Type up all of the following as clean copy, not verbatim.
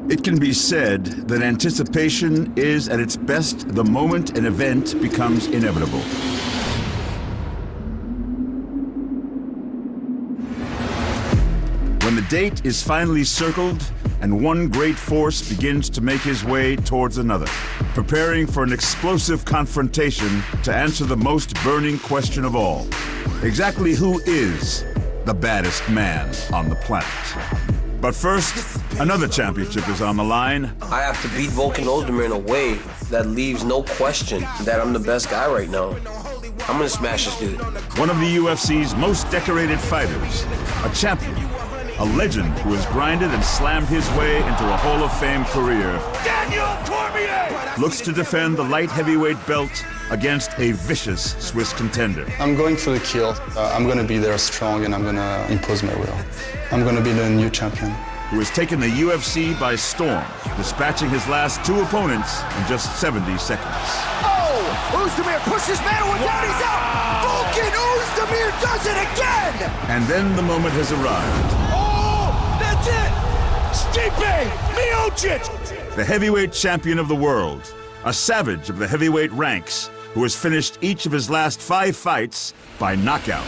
It can be said that anticipation is at its best the moment an event becomes inevitable. When the date is finally circled and one great force begins to make his way towards another, preparing for an explosive confrontation to answer the most burning question of all. Exactly who is the baddest man on the planet? But first, another championship is on the line. I have to beat Volcan Ozdimer in a way that leaves no question that I'm the best guy right now. I'm gonna smash this dude. One of the UFC's most decorated fighters, a champion, a legend who has grinded and slammed his way into a Hall of Fame career. Daniel Cormier looks to defend the light heavyweight belt against a vicious Swiss contender. I'm going for the kill. I'm going to be there strong and I'm going to impose my will. I'm going to be the new champion. Who has taken the UFC by storm, dispatching his last two opponents in just 70 seconds. Oh! Ozdimer pushes Ngannou down, he's out! Volcan Ozdimer does it again! And then the moment has arrived. Oh! That's it! Stipe Miocic! The heavyweight champion of the world, a savage of the heavyweight ranks, who has finished each of his last 5 fights by knockout.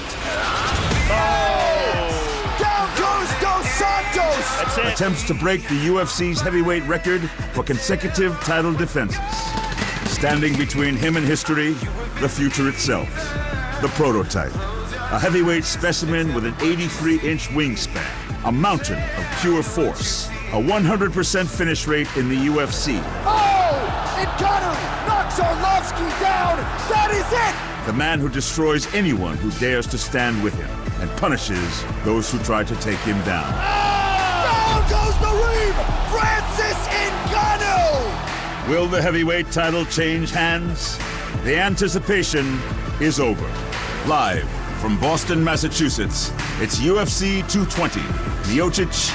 That's it. Attempts to break the UFC's heavyweight record for consecutive title defenses. Standing between him and history, the future itself. The prototype. A heavyweight specimen with an 83-inch wingspan. A mountain of pure force. A 100% finish rate in the UFC. Oh! Ngannou knocks Arlovsky down! That is it! The man who destroys anyone who dares to stand with him and punishes those who try to take him down. Down goes the Reeve! Francis Ngannou! Will the heavyweight title change hands? The anticipation is over. Live from Boston, Massachusetts, it's UFC 220, Miocic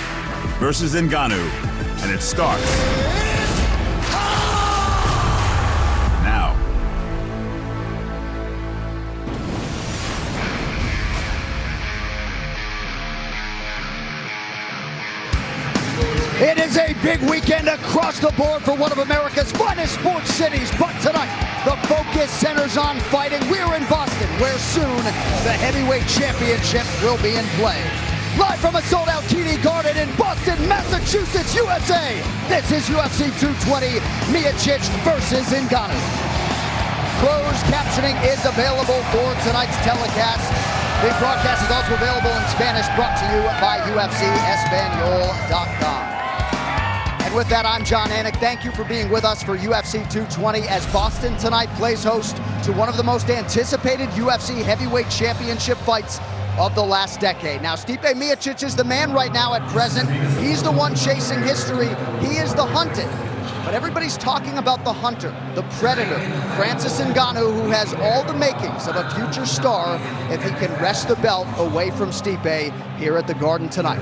versus Ngannou, and it starts now. It is a big weekend across the board for one of America's finest sports cities, but tonight the focus centers on fighting. We're in Boston, where soon the heavyweight championship will be in play. Live from a sold-out TD Garden in Boston, Massachusetts, USA, this is UFC 220, Miocic versus Ngannou. Closed captioning is available for tonight's telecast. The broadcast is also available in Spanish, brought to you by UFCEspanol.com. And with that, I'm John Anik. Thank you for being with us for UFC 220 as Boston tonight plays host to one of the most anticipated UFC heavyweight championship fights of the last decade. Now, Stipe Miocic is the man right now at present. He's the one chasing history. He is the hunted. But everybody's talking about the hunter, the predator, Francis Ngannou, who has all the makings of a future star if he can wrest the belt away from Stipe here at the Garden tonight.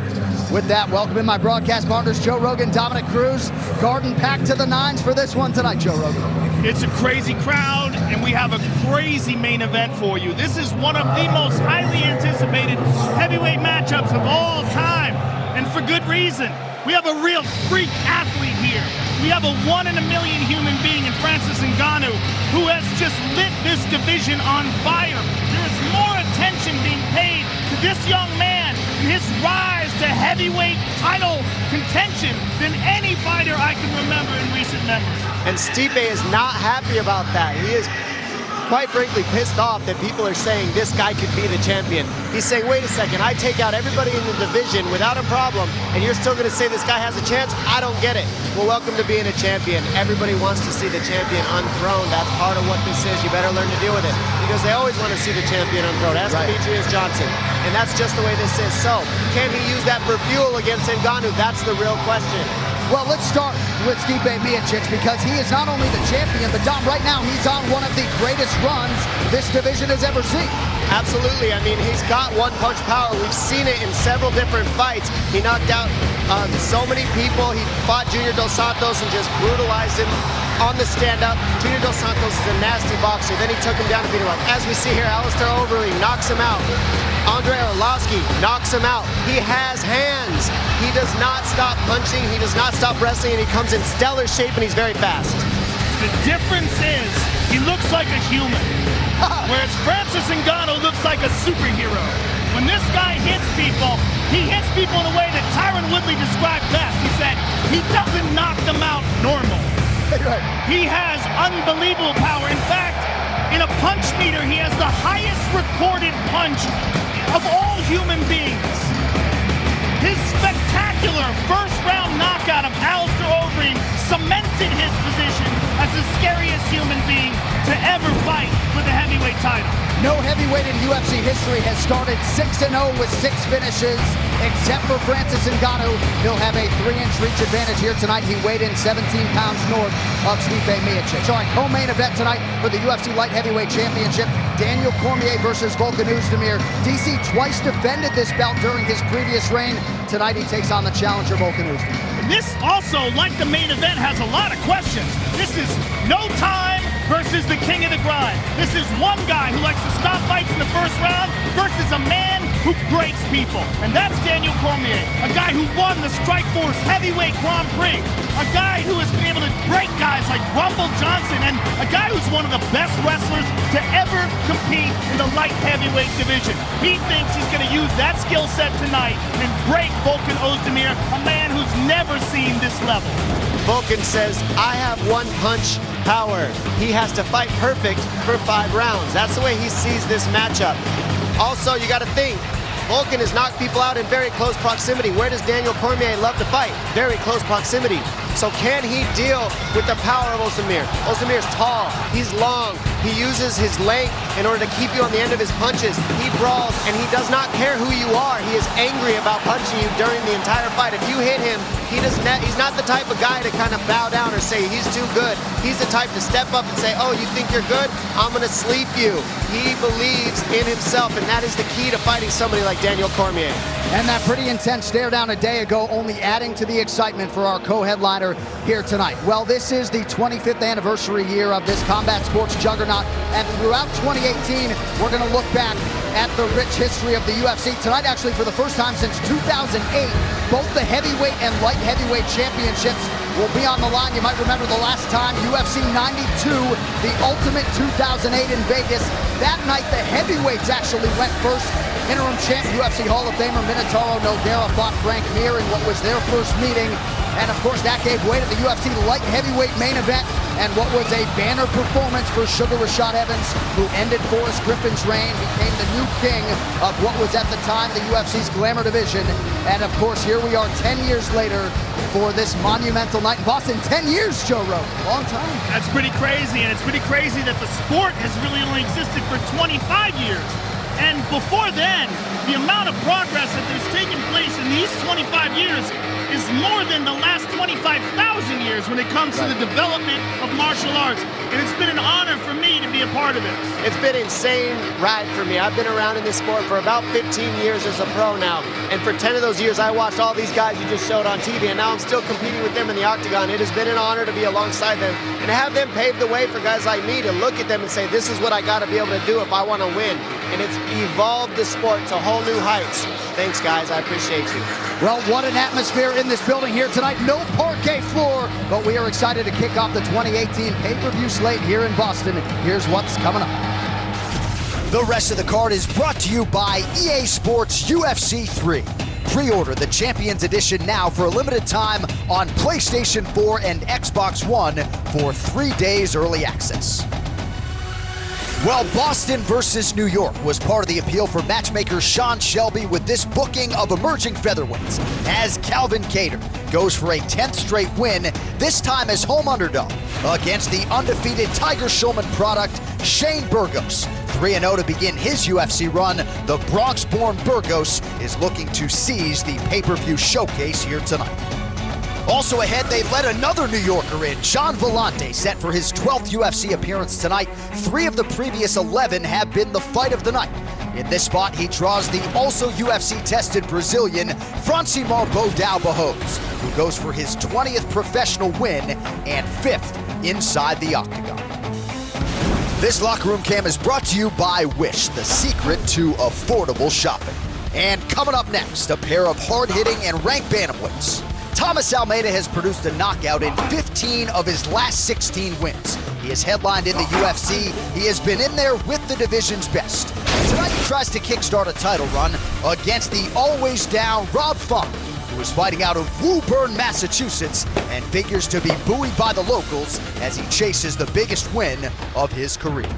With that, welcome in my broadcast partners, Joe Rogan, Dominic Cruz. Garden packed to the nines for this one tonight, Joe Rogan. It's a crazy crowd, and we have a crazy main event for you. This is one of the most highly anticipated heavyweight matchups of all time, and for good reason. We have a real freak athlete here. We have a 1 in a million human being in Francis Ngannou, who has just lit this division on fire. There is more attention being paid to this young man and his rise to heavyweight title contention than any fighter I can remember in recent memory. And Stipe is not happy about that. He is quite frankly pissed off that people are saying this guy could be the champion. He's saying, wait a second, I take out everybody in the division without a problem, and you're still gonna say this guy has a chance? I don't get it. Well, welcome to being a champion. Everybody wants to see the champion unthroned. That's part of what this is. You better learn to deal with it, because they always want to see the champion unthroned. Ask Demetrius Johnson. And that's just the way this is. So, can he use that for fuel against Ngannou? That's the real question. Well, let's start with Stipe Miocic, because he is not only the champion, but Dom, right now he's on one of the greatest runs this division has ever seen. Absolutely. I mean, he's got one-punch power. We've seen it in several different fights. He knocked out so many people. He fought Junior Dos Santos and just brutalized him on the stand-up. Junior Dos Santos is a nasty boxer. Then he took him down to beat him up. As we see here, Alistair Overeem knocks him out Andre Arlovski knocks him out. He has hands. He does not stop punching. He does not stop wrestling, and he comes in stellar shape, and he's very fast. The difference is he looks like a human, whereas Francis Ngannou looks like a superhero. When this guy hits people, he hits people in a way that Tyron Woodley described best. He said he doesn't knock them out normal. He has unbelievable power. In fact, in a punch meter, he has the highest recorded punch of all human beings. His spectacular first-round knockout of Alistair Overeem cemented his position as the scariest human being to ever fight for the heavyweight title. No heavyweight in UFC history has started 6-0 with 6 finishes, except for Francis Ngannou. He'll have a 3-inch reach advantage here tonight. He weighed in 17 pounds north of Stipe Miocic. All right, co-main event tonight for the UFC Light Heavyweight Championship. Daniel Cormier versus Volcan Ozdimer. DC twice defended this belt during his previous reign. Tonight he takes on the challenger Volcan Ozdimer. This also, like the main event, has a lot of questions. This is no time versus the king of the grind. This is one guy who likes to stop fights in the first round versus a man who breaks people. And that's Daniel Cormier, a guy who won the Strikeforce Heavyweight Grand Prix, a guy who has been able to break guys like Rumble Johnson, and a guy who's one of the best wrestlers to ever compete in the light heavyweight division. He thinks he's going to use that skill set tonight and break Volcan Ozdimer, a man who's never seen this level. Volcan says, I have one punch power. He has to fight perfect for 5 rounds. That's the way he sees this matchup. Also, you got to think, Volcan has knocked people out in very close proximity. Where does Daniel Cormier love to fight? Very close proximity. So can he deal with the power of Ozdimer? Ozdimer's tall, he's long, he uses his length in order to keep you on the end of his punches. He brawls, and he does not care who you are. He is angry about punching you during the entire fight. If you hit him, he's not the type of guy to kind of bow down or say he's too good. He's the type to step up and say, oh, you think you're good? I'm gonna sleep you. He believes in himself, and that is the key to fighting somebody like Daniel Cormier. And that pretty intense stare down a day ago, only adding to the excitement for our co-headliner here tonight. Well, this is the 25th anniversary year of this combat sports juggernaut, and throughout 2018, we're going to look back at the rich history of the UFC. Tonight, actually, for the first time since 2008, both the heavyweight and light heavyweight championships will be on the line. You might remember the last time, UFC 92, the Ultimate 2008 in Vegas. That night, the heavyweights actually went first. Interim champ, UFC Hall of Famer Minotauro Nogueira fought Frank Mir in what was their first meeting. And of course, that gave way to the UFC light heavyweight main event and what was a banner performance for Sugar Rashad Evans, who ended Forrest Griffin's reign, became the new king of what was at the time the UFC's Glamour division. And of course, here we are 10 years later for this monumental night in Boston. 10 years, Joe Rogan. Long time. That's pretty crazy, and it's pretty crazy that the sport has really only existed for 25 years. And before then, the amount of progress that there's taken place in these 25 years is more than the last 25,000 years when it comes to the development of martial arts. And it's been an honor for me to be a part of it. It's been an insane ride for me. I've been around in this sport for about 15 years as a pro now. And for 10 of those years, I watched all these guys you just showed on TV, and now I'm still competing with them in the octagon. It has been an honor to be alongside them and to have them pave the way for guys like me to look at them and say, this is what I got to be able to do if I want to win. And it's evolved the sport to whole new heights. Thanks, guys. I appreciate you. Well, what an atmosphere in this building here tonight. No parquet floor, but we are excited to kick off the 2018 pay-per-view slate here in Boston. Here's what's coming up. The rest of the card is brought to you by EA Sports UFC 3. Pre-order the Champions Edition now for a limited time on PlayStation 4 and Xbox One for 3 days early access. Well, Boston versus New York was part of the appeal for matchmaker Sean Shelby with this booking of emerging featherweights, as Calvin Kattar goes for a 10th straight win, this time as home underdog, against the undefeated Tiger Schulman product, Shane Burgos. 3-0 to begin his UFC run, the Bronx-born Burgos is looking to seize the pay-per-view showcase here tonight. Also ahead, they let another New Yorker in, John Vellante, set for his 12th UFC appearance tonight. 3 of the previous 11 have been the fight of the night. In this spot, he draws the also UFC-tested Brazilian, Francimar Bodao Barros, who goes for his 20th professional win and 5th inside the octagon. This locker room cam is brought to you by Wish, the secret to affordable shopping. And coming up next, a pair of hard-hitting and ranked bantamweights. Thomas Almeida has produced a knockout in 15 of his last 16 wins. He has headlined in the UFC. He has been in there with the division's best. Tonight he tries to kickstart a title run against the always down Rob Font, who is fighting out of Woburn, Massachusetts, and figures to be buoyed by the locals as he chases the biggest win of his career.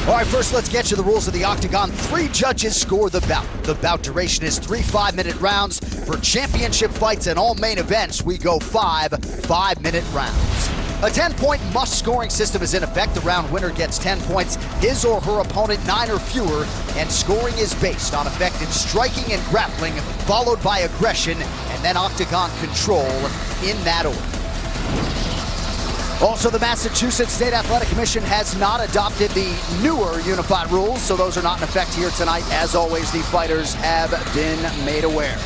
All right, first let's get you the rules of the Octagon. 3 judges score the bout. The bout duration is 3 5-minute rounds. For championship fights and all main events, we go 5 5-minute rounds. A 10-point must-scoring system is in effect. The round winner gets 10 points, his or her opponent 9 or fewer, and scoring is based on effective striking and grappling, followed by aggression, and then Octagon control in that order. Also, the Massachusetts State Athletic Commission has not adopted the newer unified rules, so those are not in effect here tonight. As always, the fighters have been made aware.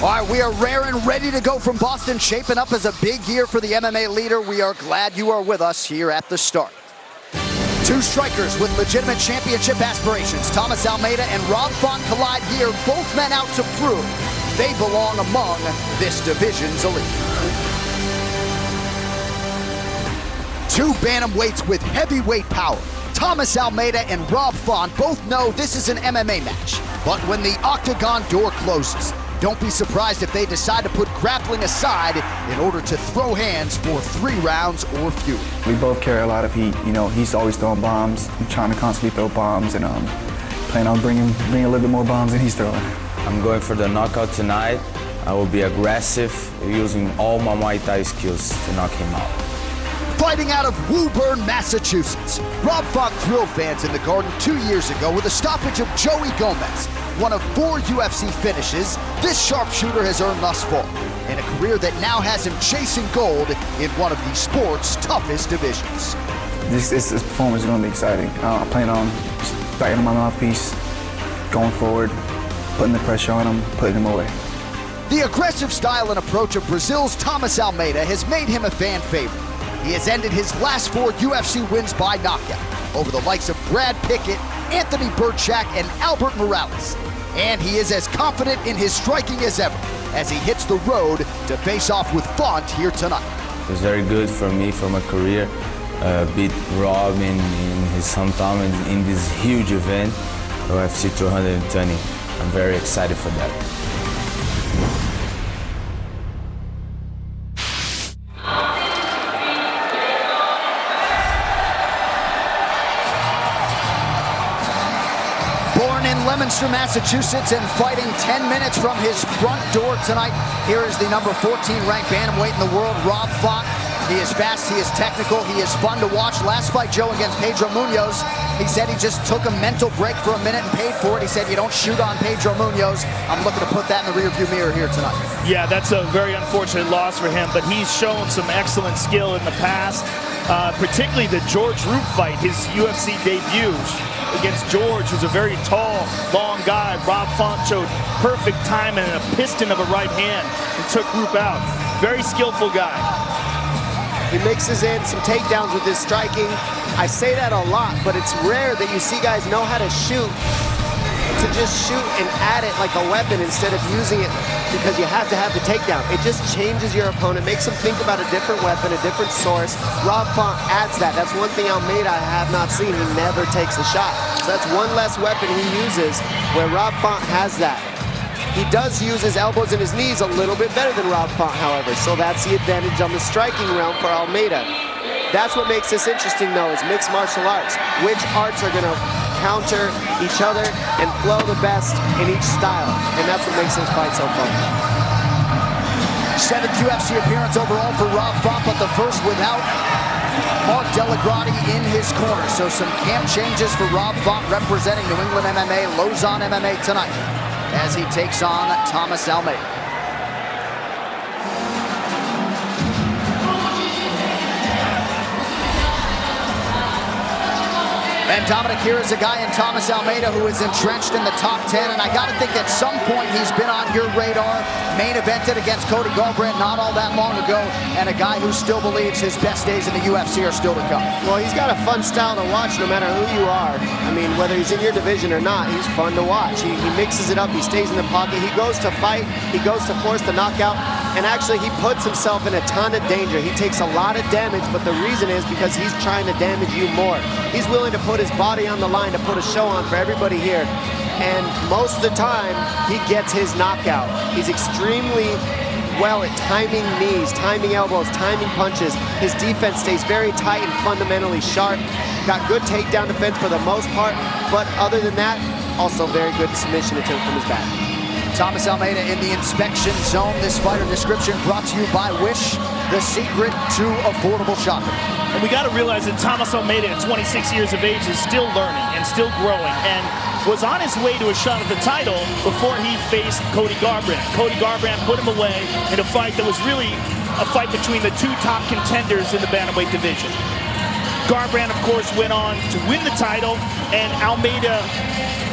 All right, we are rare and ready to go from Boston, shaping up as a big year for the MMA leader. We are glad you are with us here at the start. 2 strikers with legitimate championship aspirations. Thomas Almeida and Rob Font collide here, both men out to prove they belong among this division's elite. 2 bantamweights with heavyweight power. Thomas Almeida and Rob Font both know this is an MMA match. But when the Octagon door closes, don't be surprised if they decide to put grappling aside in order to throw hands for 3 rounds or fewer. We both carry a lot of heat. You know, he's always throwing bombs. I'm trying to constantly throw bombs and plan on bringing a little bit more bombs than he's throwing. I'm going for the knockout tonight. I will be aggressive, using all my Muay Thai skills to knock him out. Fighting out of Woburn, Massachusetts, Rob Font thrilled fans in the Garden 2 years ago with a stoppage of Joey Gomez. One of 4 UFC finishes this sharpshooter has earned thus far, and a career that now has him chasing gold in one of the sport's toughest divisions. This performance is going to be exciting. I plan on biting my mouthpiece, going forward, putting the pressure on him, putting him away. The aggressive style and approach of Brazil's Thomas Almeida has made him a fan favorite. He has ended his last 4 UFC wins by knockout over the likes of Brad Pickett, Anthony Burchak, and Albert Morales. And he is as confident in his striking as ever as he hits the road to face off with Font here tonight. It was very good for me, for my career. Beat Rob in his hometown in this huge event, UFC 220. I'm very excited for that. Leominster, Massachusetts, and fighting 10 minutes from his front door tonight. Here is the number 14 ranked bantamweight in the world, Rob Font. He is fast, he is technical, he is fun to watch. Last fight, Joe, against Pedro Munoz, he said he just took a mental break for a minute and paid for it. He said, you don't shoot on Pedro Munoz. I'm looking to put that in the rearview mirror here tonight. Yeah, that's a very unfortunate loss for him, but he's shown some excellent skill in the past, particularly the George Roop fight, his UFC debut against George, who's a very tall, long guy. Rob Font showed perfect timing and a piston of a right hand and took Roop out. Very skillful guy. He mixes in some takedowns with his striking. I say that a lot, but it's rare that you see guys know how to shoot, to just shoot and add it like a weapon instead of using it because you have to have the takedown. It just changes your opponent, makes him think about a different weapon, a different source. Rob Font adds that. That's one thing Almeida I have not seen. He never takes a shot. So that's one less weapon he uses where Rob Font has that. He does use his elbows and his knees a little bit better than Rob Font, however, so that's the advantage on the striking realm for Almeida. That's what makes this interesting, though, is mixed martial arts. Which arts are going to counter each other and flow the best in each style, and that's what makes this fight so fun. 7th UFC appearance overall for Rob Font, but the first without Mark Delagrati in his corner. So some camp changes for Rob Font representing New England MMA, Lausanne MMA tonight, as he takes on Thomas Almeida. And Dominic, here is a guy in Thomas Almeida who is entrenched in the top 10, and I got to think at some point he's been on your radar. Main evented against Cody Garbrandt not all that long ago, and a guy who still believes his best days in the UFC are still to come. Well, he's got a fun style to watch no matter who you are. I mean, whether he's in your division or not, he's fun to watch. He mixes it up, he stays in the pocket, he goes to fight, he goes to force the knockout, and actually he puts himself in a ton of danger. He takes a lot of damage, but the reason is because he's trying to damage you more. He's willing to put his body on the line to put a show on for everybody here. And most of the time, he gets his knockout. He's extremely well at timing knees, timing elbows, timing punches. His defense stays very tight and fundamentally sharp. Got good takedown defense for the most part, but other than that, also very good submission attempt from his back. Thomas Almeida in the inspection zone. This fighter description brought to you by Wish, the secret to affordable shopping. And we got to realize that Thomas Almeida at 26 years of age is still learning and still growing, and was on his way to a shot at the title before he faced Cody Garbrandt. Cody Garbrandt put him away in a fight that was really a fight between the two top contenders in the bantamweight division. Garbrandt, of course, went on to win the title, and Almeida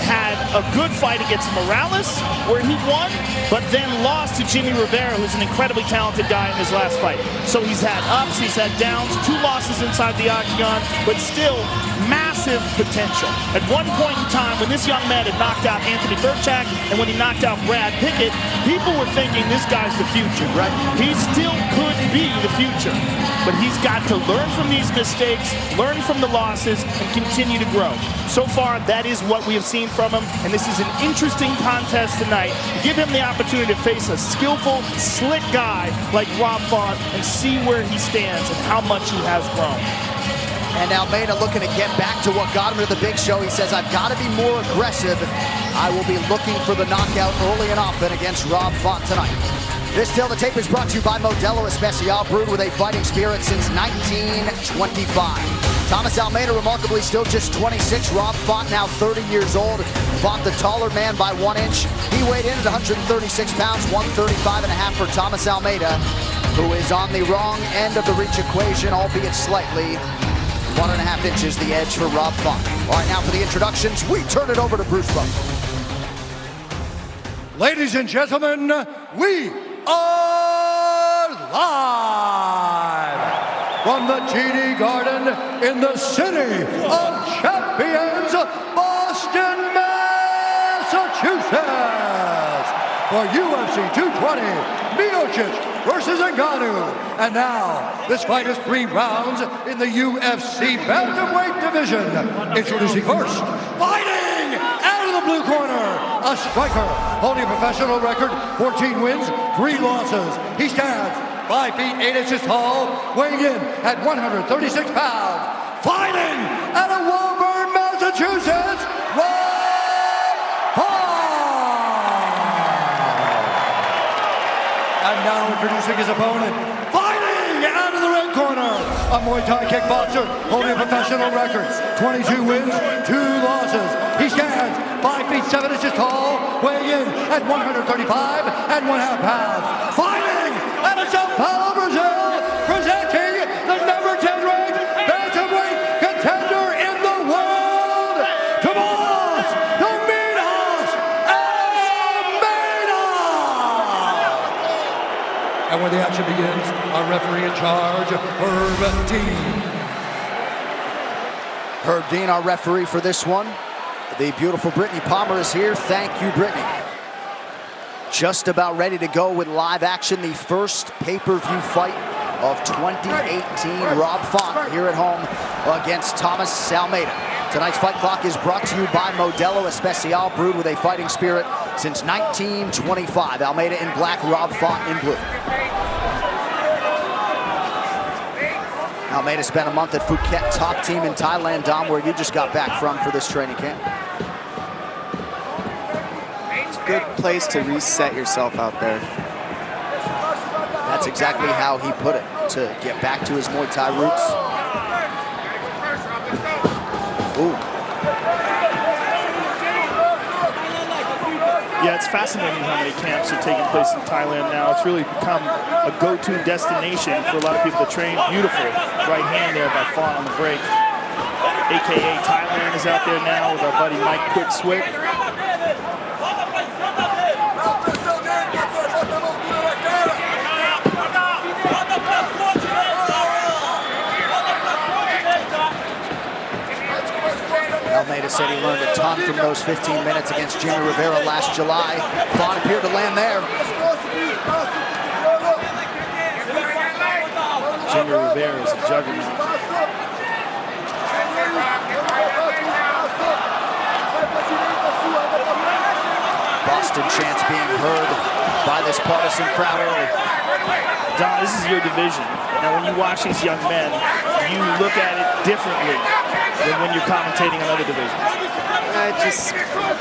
had a good fight against Morales, where he won, but then lost to Jimmy Rivera, who's an incredibly talented guy in his last fight. So he's had ups, he's had downs, 2 losses inside the octagon, but still massive potential. At one point in time, when this young man had knocked out Anthony Burchak, and when he knocked out Brad Pickett, people were thinking this guy's the future, right? He still could be the future, but he's got to learn from these mistakes, learn from the losses, and continue to grow. So far, that is what we have seen from him, and this is an interesting contest tonight. Give him the opportunity to face a skillful, slick guy like Rob Font and see where he stands and how much he has grown. And Almeida looking to get back to what got him to the big show. He says, I've got to be more aggressive. I will be looking for the knockout early and often against Rob Font tonight. This Till the Tape is brought to you by Modelo Especial, brewed with a fighting spirit since 1925. Thomas Almeida, remarkably still just 26. Rob Font, now 30 years old, fought the taller man by 1 inch. He weighed in at 136 pounds, 135.5 for Thomas Almeida, who is on the wrong end of the reach equation, albeit slightly. 1.5 inches the edge for Rob Font. All right, now for the introductions, we turn it over to Bruce Buffer. Ladies and gentlemen, we are live from the TD Garden in the city of champions, Boston, Massachusetts, for UFC 220, Miocic versus Ngannou. And now, this fight is 3 rounds in the UFC bantamweight division. Introducing first, fighting out of the blue corner, a striker holding a professional record, 14 wins, 3 losses. He stands 5 feet 8 inches tall, weighing in at 136 pounds. Fighting out of Woburn, Massachusetts, Rob Font. And now introducing his opponent, fighting out of the red corner, a Muay Thai kickboxer holding a professional record, 22 wins, 2 losses. He stands 5 feet 7 inches tall, weighing in at 135.5 pounds. Fighting out of Sao Paulo, Brazil, presenting the number 10 ranked bantamweight contender in the world, Tomas Almeida. And when the action begins, our referee in charge, Herb Dean. Herb Dean, our referee for this one. The beautiful Brittany Palmer is here. Thank you, Brittany. Just about ready to go with live action. The first pay-per-view fight of 2018. Rob Font here at home against Thomas Almeida. Tonight's fight clock is brought to you by Modelo Especial, brewed with a fighting spirit since 1925. Almeida in black, Rob Font in blue. Almeida spent a month at Phuket, top team in Thailand. Dom, where you just got back from for this training camp. It's a good place to reset yourself out there. That's exactly how he put it, to get back to his Muay Thai roots. Ooh. Yeah, it's fascinating how many camps are taking place in Thailand now. It's really become a go-to destination for a lot of people to train. Beautiful right hand there by Font on the break. AKA Thailand, is out there now with our buddy Mike Quick Swick. Almeida said he learned a ton from those 15 minutes against Jimmy Rivera last July. Font appeared to land there. Jimmy Rivera is a juggernaut. Boston chants being heard by this partisan crowd early. Don, this is your division. Now, when you watch these young men, you look at it differently than when you're commentating on other divisions. It just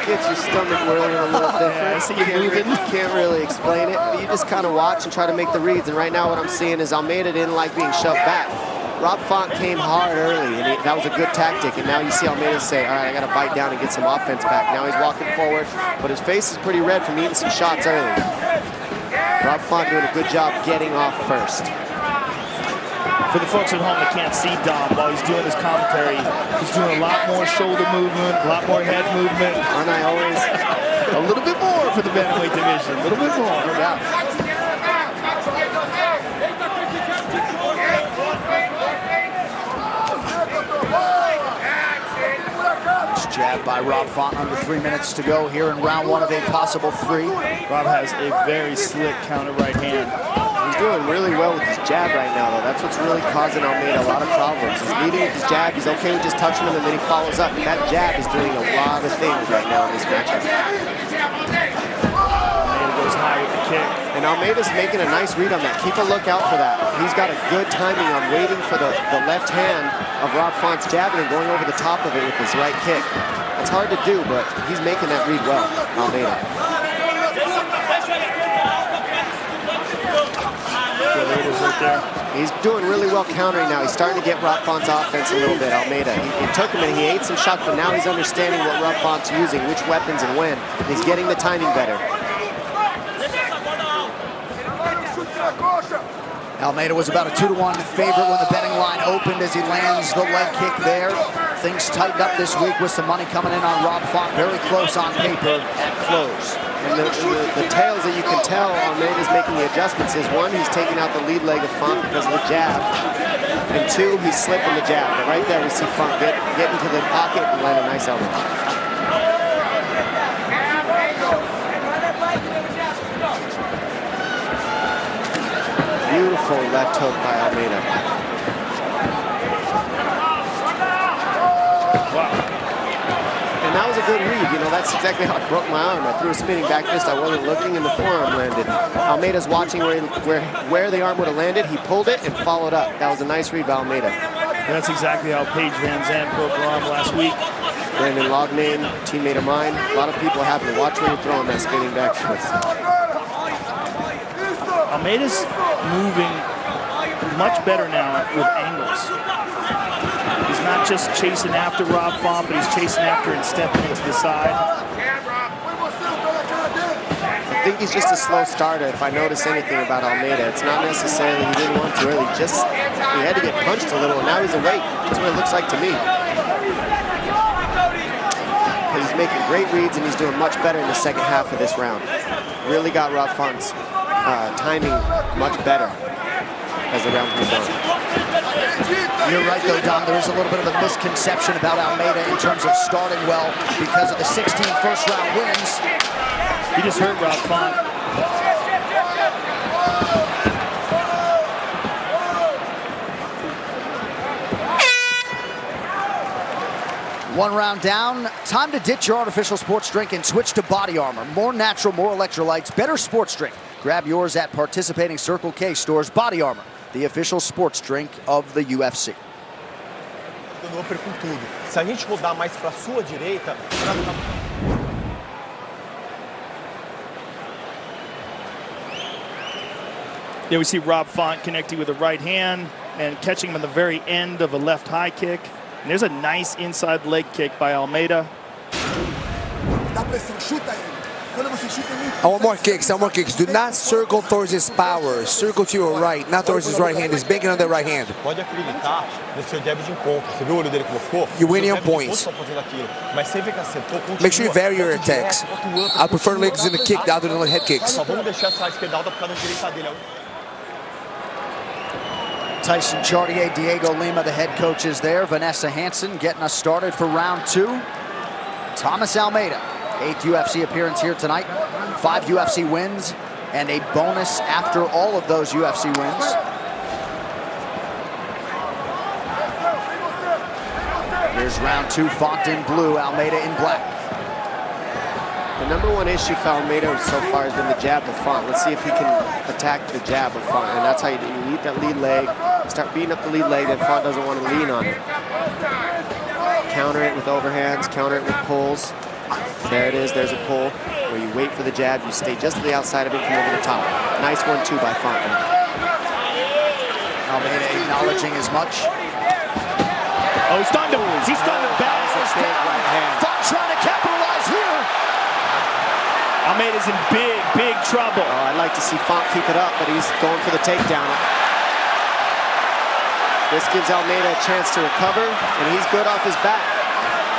gets your stomach whirling a little different. Yeah, I see you moving. Can't really explain it, but you just kind of watch and try to make the reads. And right now what I'm seeing is Almeida didn't like being shoved back. Rob Font came hard early, and that was a good tactic. And now you see Almeida say, all right, I got to bite down and get some offense back. Now he's walking forward, but his face is pretty red from eating some shots early. Rob Font doing a good job getting off first. For the folks at home that can't see Dom while he's doing his commentary, he's doing a lot more shoulder movement, a lot more head movement. Aren't I always? A little bit more for the bantamweight division, a little bit more, no doubt. Jab by Rob Font, under 3 minutes to go here in round one of a possible 3. Rob has a very slick counter right hand. He's doing really well with his jab right now, though. That's what's really causing Almeida a lot of problems. He's leading with his jab. He's okay with just touching him, and then he follows up. And that jab is doing a lot of things right now in this matchup. Almeida goes high with the kick. And Almeida's making a nice read on that. Keep a lookout for that. He's got a good timing on waiting for the left hand of Rob Font's jab and going over the top of it with his right kick. It's hard to do, but he's making that read well, Almeida. Right there. He's doing really well countering now. He's starting to get Rob Font's offense a little bit, Almeida. It took him and he ate some shots, but now he's understanding what Rob Font's using, which weapons and when. He's getting the timing better. Almeida was about a 2-to-1 favorite when the betting line opened as he lands the leg kick there. Things tightened up this week with some money coming in on Rob Font. Very close on paper at close. And the tails that you can tell Almeida's making the adjustments is, one, he's taking out the lead leg of Font because of the jab. And two, he's slipping the jab. But right there we see Font get into the pocket and land a nice elbow. Beautiful left hook by Almeida. Wow. And that was a good read. You know, that's exactly how I broke my arm. I threw a spinning back fist. I wasn't looking, and the forearm landed. Almeida's watching where the arm would have landed. He pulled it and followed up. That was a nice read by Almeida. And that's exactly how Paige Van Zandt broke her arm last week. Brandon Lognane, teammate of mine. A lot of people have to watch where you're throwing that spinning back fist. Almeida's moving much better now with angles. He's not just chasing after Rob Font, but he's chasing after and stepping into the side. I think he's just a slow starter. If I notice anything about Almeida, it's not necessarily he didn't want to early. Just he had to get punched a little, and now he's awake. That's what it looks like to me. He's making great reads, and he's doing much better in the second half of this round. Really got Rob Font's timing much better as the rounds move on. You're right, though, Don. There is a little bit of a misconception about Almeida in terms of starting well because of the 16 first-round wins. He just hurt Rob Font. One round down. Time to ditch your artificial sports drink and switch to Body Armor. More natural, more electrolytes, better sports drink. Grab yours at participating Circle K stores. Body Armor, the official sports drink of the UFC. Se a gente rodar mais para sua direita, Yeah, we see Rob Font connecting with the right hand and catching him on the very end of a left high kick. And there's a nice inside leg kick by Almeida. Dá pressão, chuta ele. I want more kicks, I want more kicks. Do not circle towards his power. Circle to your right, not towards his right hand. He's banking on the right hand. Pode acreditar nesse seu jab de encontro. Você viu o olho dele como ficou? You're winning on points. Mas sempre que acertou, Make sure you vary your attacks. I prefer legs in the kick rather than head kicks. Só vamos deixar essa esquerda alta por causa da direita dele. Tyson Chartier, Diego Lima, the head coaches there. Vanessa Hansen getting us started for round 2. Thomas Almeida, 8th UFC appearance here tonight. 5 UFC wins and a bonus after all of those UFC wins. Here's round 2, Font in blue, Almeida in black. The number one issue for Almeida so far has been the jab of Font. Let's see if he can attack the jab of Font. And that's how you do. You lead that lead leg, start beating up the lead leg, then Font doesn't want to lean on it. Counter it with overhands, counter it with pulls. There it is, there's a pull. Where you wait for the jab, you stay just to the outside of it, come over the top. Nice 1-2 by Font. Almeida acknowledging as much. Oh, he's stunned him. He's stunned him bad. Font trying to capitalize here. Almeida's in big trouble. Oh, I'd like to see Font keep it up, but he's going for the takedown. This gives Almeida a chance to recover, and he's good off his back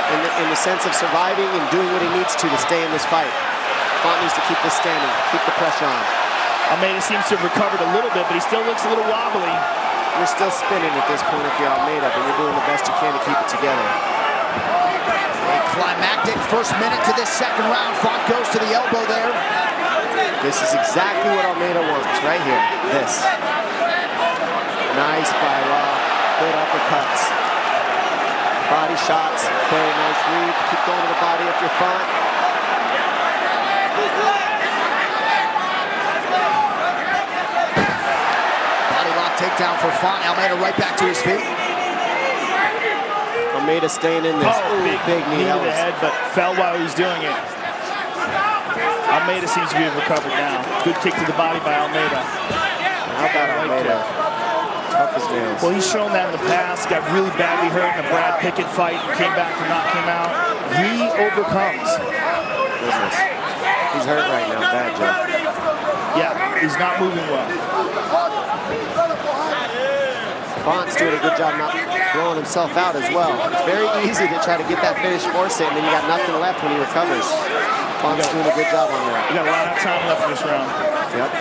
in the sense of surviving and doing what he needs to stay in this fight. Font needs to keep this standing, keep the pressure on. Almeida seems to have recovered a little bit, but he still looks a little wobbly. You're still spinning at this point if you're Almeida, but you're doing the best you can to keep it together. A climactic first minute to this second round. Font goes to the elbow there. This is exactly what Almeida wants right here. This. Nice by Rob. Good uppercuts. Body shots. Very nice read. Keep going to the body if you're Font. Body lock takedown for Font. Almeida right back to his feet. Almeida staying in this. Oh, big knee to the head, but fell while he was doing it. Almeida seems to be recovered now. Good kick to the body by Almeida. How about Almeida? Tough as nails. Well, he's shown that in the past. Got really badly hurt in a Brad Pickett fight. Came back to knock him out. He overcomes. Goodness. He's hurt right now. Bad job. Yeah, he's not moving well. Font's doing a good job not blowing himself out as well. It's very easy to try to get that finish, force it, and then you got nothing left when he recovers. Font's doing a good job on that. You got a lot of time left in this round. Yep.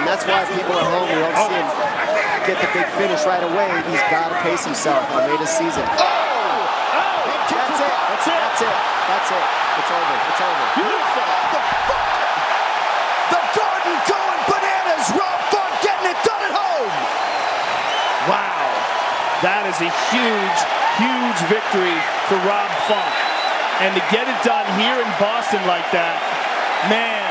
And that's why people at home, we don't see him get the big finish right away. He's got to pace himself. Almeida sees it. Oh! That's it. That's it. That's it. That's it. It's over. It's over. Beautiful. The Garden going bananas. Rob Font getting it done at home. Wow. That is a huge victory for Rob Font. And to get it done here in Boston like that, man.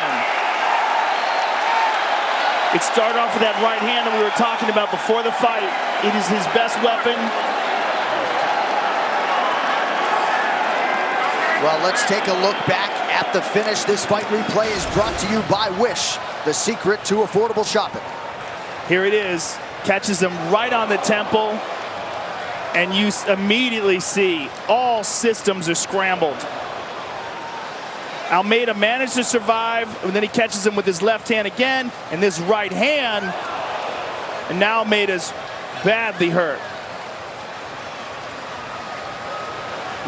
It started off with that right hand that we were talking about before the fight. It is his best weapon. Well, let's take a look back at the finish. This fight replay is brought to you by Wish, the secret to affordable shopping. Here it is. Catches him right on the temple. And you immediately see all systems are scrambled. Almeida managed to survive, and then he catches him with his left hand again, and this right hand, and now Almeida's badly hurt.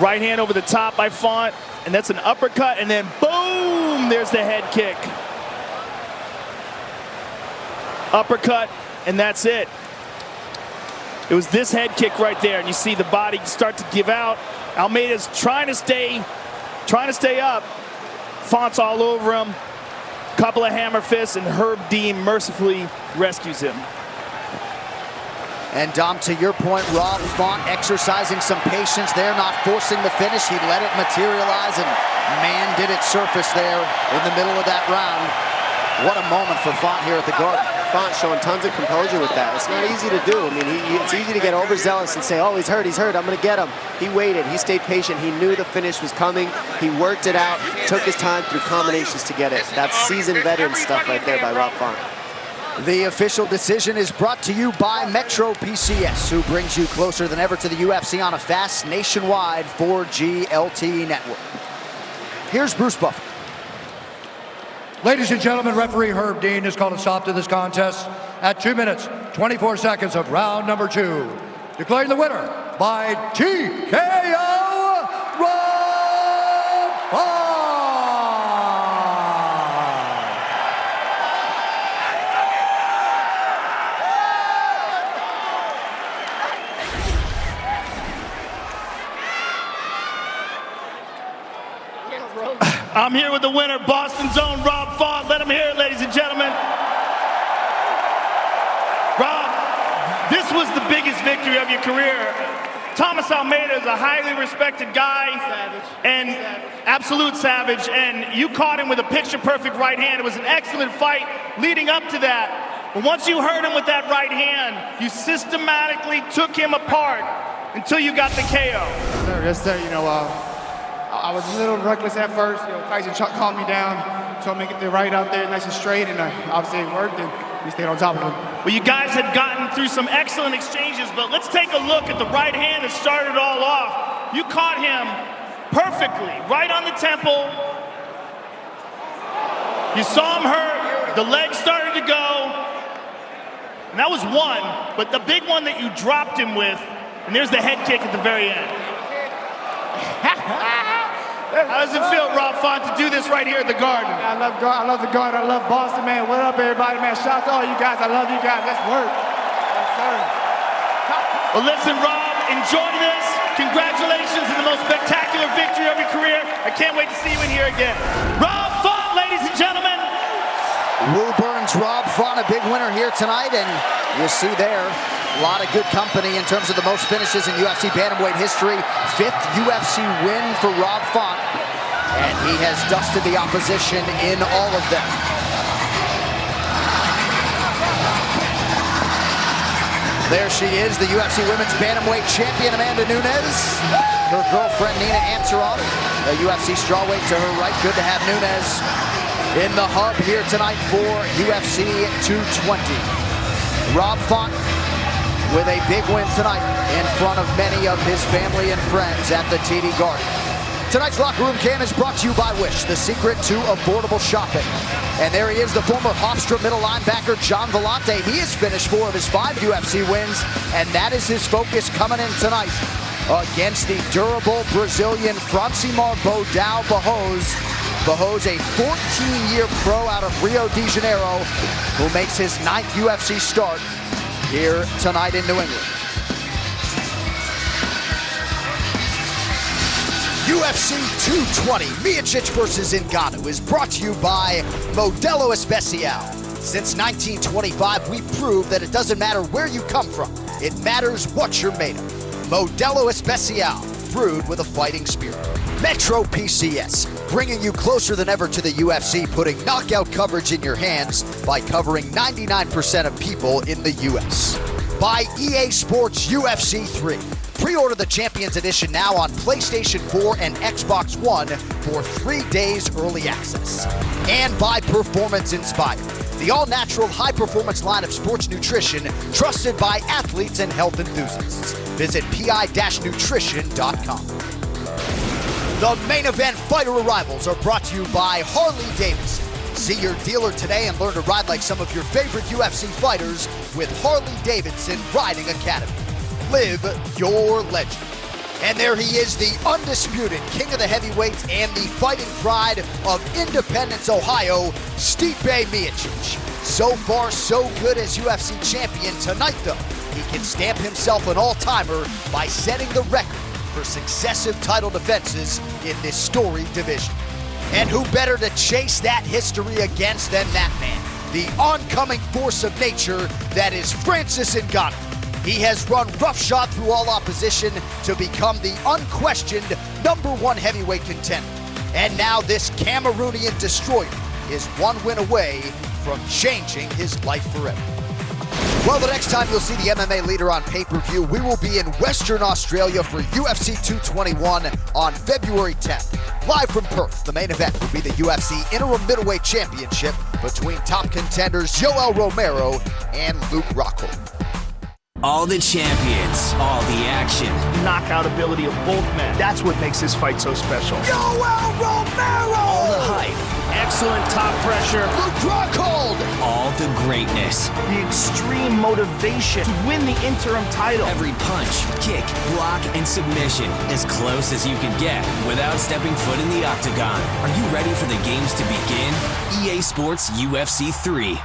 Right hand over the top by Font, and that's an uppercut, and then boom, there's the head kick. Uppercut, and that's it. It was this head kick right there, and you see the body start to give out. Almeida's trying to stay up. Font's all over him. Couple of hammer fists, and Herb Dean mercifully rescues him. And Dom, to your point, Rob Font exercising some patience there, not forcing the finish. He let it materialize, and man, did it surface there in the middle of that round. What a moment for Font here at the Garden. Font showing tons of composure with that. It's not easy to do. I mean, it's easy to get overzealous and say, oh, he's hurt, I'm going to get him. He waited, he stayed patient, he knew the finish was coming, he worked it out, took his time through combinations to get it. That's seasoned veteran stuff right there by Rob Font. The official decision is brought to you by Metro PCS, who brings you closer than ever to the UFC on a fast nationwide 4G LTE network. Here's Bruce Buffer. Ladies and gentlemen, referee Herb Dean has called a stop to this contest at 2 minutes, 24 seconds of round number 2. Declaring the winner by TKO, Rob Font. I'm here with the winner, Boston's own Rob Font. Let him hear it, ladies and gentlemen. Rob, this was the biggest victory of your career. Thomas Almeida is a highly respected guy. And absolute savage. And you caught him with a picture-perfect right hand. It was an excellent fight leading up to that. But once you hurt him with that right hand, you systematically took him apart until you got the KO. Yes, sir. You know, I was a little reckless at first. You know, Tyson calmed me down, told me to get the right out there nice and straight, and obviously it worked, and we stayed on top of him. Well, you guys had gotten through some excellent exchanges, but let's take a look at the right hand that started it all off. You caught him perfectly, right on the temple. You saw him hurt, the leg started to go, and that was one, but the big one that you dropped him with, and there's the head kick at the very end. How does it feel, Rob Font, to do this right here at the Garden? I love the Garden. I love Boston, man. What up, everybody, man? Shout out to all you guys. I love you guys. Let's work. Yes, sir. Well, listen, Rob, enjoy this. Congratulations on the most spectacular victory of your career. I can't wait to see you in here again. Rob Font, ladies and gentlemen. Lou Burns, Rob Font, a big winner here tonight, and you see there, a lot of good company in terms of the most finishes in UFC bantamweight history. 5th UFC win for Rob Font, and he has dusted the opposition in all of them. There she is, the UFC Women's Bantamweight Champion, Amanda Nunes. Her girlfriend, Nina Ansaroff, the UFC strawweight to her right. Good to have Nunes in the hub here tonight for UFC 220. Rob Font with a big win tonight in front of many of his family and friends at the TD Garden. Tonight's Locker Room Cam is brought to you by Wish, the secret to affordable shopping. And there he is, the former Hofstra middle linebacker, John Vellante. He has finished 4 of his 5 UFC wins, and that is his focus coming in tonight against the durable Brazilian Francimar Bodao Barros. Barros, a 14-year pro out of Rio de Janeiro, who makes his 9th UFC start here tonight in New England. UFC 220, Miocic versus Ngannou, is brought to you by Modelo Especial. Since 1925, we proved that it doesn't matter where you come from, it matters what you're made of. Modelo Especial, brewed with a fighting spirit. Metro PCS, bringing you closer than ever to the UFC, putting knockout coverage in your hands by covering 99% of people in the US. By EA Sports UFC 3. Pre-order the Champions Edition now on PlayStation 4 and Xbox One for 3 days early access. And by Performance Inspired, the all-natural high-performance line of sports nutrition trusted by athletes and health enthusiasts. Visit pi-nutrition.com. The main event fighter arrivals are brought to you by Harley-Davidson. See your dealer today and learn to ride like some of your favorite UFC fighters with Harley-Davidson Riding Academy. Live your legend. And there he is, the undisputed king of the heavyweights and the fighting pride of Independence, Ohio, Stipe Miocic. So far, so good as UFC champion. Tonight, though, he can stamp himself an all-timer by setting the record for successive title defenses in this storied division. And who better to chase that history against than that man, the oncoming force of nature that is Francis Ngannou. He has run roughshod through all opposition to become the unquestioned #1 heavyweight contender. And now this Cameroonian destroyer is 1 win away from changing his life forever. Well, the next time you'll see the MMA leader on pay-per-view, we will be in Western Australia for UFC 221 on February 10th. Live from Perth, the main event will be the UFC Interim Middleweight Championship between top contenders Yoel Romero and Luke Rockhold. All the champions, all the action. Knockout ability of both men. That's what makes this fight so special. Yoel Romero! All the hype. Excellent top pressure. Luke Rockhold. All the greatness. The extreme motivation to win the interim title. Every punch, kick, block, and submission as close as you can get without stepping foot in the octagon. Are you ready for the games to begin? EA Sports UFC 3.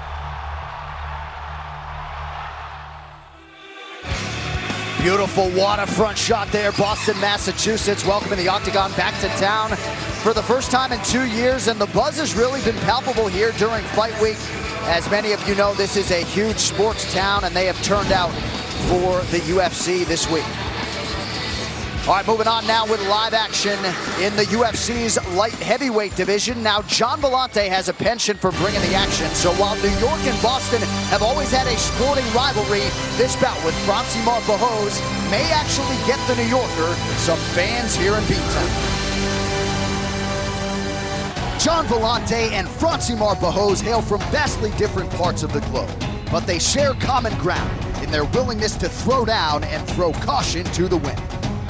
Beautiful waterfront shot there, Boston, Massachusetts, welcoming the Octagon back to town for the first time in 2 years, and the buzz has really been palpable here during fight week. As many of you know, this is a huge sports town, and they have turned out for the UFC this week. All right, moving on now with live action in the UFC's light heavyweight division. Now, John Volante has a penchant for bringing the action. So while New York and Boston have always had a sporting rivalry, this bout with Francimar Barroso may actually get the New Yorker some fans here in Beantown. John Volante and Francimar Barroso hail from vastly different parts of the globe, but they share common ground in their willingness to throw down and throw caution to the wind.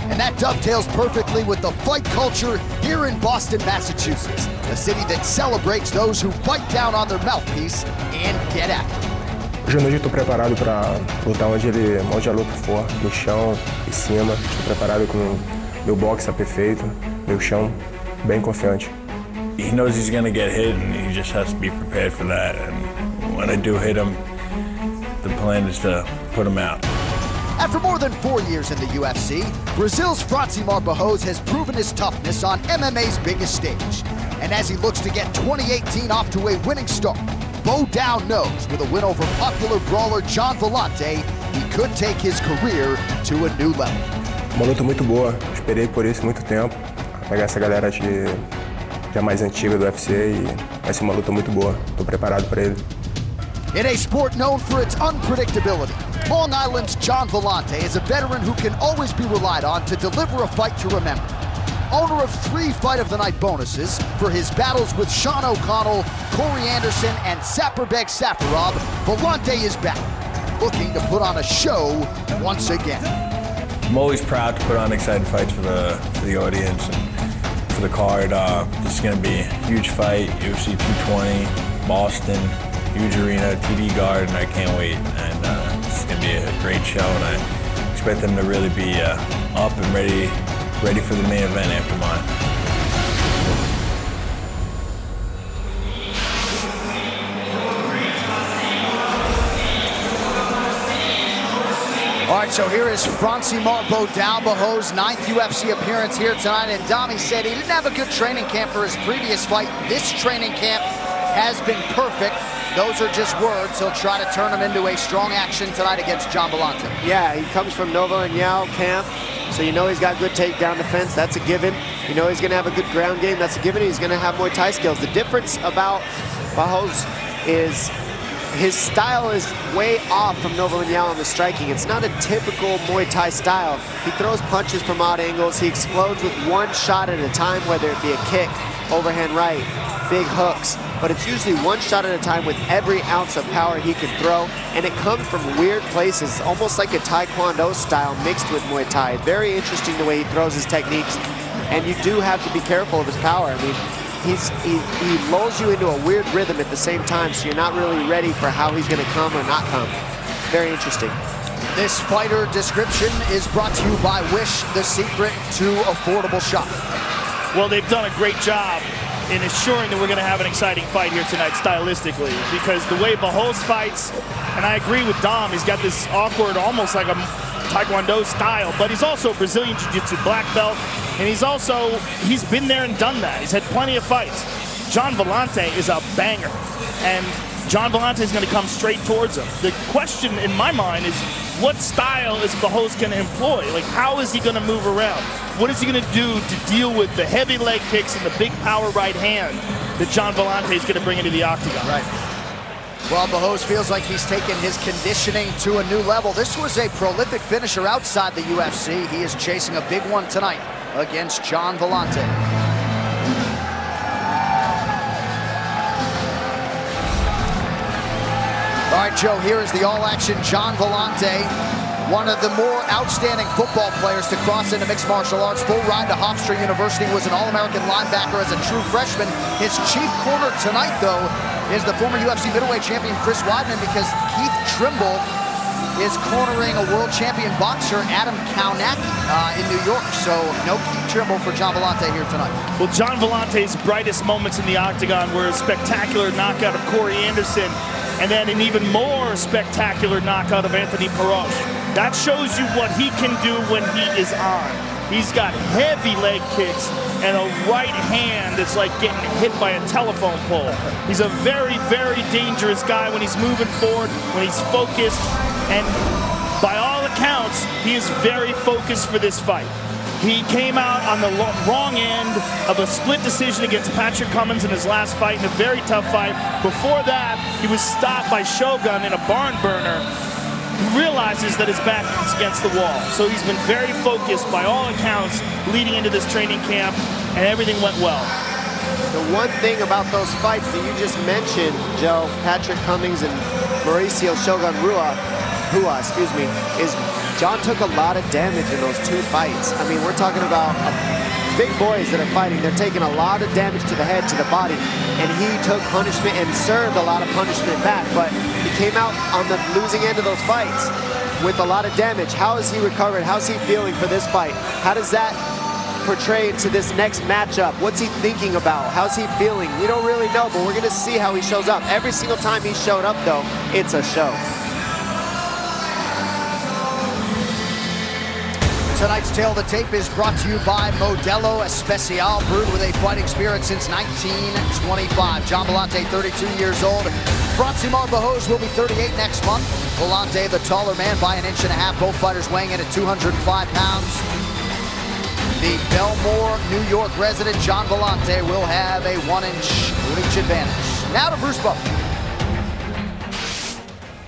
And that dovetails perfectly with the fight culture here in Boston, Massachusetts, a city that celebrates those who bite down on their mouthpiece and get after it. Hoje à noite eu estou preparado para lutar onde a luta for, no chão, em cima. Estou preparado com meu boxe perfeito, meu chão bem confiante. He knows he's going to get hit, and he just has to be prepared for that. And when I do hit him, the plan is to put him out. After more than 4 years in the UFC, Brazil's Francimar Barroso has proven his toughness on MMA's biggest stage. And as he looks to get 2018 off to a winning start, bow down knows with a win over popular brawler John Volante, he could take his career to a new level. Uma luta muito boa, esperei por isso muito tempo, pegar essa galera já mais antiga do UFC e vai ser uma luta muito boa. Estou preparado para ele. In a sport known for its unpredictability, Long Island's John Volante is a veteran who can always be relied on to deliver a fight to remember. Owner of 3 Fight of the Night bonuses for his battles with Sean O'Connell, Corey Anderson, and Saperbek Safarov, Volante is back, looking to put on a show once again. I'm always proud to put on exciting fights for the audience and for the card. This is going to be a huge fight, UFC 220, Boston. Huge arena, TD Garden, I can't wait. And it's going to be a great show, and I expect them to really be up and ready for the main event after mine. All right, so here is Francimar Barroso's 9th UFC appearance here tonight, and Dami said he didn't have a good training camp for his previous fight. This training camp has been perfect. Those are just words. He'll try to turn them into a strong action tonight against John Volante. Yeah, he comes from Nova and Yao camp, so you know he's got good takedown defense. That's a given. You know he's going to have a good ground game. That's a given. He's going to have Muay Thai skills. The difference about Barroso is his style is way off from Nova and Yao on the striking. It's not a typical Muay Thai style. He throws punches from odd angles. He explodes with one shot at a time, whether it be a kick, overhand right, big hooks, but it's usually one shot at a time with every ounce of power he can throw, and it comes from weird places, almost like a Taekwondo style mixed with Muay Thai. Very interesting the way he throws his techniques, and you do have to be careful of his power. I mean, he lulls you into a weird rhythm at the same time, so you're not really ready for how he's going to come or not come. Very interesting. This fighter description is brought to you by Wish, the secret to affordable shopping. Well, they've done a great job in assuring that we're going to have an exciting fight here tonight stylistically, because the way Barroso fights, and I agree with Dom, he's got this awkward, almost like a Taekwondo style, but he's also a Brazilian Jiu-Jitsu black belt, and he's been there and done that. He's had plenty of fights. John Volante is a banger, and John Volante is going to come straight towards him. The question in my mind is, what style is Barroso going to employ? Like, how is he going to move around? What is he going to do to deal with the heavy leg kicks and the big power right hand that John Volante is going to bring into the octagon? Right. Well, Barroso feels like he's taken his conditioning to a new level. This was a prolific finisher outside the UFC. He is chasing a big one tonight against John Volante. All right, Joe, here is the all-action John Volante. One of the more outstanding football players to cross into mixed martial arts. Full ride to Hofstra University, was an All-American linebacker as a true freshman. His chief corner tonight, though, is the former UFC middleweight champion Chris Weidman, because Keith Trimble is cornering a world champion boxer, Adam Kaunacki, in New York. So no Keith Trimble for John Volante here tonight. Well, John Volante's brightest moments in the octagon were a spectacular knockout of Corey Anderson, and then an even more spectacular knockout of Anthony Perosh. That shows you what he can do when he is on. He's got heavy leg kicks and a right hand that's like getting hit by a telephone pole. He's a very, very dangerous guy when he's moving forward, when he's focused, and by all accounts, he is very focused for this fight. He came out on the wrong end of a split decision against Patrick Cummins in his last fight, in a very tough fight. Before that, he was stopped by Shogun in a barn burner. He realizes that his back is against the wall. So he's been very focused by all accounts leading into this training camp, and everything went well. The one thing about those fights that you just mentioned, Joe, Patrick Cummins and Mauricio Shogun Rua, is John took a lot of damage in those two fights. I mean, we're talking about big boys that are fighting. They're taking a lot of damage to the head, to the body, and he took punishment and served a lot of punishment back, but he came out on the losing end of those fights with a lot of damage. How is he recovered? How's he feeling for this fight? How does that portray into this next matchup? What's he thinking about? How's he feeling? We don't really know, but we're gonna see how he shows up. Every single time he showed up, though, it's a show. Tonight's Tale of the Tape is brought to you by Modelo Especial, brewed with a fighting spirit since 1925. John Volante, 32 years old. Francimar Bajos will be 38 next month. Volante, the taller man, by 1.5 inches. Both fighters weighing in at 205 pounds. The Belmore, New York resident John Volante will have a 1-inch reach advantage. Now to Bruce Buffer.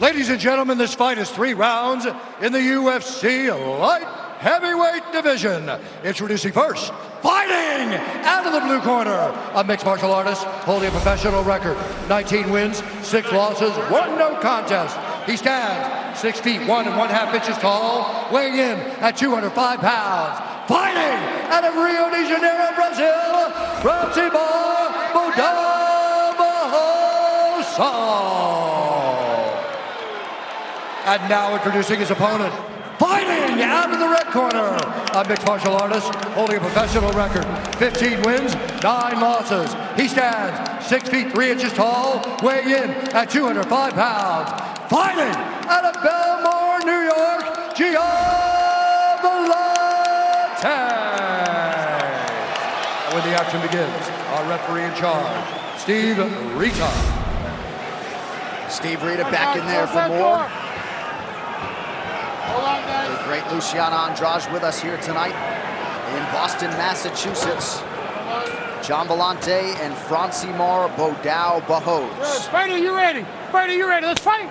Ladies and gentlemen, this fight is 3 rounds in the UFC light heavyweight division. Introducing first, fighting out of the blue corner, a mixed martial artist holding a professional record, 19 wins, 6 losses, 1 no contest. He stands 6 feet 1 1/2 inches tall, weighing in at 205 pounds. Fighting out of Rio de Janeiro, Brazil, Francimar Bajos. And now introducing his opponent, fighting out of the red corner, a mixed martial artist holding a professional record, 15 wins, 9 losses. He stands 6 feet 3 inches tall, weighing in at 205 pounds. Fighting out of Belmore, New York, Gian Volante. And when the action begins, our referee in charge, Steve Rita. Steve Rita back in there for more. The great Luciano Andrade with us here tonight in Boston, Massachusetts. John Volante and Francimar Bajos. Fighter, you ready? Fighter, you ready? Let's fight!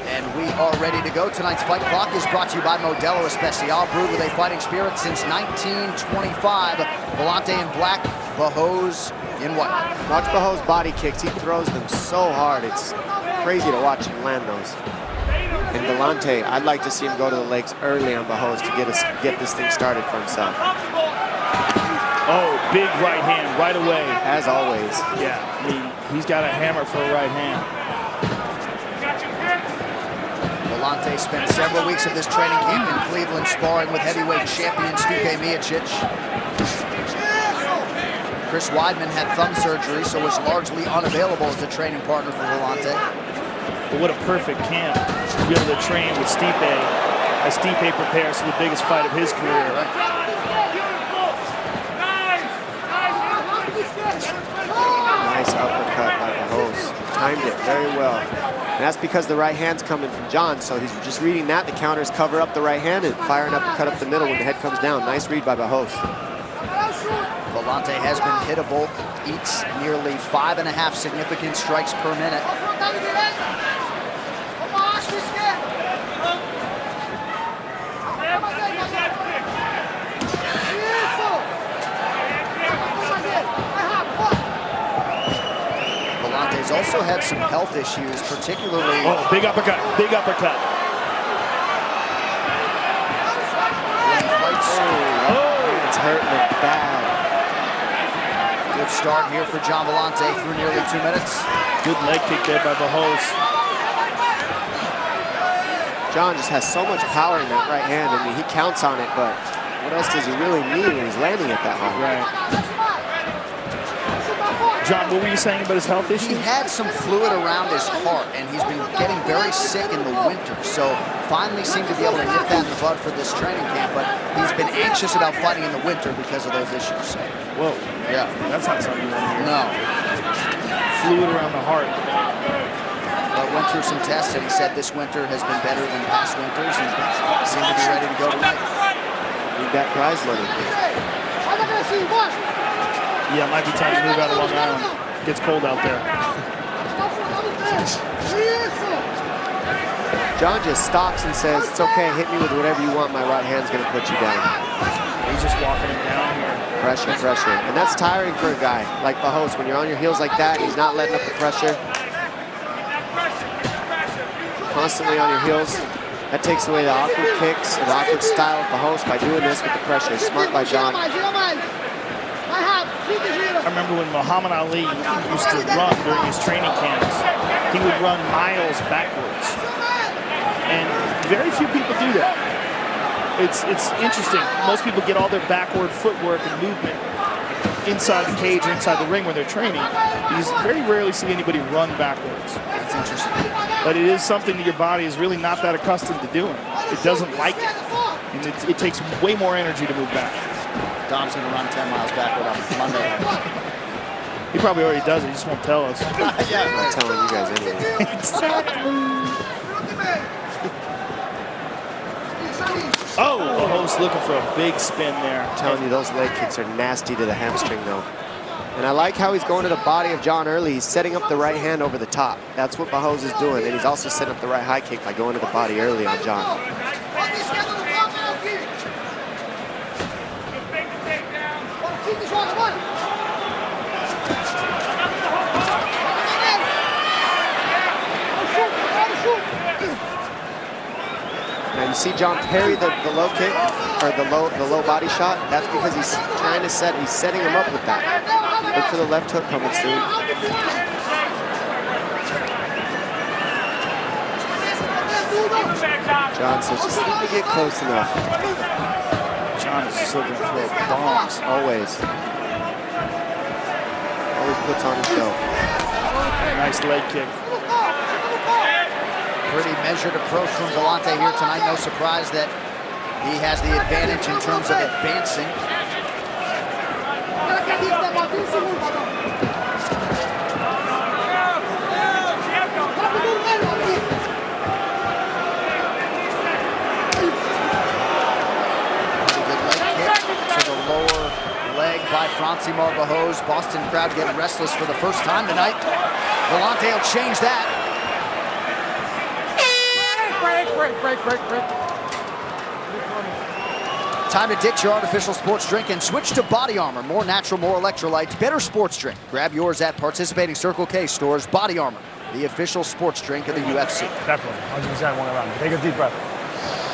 And we are ready to go. Tonight's fight clock is brought to you by Modelo Especial, brewed with a fighting spirit since 1925. Volante in black, Bajos in white. Watch Bajos' body kicks. He throws them so hard. It's crazy to watch him land those. And Volante, I'd like to see him go to the legs early on Bajos to get this thing started for himself. Oh, big right hand right away. As always. Yeah, I mean, he's got a hammer for a right hand. Volante spent several weeks of this training camp in Cleveland sparring with heavyweight champion Stipe Miocic. Chris Weidman had thumb surgery, so was largely unavailable as a training partner for Volante. But what a perfect camp to be able to train with Stipe as Stipe prepares for the biggest fight of his career. Nice uppercut by Bajos. Timed it very well. And that's because the right hand's coming from John, so he's just reading that. The counters cover up the right hand and fire an uppercut up the middle when the head comes down. Nice read by Bajos. Volante has been hittable, eats nearly 5.5 significant strikes per minute. Volante's also had some health issues, particularly... Oh, big uppercut, big uppercut. them bad. Good start here for Gian Villante through nearly 2 minutes. Good leg kick there by Bahos. John just has so much power in that right hand. I mean, he counts on it, but what else does he really need when he's landing it that hard? Right. John, what were you saying about his health issues? He had some fluid around his heart, and he's been getting very sick in the winter. So finally seemed to be able to nip that in the bud for this training camp, but he's been anxious about fighting in the winter because of those issues. Whoa. Yeah. That's not something you want to hear. No. Fluid around the heart. Went through some tests, and he said this winter has been better than past winters, and seemed to be ready to go tonight. Need that prize money. Yeah, it might be time to move out of Long Island. It gets cold out there. John just stops and says, it's okay, hit me with whatever you want, my right hand's gonna put you down. He's just walking him down here. Pressure, pressure. And that's tiring for a guy like Bahos. When you're on your heels like that, he's not letting up the pressure. Constantly on your heels. That takes away the awkward kicks and the awkward style of Bahos by doing this with the pressure. Smart by John. I remember when Muhammad Ali used to run during his training camps, he would run miles backwards. And very few people do that. It's interesting. Most people get all their backward footwork and movement inside the cage or inside the ring when they're training. You very rarely see anybody run backwards. It's interesting. But it is something that your body is really not that accustomed to doing. It doesn't like it. And it takes way more energy to move back. Dom's going to run 10 miles backward on Monday. He probably already does it. He just won't tell us. Yeah, I'm not telling you guys anyway. Oh, Bahos looking for a big spin there. I'm telling you, those leg kicks are nasty to the hamstring, though. And I like how he's going to the body of John early. He's setting up the right hand over the top. That's what Bahos is doing. And he's also setting up the right high kick by going to the body early on John. Now you see John parry the low kick, or the low body shot. That's because he's trying to he's setting him up with that. Look for the left hook coming soon. John says, just let me get close enough. John is just looking for bombs. Always. Always puts on a show. Nice leg kick. Pretty measured approach from Villante here tonight. No surprise that he has the advantage in terms of advancing. By Francimar Bahos. Boston crowd getting restless for the first time tonight. Villante will change that. Break. Time to ditch your artificial sports drink and switch to Body Armor. More natural, more electrolytes, better sports drink. Grab yours at participating Circle K stores. Body Armor, the official sports drink of the UFC. Definitely, 100% one around. Take a deep breath.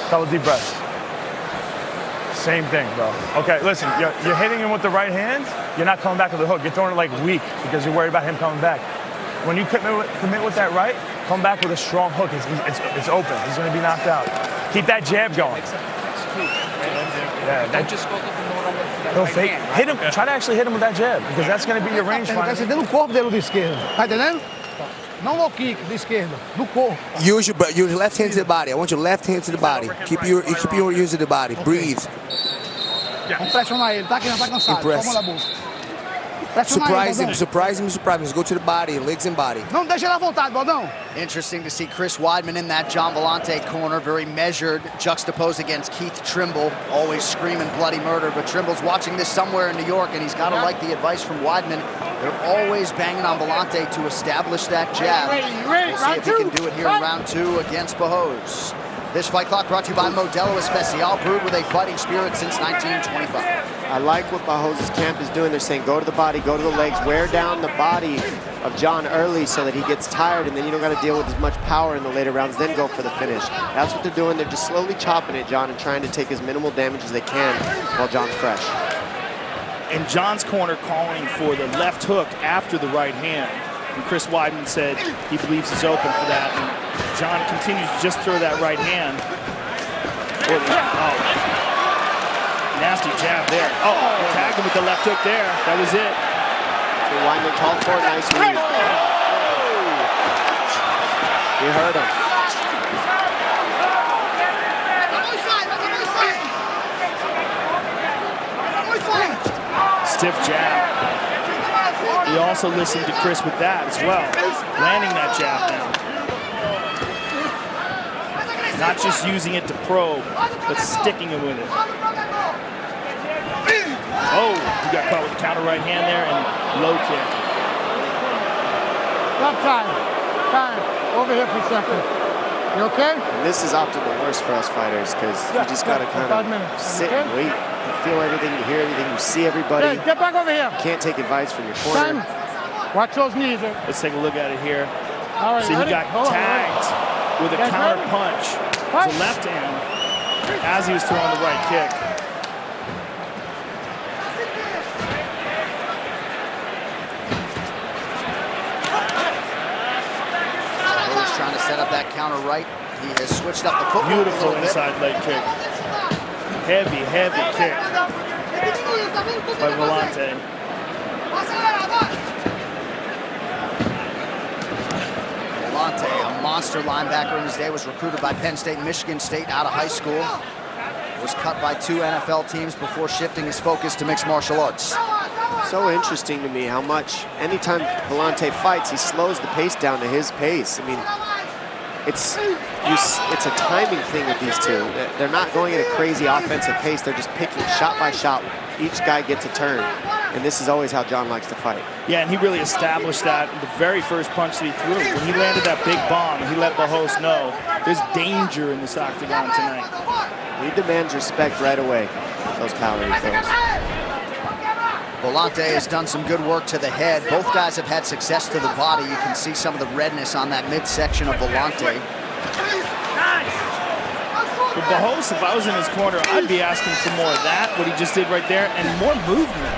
Couple deep breaths. Same thing, bro. Okay, listen, you're hitting him with the right hand, you're not coming back with the hook. You're throwing it like weak because you're worried about him coming back. When you commit with that right, come back with a strong hook. It's open. He's going to be knocked out. Keep that jab going. Yeah, Don't just go to the normal. He'll fake. Hit him. Try to actually hit him with that jab because that's going to be your range finder. Tá sentindo o corpo dele do esquerdo. Tá entendendo? Não no kick, da esquerda, no corpo. Use your left hand to the body. I want your left hand to the body. Keep your use of the body. Breathe. Vamos pressionar ele, tá? Que já tá cansado. Impress. Toma na boca. Surprise him. Go to the body, legs and body. Não deixa ele à vontade, Baldão. Interesting to see Chris Weidman in that Gian Villante corner, very measured, juxtaposed against Keith Trimble, always screaming bloody murder. But Trimble's watching this somewhere in New York, and he's got to like the advice from Weidman. They're always banging on Villante to establish that jab. We'll see if he can do it here in round 2 against Bahos. This Fight Clock brought to you by Modelo Especial, brewed with a fighting spirit since 1925. I like what Bahos' camp is doing. They're saying go to the body, go to the legs, wear down the body of John early so that he gets tired, and then you don't got to deal with as much power in the later rounds, then go for the finish. That's what they're doing. They're just slowly chopping at John and trying to take as minimal damage as they can while John's fresh. and John's corner calling for the left hook after the right hand. And Chris Weidman said he believes he's open for that. And John continues to just throw that right hand. Oh, nasty jab there. Oh, tagged him with the left hook there. That was it. So Weidman called for a nice read. He heard him. Stiff jab. He also listened to Chris with that as well. Landing that jab now. Not just using it to probe, but sticking it with it. Oh, he got caught with the counter right hand there and low kick. Stop time. Time. Over here for a second. You okay? And this is often the worst for us fighters because you just got to kind of sit and wait. You feel everything, you hear everything, you see everybody. Hey, get back over here. You can't take advice from your corner. Time. Watch those knees. Let's take a look at it here. All right, so he got tagged with a counter punch. The left hand as he was throwing the right kick. He's trying to set up that counter right. He has switched up the footwork. Beautiful inside leg kick. Heavy, heavy kick by Volante. Volante, a monster linebacker in his day, was recruited by Penn State and Michigan State out of high school. Was cut by 2 NFL teams before shifting his focus to mixed martial arts. So interesting to me how much, anytime Volante fights, he slows the pace down to his pace. I mean, it's a timing thing with these two. They're not going at a crazy offensive pace. They're just picking shot by shot. Each guy gets a turn. And this is always how John likes to fight. Yeah, and he really established that in the very first punch that he threw. When he landed that big bomb, he let Bajos know there's danger in this octagon tonight. He demands respect right away, those power he throws. Volante has done some good work to the head. Both guys have had success to the body. You can see some of the redness on that midsection of Volante. With Bajos, if I was in his corner, I'd be asking for more of that, what he just did right there, and more movement.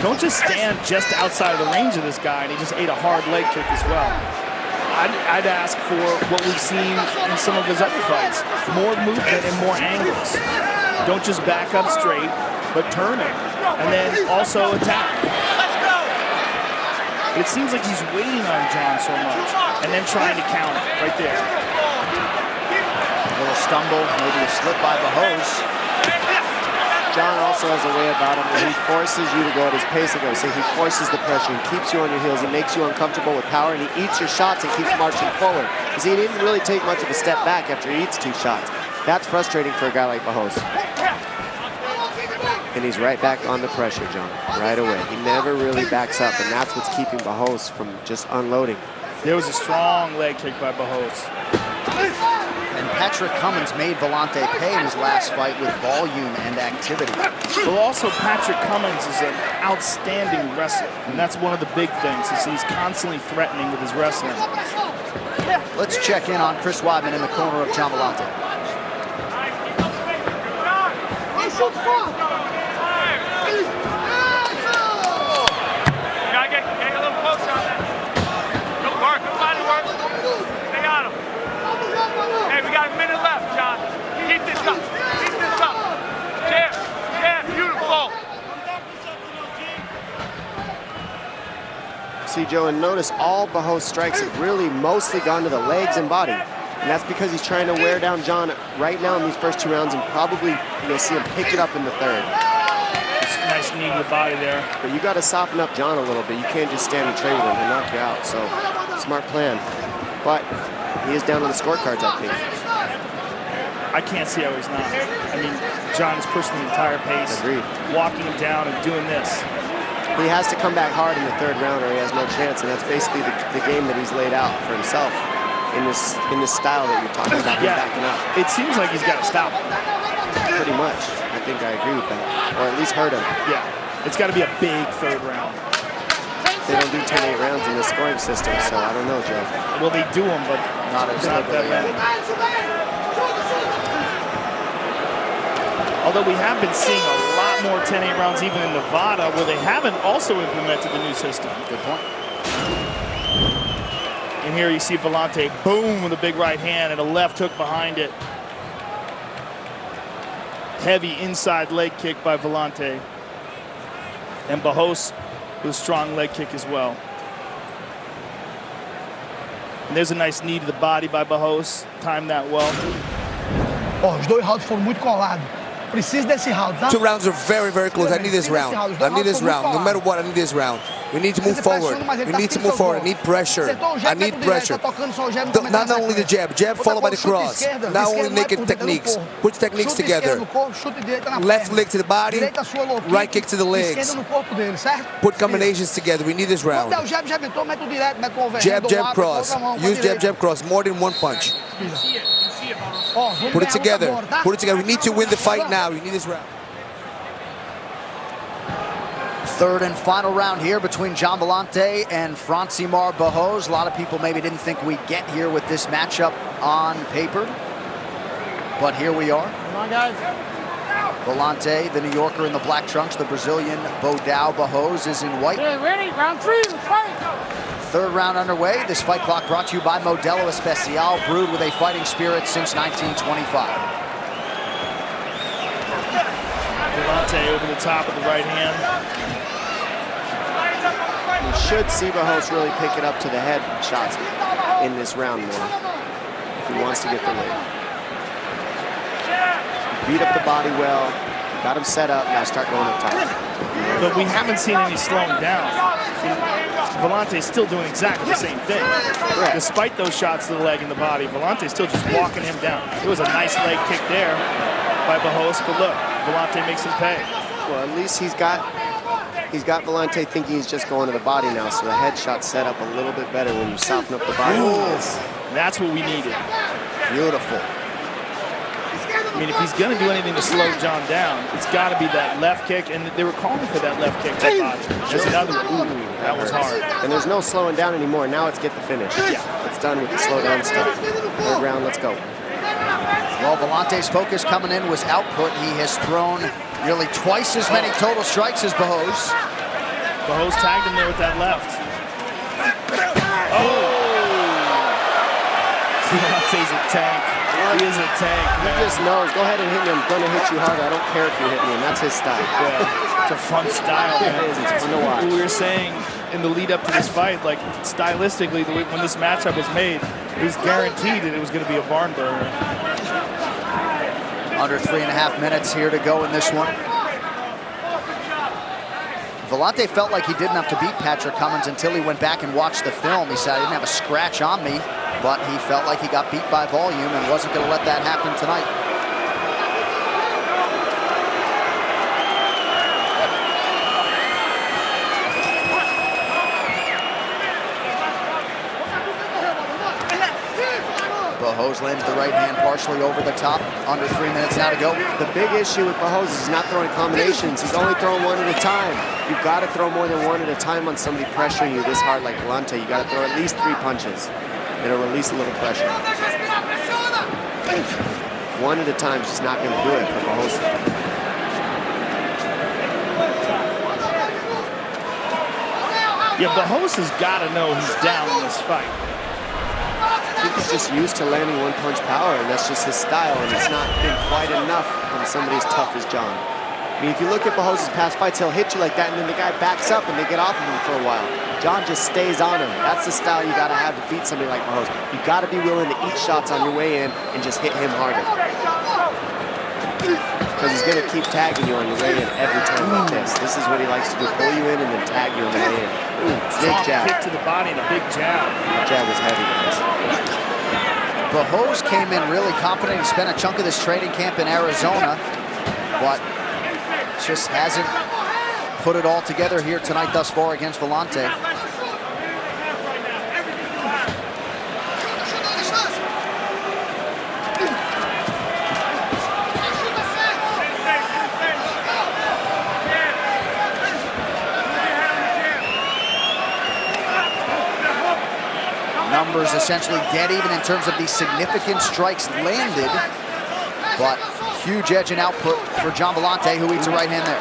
Don't just stand just outside of the range of this guy, and he just ate a hard leg kick as well. I'd ask for what we've seen in some of his other fights. More movement and more angles. Don't just back up straight, but turn it. And then also attack. It seems like he's waiting on John so much, and then trying to counter right there. A little stumble, maybe a slip by Bajos. John also has a way about him where he forces you to go at his pace and go. So he forces the pressure, he keeps you on your heels, he makes you uncomfortable with power, and he eats your shots and keeps marching forward. Because he didn't really take much of a step back after he eats 2 shots. That's frustrating for a guy like Bajos. And he's right back on the pressure, John, right away. He never really backs up, and that's what's keeping Bajos from just unloading. There was a strong leg kick by Bajos. And Patrick Cummins made Volante pay in his last fight with volume and activity. Well, also Patrick Cummins is an outstanding wrestler, and that's one of the big things, is he's constantly threatening with his wrestling. Let's check in on Chris Weidman in the corner of John Volante. Gotta get a little closer on that. Good work, good body work. Stay on him. Hey, we got a minute left, John. Keep this up. Keep this up. Jab, jab, beautiful. See, Joe, and notice all Bajos strikes have really mostly gone to the legs and body. And that's because he's trying to wear down John right now in these first 2 rounds, and probably you'll see him pick it up in the 3rd. Nice knee to the body there. But you got to soften up John a little bit. You can't just stand and trade with him. He'll knock you out. So, smart plan. But he is down on the scorecards, I think. I can't see how he's not. I mean, John is pushing the entire pace. Agreed. Walking him down and doing this. He has to come back hard in the 3rd round or he has no chance, and that's basically the game that he's laid out for himself in this style that you're talking about, him backing up. It seems like he's got to stop him. Pretty much. I think I agree with that. Or at least hurt him. Yeah. It's got to be a big 3rd round. They don't do 10-8 rounds in this scoring system, so I don't know, Joe. Well, they do them, but not that many. Although we have been seeing a lot lot more 10-8 rounds even in Nevada, where they haven't also implemented the new system. Good point. And here you see Volante, boom, with a big right hand and a left hook behind it. Heavy inside leg kick by Volante. And Barros with a strong leg kick as well. And there's a nice knee to the body by Barros. Timed that well. Os dois rounds foram muito colados. Preciso desse round, tá? 2 rounds are very, very close. I need this round. I need this round. No matter what, I need this round. We need to move forward. We need to move forward. I need pressure. I need pressure. Not only the jab. Jab followed by the cross. Not only naked techniques. Put techniques together. Left leg to the body. Right kick to the legs. Put combinations together. We need this round. Jab, jab, cross. Use jab, jab, cross. More than one punch. Put it together. Put it together. We need to win the fight now. We need this round. Third and final round here between Gian Villante and Francimar Barros. A lot of people maybe didn't think we'd get here with this matchup on paper, but here we are. Come on, guys. Villante, the New Yorker in the black trunks, the Brazilian Bodao. Barros is in white. Yeah, ready? Round 3, let's fight. Third round underway. This fight clock brought to you by Modelo Especial, brewed with a fighting spirit since 1925. Villante over the top of the right hand. You should see Barros really pick it up to the head shots in this round more if he wants to get the win. Beat up the body well, got him set up, now start going up top. But we haven't seen any slowing down. Villante's still doing exactly the same thing. Right. Despite those shots to the leg and the body, Villante's still just walking him down. It was a nice leg kick there by Barros, but look, Villante makes him pay. Well, at least he's got Villante thinking he's just going to the body now, so the headshot's set up a little bit better when you soften up the body. That's what we needed. Beautiful. I mean, if he's going to do anything to slow John down, it's got to be that left kick, and they were calling for that left kick. There's another one. Ooh, that was hard. And there's no slowing down anymore. Now it's get the finish. Yeah. It's done with the slow down stuff. Third round, let's go. Well, Villante's focus coming in was output. He has thrown nearly twice as many total strikes as Barros. Barros tagged him there with that left. Oh! Villante's a tank. He is a tank. He just knows. Go ahead and hit me. I'm going to hit you harder. I don't care if you hit me. And that's his style. Yeah. It's a fun style, man. It is. It's fun to watch. We were saying in the lead up to this fight, like stylistically, when this matchup was made, it was guaranteed that it was going to be a barn burner. Under 3.5 minutes here to go in this one. Villante felt like he didn't have to beat Patrick Cummins until he went back and watched the film. He said, I didn't have a scratch on me, but he felt like he got beat by volume and wasn't going to let that happen tonight. Barros lands the right hand partially over the top. Under 3 minutes now to go. The big issue with Barros is he's not throwing combinations. He's only throwing one at a time. You've got to throw more than one at a time on somebody pressuring you this hard like Villante. You got to throw at least 3 punches. It'll release a little pressure. One at a time is just not going to do it for Barros. Yeah, Barros has got to know he's down in this fight. I think he's just used to landing one-punch power, and that's just his style, and it's not been quite enough on somebody as tough as John. I mean, if you look at Barros' past fights, he'll hit you like that, and then the guy backs up, and they get off of him for a while. John just stays on him. That's the style you got to have to beat somebody like Barros. You got to be willing to eat shots on your way in and just hit him harder. Because he's going to keep tagging you on your way in every time like this. This is what he likes to do, pull you in and then tag you on the way in. Ooh, big jab. Kick to the body and a big jab. The jab was heavy, guys. Barros came in really confident. He spent a chunk of this training camp in Arizona, but just hasn't put it all together here tonight thus far against Villante. Numbers essentially dead even in terms of the significant strikes landed, but huge edge in output for Gian Villante, who eats a right hand there.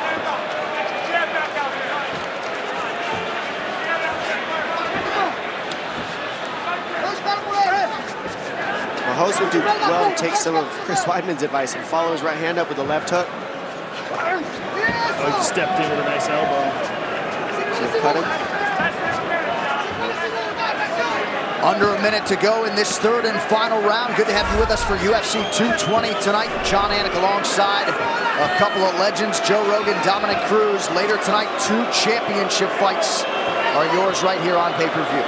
Host would do well to take some of Chris Weidman's advice and follow his right hand up with a left hook. Oh, he stepped in with a nice elbow. So cut him. Under a minute to go in this third and final round. Good to have you with us for UFC 220 tonight. John Anik alongside a couple of legends, Joe Rogan, Dominic Cruz. Later tonight, 2 championship fights are yours right here on pay-per-view.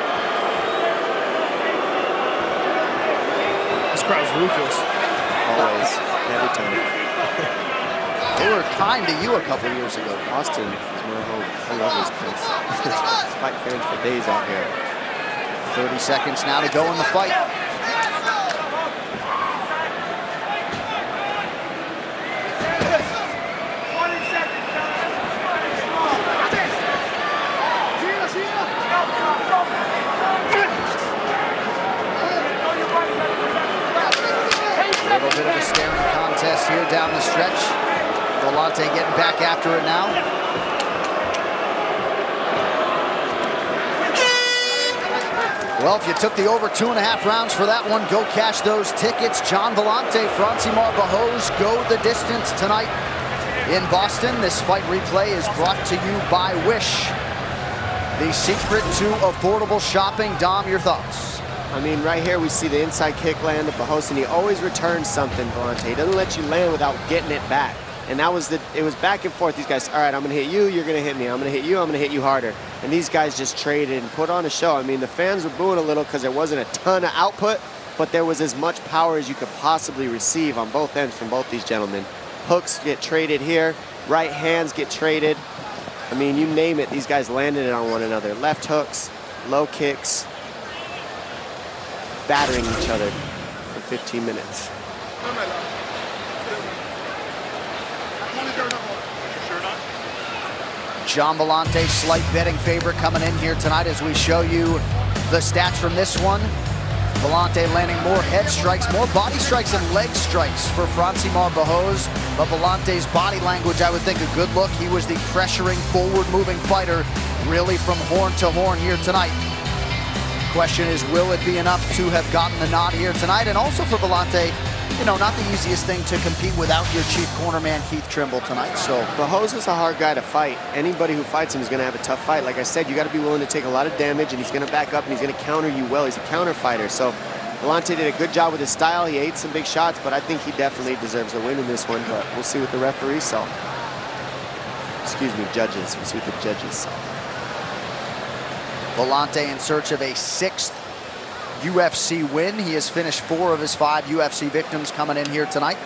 This crowd's ruthless. Always, every time. They were kind to you a couple years ago. Austin is my home. I love this place. Fight fans for days out here. 30 seconds now to go in the fight. A little bit of a staring contest here down the stretch. Villante getting back after it now. Well, if you took the over 2.5 rounds for that one, go cash those tickets. Gian Villante, Francimar Barros go the distance tonight in Boston. This fight replay is brought to you by Wish, the secret to affordable shopping. Dom, your thoughts? I mean, right here we see the inside kick land of Barros, and he always returns something, Villante. He doesn't let you land without getting it back. And that was it was back and forth. These guys, all right, I'm going to hit you, you're going to hit me. I'm going to hit you, I'm going to hit you harder. And these guys just traded and put on a show. I mean, the fans were booing a little because there wasn't a ton of output, but there was as much power as you could possibly receive on both ends from both these gentlemen. Hooks get traded here, right hands get traded. I mean, you name it, these guys landed it on one another. Left hooks, low kicks, battering each other for 15 minutes. Gian Villante, slight betting favorite coming in here tonight as we show you the stats from this one. Villante landing more head strikes, more body strikes and leg strikes for Francimar Barros. But Villante's body language, I would think, a good look. He was the pressuring, forward-moving fighter, really from horn to horn here tonight. Question is, will it be enough to have gotten the nod here tonight? And also for Villante, you know, not the easiest thing to compete without your chief corner man, Keith Trimble, tonight. So Barros is a hard guy to fight. Anybody who fights him is going to have a tough fight. Like I said, you got to be willing to take a lot of damage, and he's going to back up and he's going to counter you well. He's a counter fighter. So Villante did a good job with his style. He ate some big shots, but I think he definitely deserves a win in this one. But we'll see what the referees saw. Excuse me, judges. We'll see what the judges saw. Villante in search of a 6th UFC win. He has finished 4 of his 5 UFC victims coming in here tonight.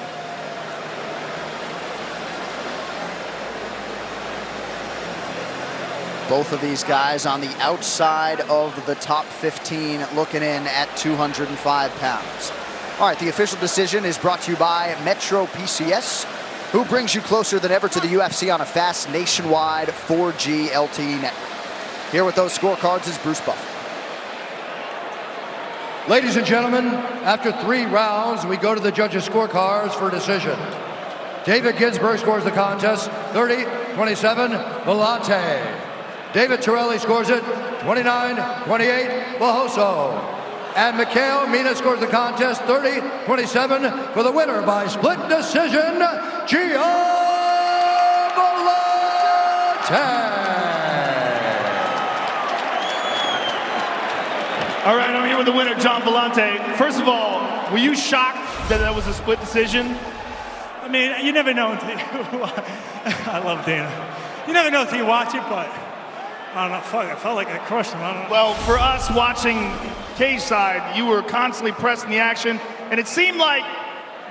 Both of these guys on the outside of the top 15, looking in at 205 pounds. All right, the official decision is brought to you by Metro PCS, who brings you closer than ever to the UFC on a fast nationwide 4G LTE network. Here with those scorecards is Bruce Buffer. Ladies and gentlemen, after 3 rounds, we go to the judges' scorecards for decision. David Ginsburg scores the contest, 30-27, Villante. David Torelli scores it, 29-28, Barroso. And Mikhail Mina scores the contest, 30-27, for the winner by split decision, Gian Villante. All right, I'm here with the winner, Gian Villante. First of all, were you shocked that that was a split decision? I mean, you never know until you I love Dana. You never know until you watch it, but I don't know, fuck, I felt like I crushed him. I don't know. Well, for us watching cage side, you were constantly pressing the action, and it seemed like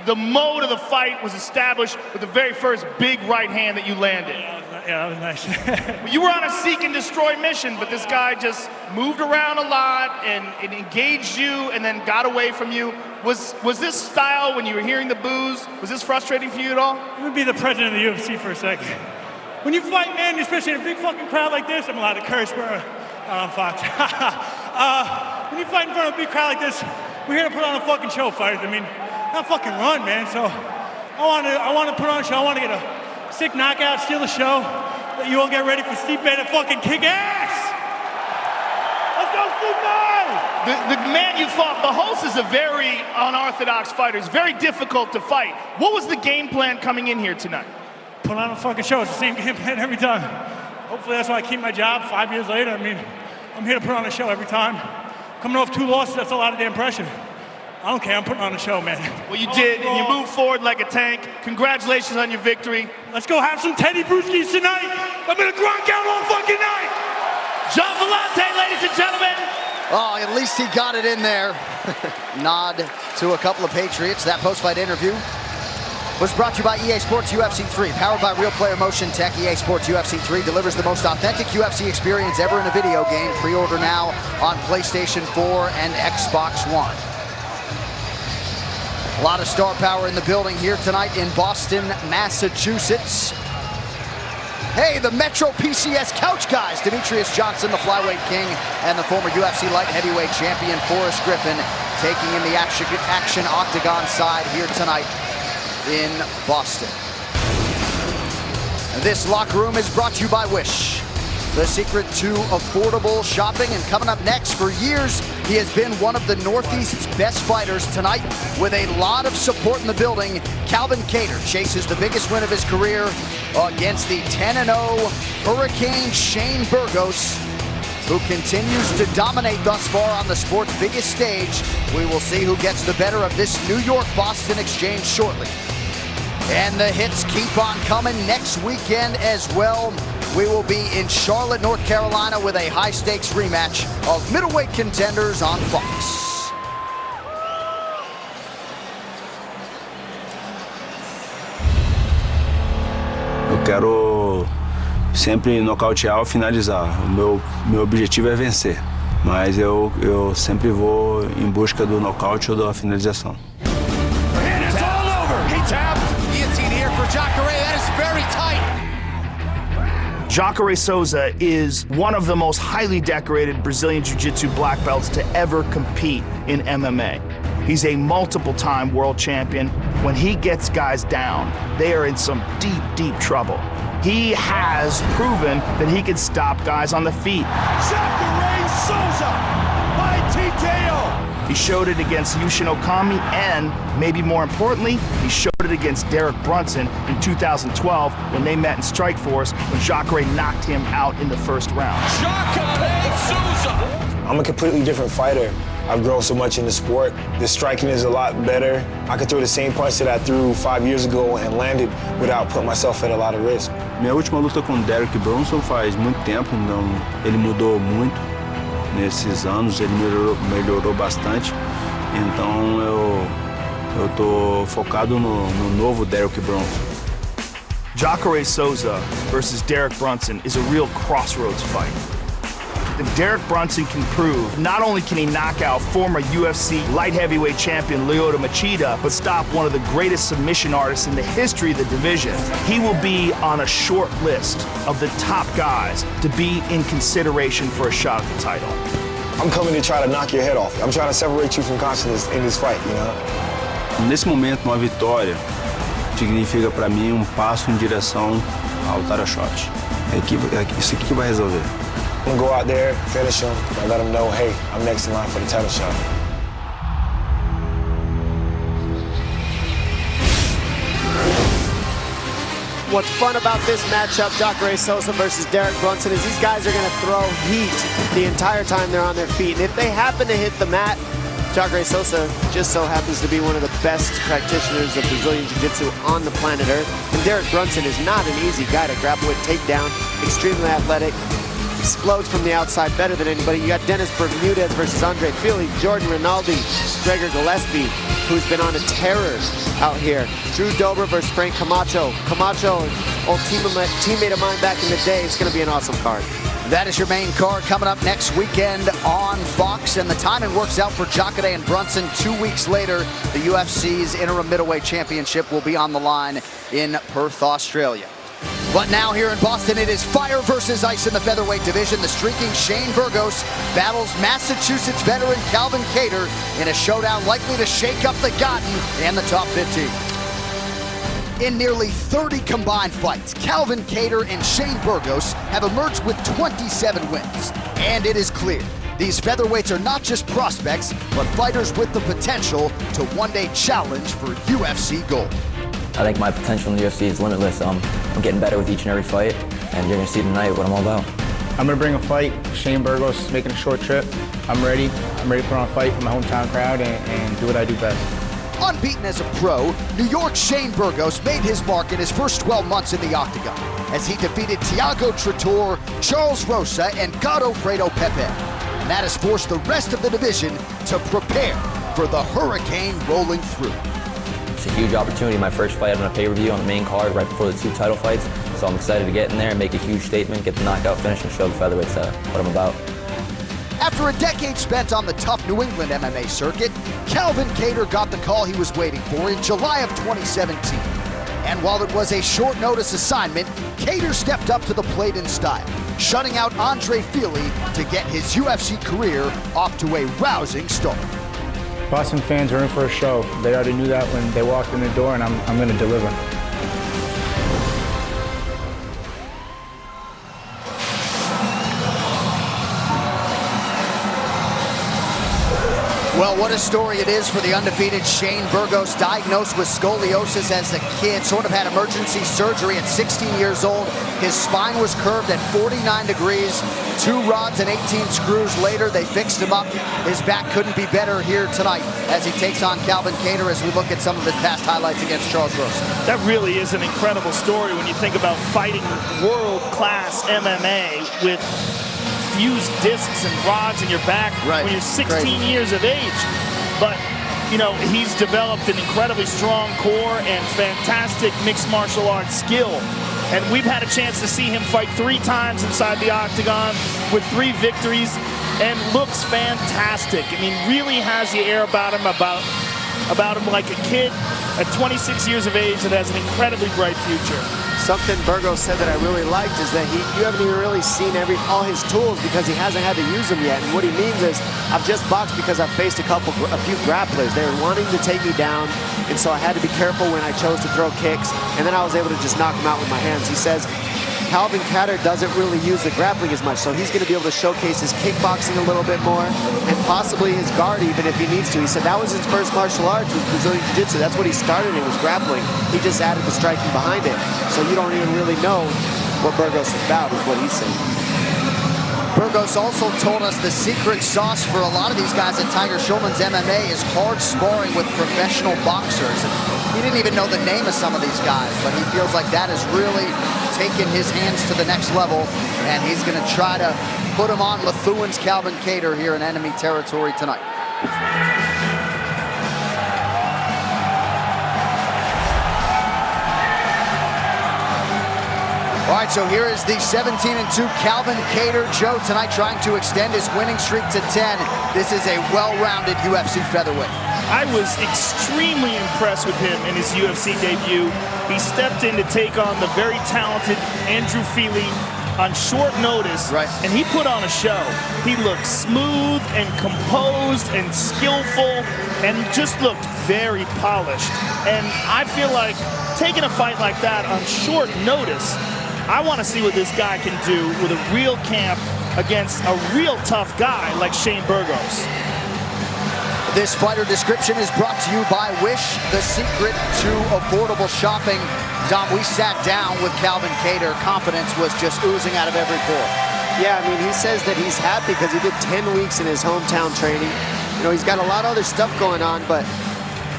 the mode of the fight was established with the very first big right hand that you landed. Yeah, that was nice. You were on a seek and destroy mission, but this guy just moved around a lot and engaged you and then got away from you. Was this style, when you were hearing the boos, was this frustrating for you at all? Let me be the president of the UFC for a second. When you fight, man, especially in a big fucking crowd like this, I'm allowed to curse, bro. I'm Fox. When you fight in front of a big crowd like this, we're here to put on a fucking show, fighters. I mean, not fucking run, man. So I I want to put on a show. I want to get a sick knockout, steal the show. Let you all get ready for Stipe to fucking kick ass. Let's go, Stipe! The man you fought, Bahos, is a very unorthodox fighter. He's very difficult to fight. What was the game plan coming in here tonight? Put on a fucking show. It's the same game plan every time. Hopefully that's why I keep my job 5 years later. I mean, I'm here to put on a show every time. Coming off 2 losses, that's a lot of damn pressure. I don't care, I'm putting on a show, man. Well, you did, and you moved forward like a tank. Congratulations on your victory. Let's go have some Teddy Brewskis tonight. I'm gonna grunk out all fucking night. John Vellante, ladies and gentlemen. Oh, at least he got it in there. Nod to a couple of Patriots. That post-fight interview was brought to you by EA Sports UFC 3, powered by Real Player Motion Tech. EA Sports UFC 3 delivers the most authentic UFC experience ever in a video game. Pre-order now on PlayStation 4 and Xbox One. A lot of star power in the building here tonight in Boston, Massachusetts. Hey, the Metro PCS couch guys, Demetrius Johnson, the flyweight king, and the former UFC light heavyweight champion, Forrest Griffin, taking in the action octagon side here tonight in Boston. This locker room is brought to you by Wish, the secret to affordable shopping. And coming up next, for years, he has been one of the Northeast's best fighters. Tonight, with a lot of support in the building, Calvin Kattar chases the biggest win of his career against the 10-0 Hurricane Shane Burgos, who continues to dominate thus far on the sport's biggest stage. We will see who gets the better of this New York-Boston exchange shortly. And the hits keep on coming next weekend as well. We will be in Charlotte, North Carolina with a high-stakes rematch of middleweight contenders on Fox. Eu quero sempre nocautear ou finalizar. O meu objetivo é vencer, mas eu sempre vou em busca do nocaute ou da finalização. Jacare Souza is one of the most highly decorated Brazilian Jiu-Jitsu black belts to ever compete in MMA. He's a multiple-time world champion. When he gets guys down, they are in some deep, deep trouble. He has proven that he can stop guys on the feet. Jacare Souza by TKO. He showed it against Yushin Okami, and maybe more importantly, he showed it against Derek Brunson in 2012 when they met in Strikeforce, when Jacare knocked him out in the first round. Jacare Souza. I'm a completely different fighter. I've grown so much in the sport. The striking is a lot better. I can throw the same punch that I threw 5 years ago and landed without putting myself at a lot of risk. Minha última luta com Derek Brunson faz muito tempo, então ele mudou muito nesses anos, ele melhorou bastante. Então eu tô focado no novo Derek Brunson. Jacare Souza versus Derek Brunson is a real crossroads fight. If Derek Brunson can prove, not only can he knock out former UFC light heavyweight champion Lyoto Machida, but stop one of the greatest submission artists in the history of the division, he will be on a short list of the top guys to be in consideration for a shot at the title. I'm coming to try to knock your head off. I'm trying to separate you from consciousness in this fight, you know? Nesse momento, uma vitória significa para mim um passo em direção ao title shot. Isso aqui que vai resolver. I'm gonna go out there, finish him, and let him know, hey, I'm next in line for the title shot. What's fun about this matchup, Jacare Souza versus Derek Brunson, is these guys are going to throw heat the entire time they're on their feet. And if they happen to hit the mat, Jacare Souza just so happens to be one of the best practitioners of Brazilian Jiu-Jitsu on the planet Earth. And Derek Brunson is not an easy guy to grapple with, take down, extremely athletic, explodes from the outside better than anybody. You got Dennis Bermudez versus Andre Fili, Jordan Rinaldi, Gregor Gillespie, who's been on a terror out here. Drew Dober versus Frank Camacho. Camacho, old teammate of mine back in the day. It's going to be an awesome card. That is your main card coming up next weekend on Fox, and the timing works out for Jacare and Brunson. 2 weeks later, the UFC's interim middleweight championship will be on the line in Perth, Australia. But now here in Boston, it is fire versus ice in the featherweight division. The streaking Shane Burgos battles Massachusetts veteran Calvin Kattar in a showdown likely to shake up the Gotten and the top 15. In nearly 30 combined fights, Calvin Kattar and Shane Burgos have emerged with 27 wins. And it is clear, these featherweights are not just prospects, but fighters with the potential to one day challenge for UFC gold. I think my potential in the UFC is limitless. I'm getting better with each and every fight, and you're gonna see tonight what I'm all about. I'm gonna bring a fight. Shane Burgos is making a short trip. I'm ready to put on a fight for my hometown crowd and do what I do best. Unbeaten as a pro, New York's Shane Burgos made his mark in his first 12 months in the octagon as he defeated Thiago Trator, Charles Rosa, and Godofredo Pepe. And that has forced the rest of the division to prepare for the hurricane rolling through. It's a huge opportunity, my first fight on a pay-per-view on the main card right before the 2 title fights, so I'm excited to get in there and make a huge statement, get the knockout finish, and show the featherweights what I'm about. After a decade spent on the tough New England MMA circuit, Calvin Kattar got the call he was waiting for in July of 2017. And while it was a short notice assignment, Kattar stepped up to the plate in style, shutting out Andre Fili to get his UFC career off to a rousing start. Boston fans are in for a show. They already knew that when they walked in the door, and I'm gonna deliver. Well, what a story it is for the undefeated Shane Burgos, diagnosed with scoliosis as a kid, sort of had emergency surgery at 16 years old. His spine was curved at 49 degrees. 2 rods and 18 screws later, they fixed him up. His back couldn't be better here tonight as he takes on Calvin Kattar as we look at some of his past highlights against Charles Rosa. That really is an incredible story when you think about fighting world-class MMA with fused discs and rods in your back when you're 16 years of age. But, you know, he's developed an incredibly strong core and fantastic mixed martial arts skill. And we've had a chance to see him fight 3 times inside the octagon with 3 victories and looks fantastic. I mean, really has the air about him like a kid at 26 years of age that has an incredibly bright future. Something Burgos said that I really liked is that you haven't even really seen all his tools because he hasn't had to use them yet. And what he means is, I've just boxed because I've faced a few grapplers. They were wanting to take me down, and so I had to be careful when I chose to throw kicks, and then I was able to just knock them out with my hands. He says Calvin Kattar doesn't really use the grappling as much, so he's going to be able to showcase his kickboxing a little bit more, and possibly his guard even if he needs to. He said that was his first martial arts, was Brazilian Jiu-Jitsu. That's what he started in, was grappling. He just added the striking behind it. So you don't even really know what Burgos is about, is what he's saying. Burgos also told us the secret sauce for a lot of these guys at Tiger Schulman's MMA is hard sparring with professional boxers. And he didn't even know the name of some of these guys, but he feels like that has really taken his hands to the next level, and he's going to try to put him on Lithuanian's Calvin Kattar here in enemy territory tonight. All right, so here is the 17-2 Calvin Kattar. Joe, tonight trying to extend his winning streak to 10. This is a well-rounded UFC featherweight. I was extremely impressed with him in his UFC debut. He stepped in to take on the very talented Andrew Fili on short notice, and he put on a show. He looked smooth and composed and skillful and just looked very polished. And I feel like taking a fight like that on short notice, I want to see what this guy can do with a real camp against a real tough guy like Shane Burgos. This fighter description is brought to you by Wish, the secret to affordable shopping. Dom, we sat down with Calvin Kattar. Confidence was just oozing out of every pore. Yeah, I mean, he says that he's happy because he did 10 weeks in his hometown training. You know, he's got a lot of other stuff going on, but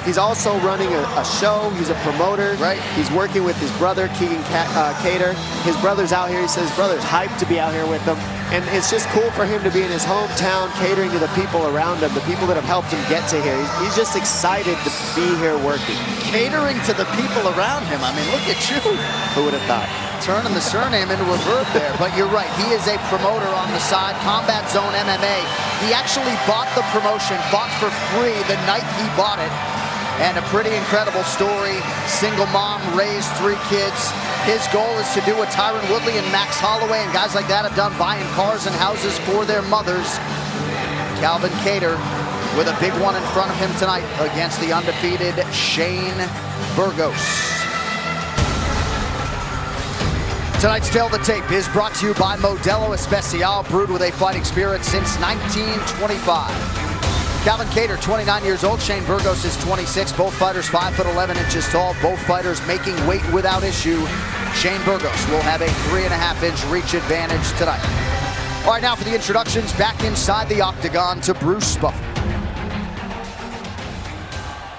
he's also running a show. He's a promoter. He's working with his brother, Keegan Kattar. His brother's out here. He says his brother's hyped to be out here with him. And it's just cool for him to be in his hometown, catering to the people around him, the people that have helped him get to here. He's just excited to be here working. Catering to the people around him. I mean, look at you. Who would have thought? Turning the surname into a verb there. But you're right. He is a promoter on the side. Combat Zone MMA. He actually bought the promotion, bought for free the night he bought it. And a pretty incredible story. Single mom, raised 3 kids. His goal is to do what Tyron Woodley and Max Holloway and guys like that have done, buying cars and houses for their mothers. Calvin Kattar with a big one in front of him tonight against the undefeated Shane Burgos. Tonight's Tale of the Tape is brought to you by Modelo Especial, brewed with a fighting spirit since 1925. Calvin Kattar, 29 years old. Shane Burgos is 26. Both fighters 5'11" tall. Both fighters making weight without issue. Shane Burgos will have a 3.5-inch reach advantage tonight. All right, now for the introductions. Back inside the octagon to Bruce Buffer.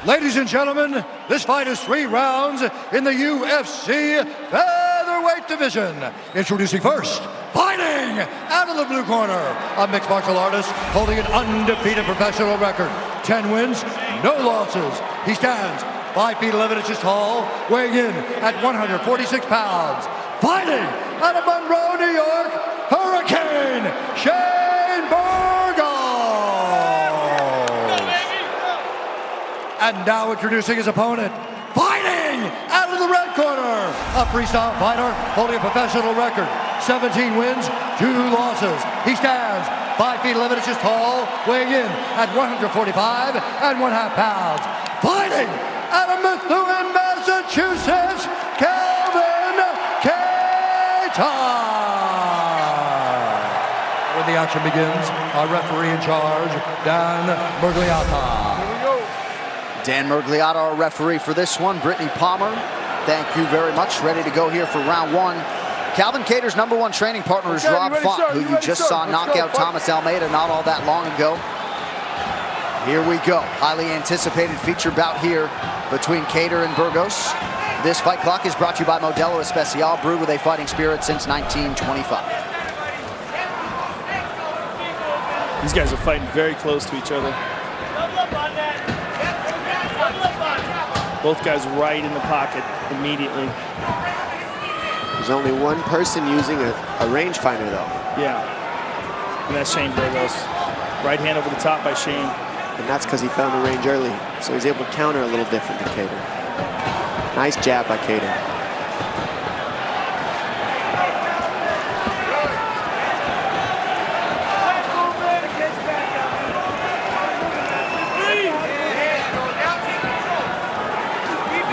Ladies and gentlemen, this fight is 3 rounds in the UFC featherweight division. Introducing first, fighting out of the blue corner, a mixed martial artist holding an undefeated professional record. 10 wins, no losses. He stands 5 feet 11 inches tall, weighing in at 146 pounds. Fighting out of Monroe, New York, Hurricane Shane Burgos. And now introducing his opponent, fighting out of the red corner, a freestyle fighter holding a professional record, 17 wins, 2 losses. He stands 5 feet 11 inches tall, weighing in at 145 1/2 pounds. Fighting out of Methuen, Massachusetts, Calvin Kattar. When the action begins, our referee in charge, Dan Murgliata. Dan Murgliata, our referee for this one. Brittany Palmer, thank you very much. Ready to go here for round 1. Calvin Kattar's #1 training partner is Rob Font, who you just saw knock out Thomas Almeida not all that long ago. Here we go. Highly anticipated feature bout here between Kattar and Burgos. This fight clock is brought to you by Modelo Especial, brewed with a fighting spirit since 1925. These guys are fighting very close to each other. Both guys right in the pocket immediately. There's only one person using a rangefinder, though. Yeah, and that's Shane Burgos. Right hand over the top by Shane. And that's because he found the range early, so he's able to counter a little different than Kattar. Nice jab by Kattar.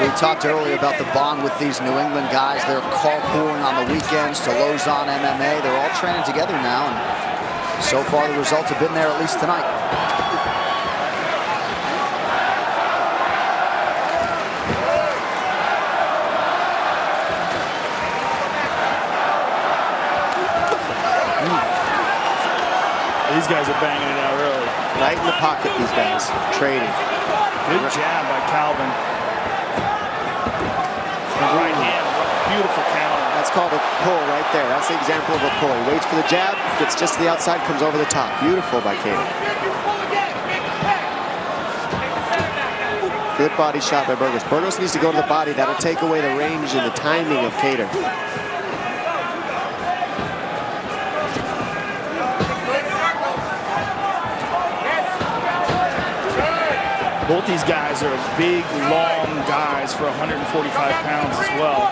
We talked earlier about the bond with these New England guys. They're carpooling on the weekends to Lausanne MMA. They're all training together now, and so far the results have been there, at least tonight. These guys are banging it out early. Right in the pocket, these guys, trading. Good jab by Calvin. Right hand, beautiful counter. That's called a pull right there. That's the example of a pull. He waits for the jab, gets just to the outside, comes over the top. Beautiful by Kattar. Good body shot by Burgos. Burgos needs to go to the body. That'll take away the range and the timing of Kattar. Both these guys are big, long guys for 145 pounds as well.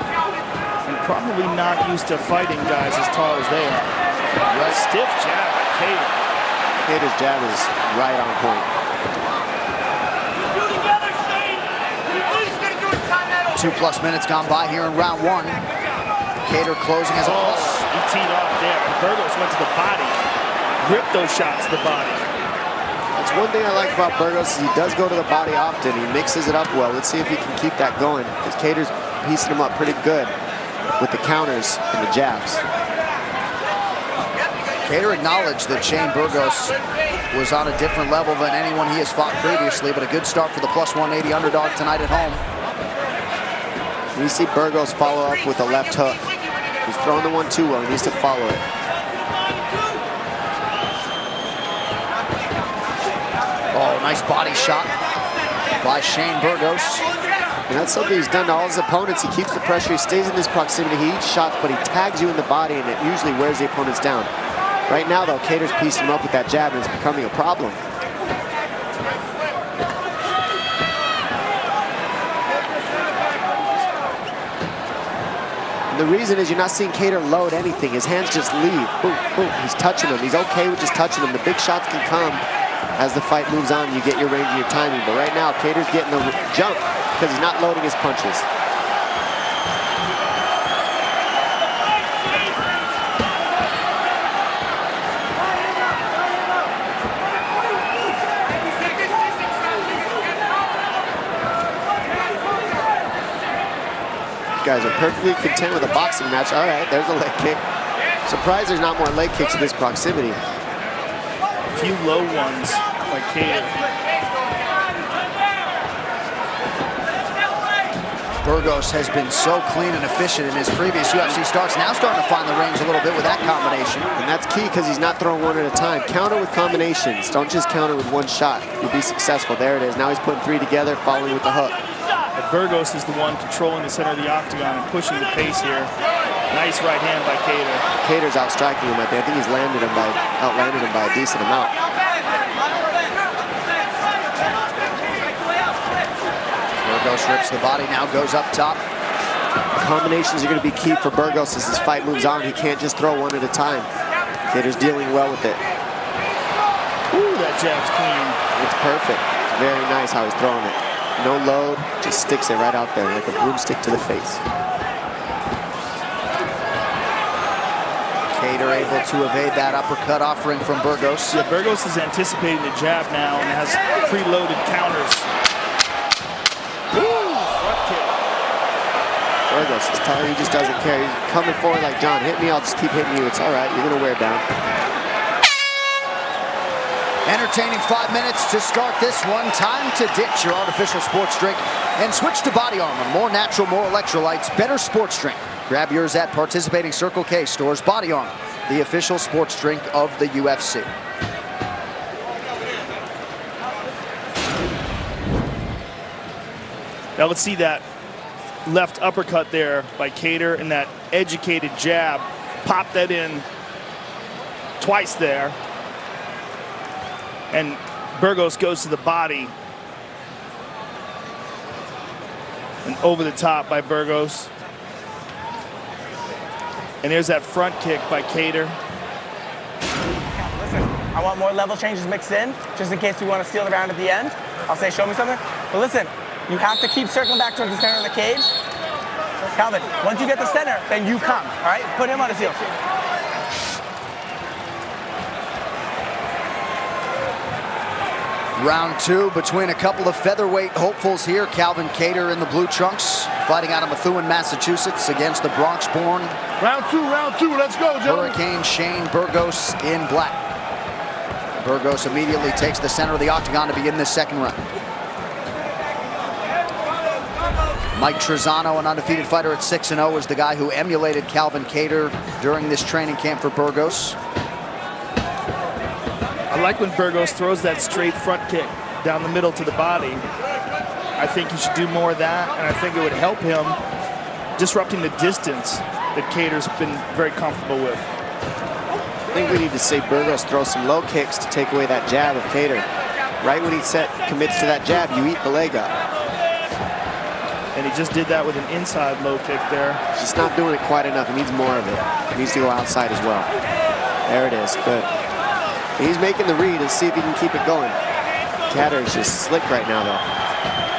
And probably not used to fighting guys as tall as they are. Right. Stiff jab by Kattar. Kattar's jab is right on point. 2+ minutes gone by here in round 1. Kattar closing as a plus. He teed off there. Burgos went to the body. Gripped those shots to the body. That's one thing I like about Burgos is he does go to the body often. He mixes it up well. Let's see if he can keep that going, because Kattar's piecing him up pretty good with the counters and the jabs. Kattar acknowledged that Shane Burgos was on a different level than anyone he has fought previously, but a good start for the +180 underdog tonight at home. We see Burgos follow up with a left hook. He's throwing the 1-2 well. He needs to follow it. Oh, nice body shot by Shane Burgos. And that's something he's done to all his opponents. He keeps the pressure. He stays in this proximity. He eats shots, but he tags you in the body, and it usually wears the opponents down. Right now, though, Kattar's piecing him up with that jab, and it's becoming a problem. And the reason is you're not seeing Kattar load anything. His hands just leave. Boom, boom. He's touching them. He's okay with just touching them. The big shots can come as the fight moves on. You get your range and your timing. But right now, Kattar's getting the jump because he's not loading his punches. guys are perfectly content with a boxing match. All right, there's a leg kick. Surprised there's not more leg kicks in this proximity. A few low ones by Kattar. Burgos has been so clean and efficient in his previous UFC starts. Now starting to find the range a little bit with that combination. And that's key because he's not throwing one at a time. Counter with combinations. Don't just counter with one shot. You'll be successful. There it is. Now he's putting 3 together, following with the hook. But Burgos is the one controlling the center of the octagon and pushing the pace here. Nice right hand by Kattar. Kattar's outstriking him right there. I think he's outlanded him by a decent amount. Burgos rips the body, now goes up top. Combinations are going to be key for Burgos as this fight moves on. He can't just throw one at a time. Kattar's dealing well with it. Ooh, that jab's clean. It's perfect. Very nice how he's throwing it. No load, just sticks it right out there like a broomstick to the face. Kattar able to evade that uppercut offering from Burgos. Yeah, Burgos is anticipating the jab now and has preloaded counters. Ooh, front kick. Burgos is telling you he just doesn't care. He's coming forward like, John, hit me, I'll just keep hitting you. It's all right, you're gonna wear down. Entertaining 5 minutes to start this one. Time to ditch your artificial sports drink and switch to Body Armor. More natural, more electrolytes, better sports drink. Grab yours at participating Circle K stores. Body Armor, the official sports drink of the UFC. Now let's see that left uppercut there by Kattar and that educated jab. Pop that in twice there. And Burgos goes to the body. And over the top by Burgos. And there's that front kick by Kattar. Listen, I want more level changes mixed in, just in case we want to steal the round at the end. I'll say, show me something. But listen, you have to keep circling back towards the center of the cage. Calvin, once you get the center, then you come, all right? Put him on his heels. Round 2 between a couple of featherweight hopefuls here. Calvin Kattar in the blue trunks, fighting out of Methuen, Massachusetts against the Bronx-born round two, let's go, gentlemen. Hurricane Shane Burgos in black. Burgos immediately takes the center of the octagon to begin this second round. Mike Trezano, an undefeated fighter at 6-0, is the guy who emulated Calvin Kattar during this training camp for Burgos. I like when Burgos throws that straight front kick down the middle to the body. I think he should do more of that, and I think it would help him disrupting the distance that Kattar's been very comfortable with. I think we need to see Burgos throw some low kicks to take away that jab of Kattar. Right when he commits to that jab, you eat the leg up. And he just did that with an inside low kick there. He's just not doing it quite enough. He needs more of it. He needs to go outside as well. There it is, good. He's making the read and see if he can keep it going. Kattar is just slick right now, though.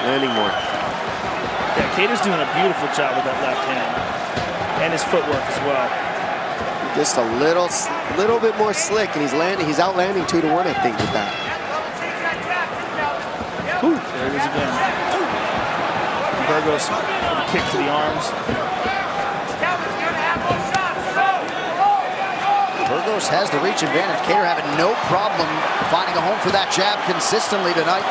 Landing more. Yeah, Kattar's doing a beautiful job with that left hand. And his footwork as well. Just a little bit more slick, and he's outlanding 2-1, I think, with that. Ooh, there it is again. Burgos with a kick to the arms. Burgos has the reach advantage. Kattar having no problem finding a home for that jab consistently tonight.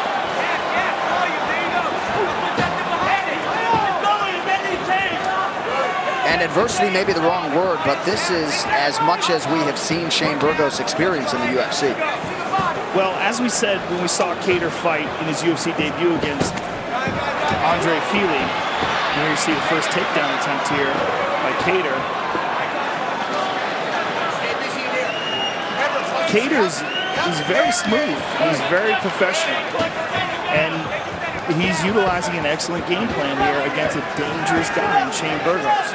And adversity may be the wrong word, but this is as much as we have seen Shane Burgos experience in the UFC. Well, as we said when we saw Kattar fight in his UFC debut against Andre Fili, and here you see the first takedown attempt here by Kattar. He's very smooth. He's very professional. And he's utilizing an excellent game plan here against a dangerous guy in Shane Burgos.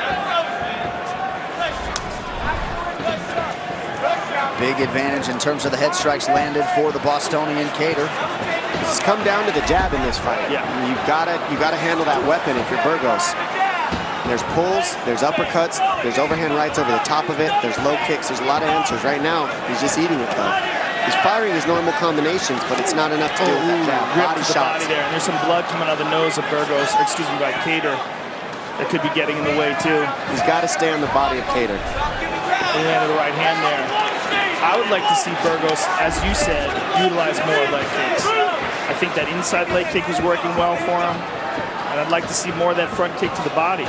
Big advantage in terms of the head strikes landed for the Bostonian Kattar. It's come down to the jab in this fight. Yeah. You gotta handle that weapon if you're Burgos. There's pulls, there's uppercuts, there's overhand rights over the top of it, there's low kicks, there's a lot of answers. Right now, he's just eating it though. He's firing his normal combinations, but it's not enough to do with that jab. Body shots. Body there, and there's some blood coming out of the nose of Burgos, by Kattar. that could be getting in the way too. He's got to stay on the body of Kattar. He landed the right hand there. I would like to see Burgos, as you said, utilize more leg kicks. I think that inside leg kick is working well for him, and I'd like to see more of that front kick to the body.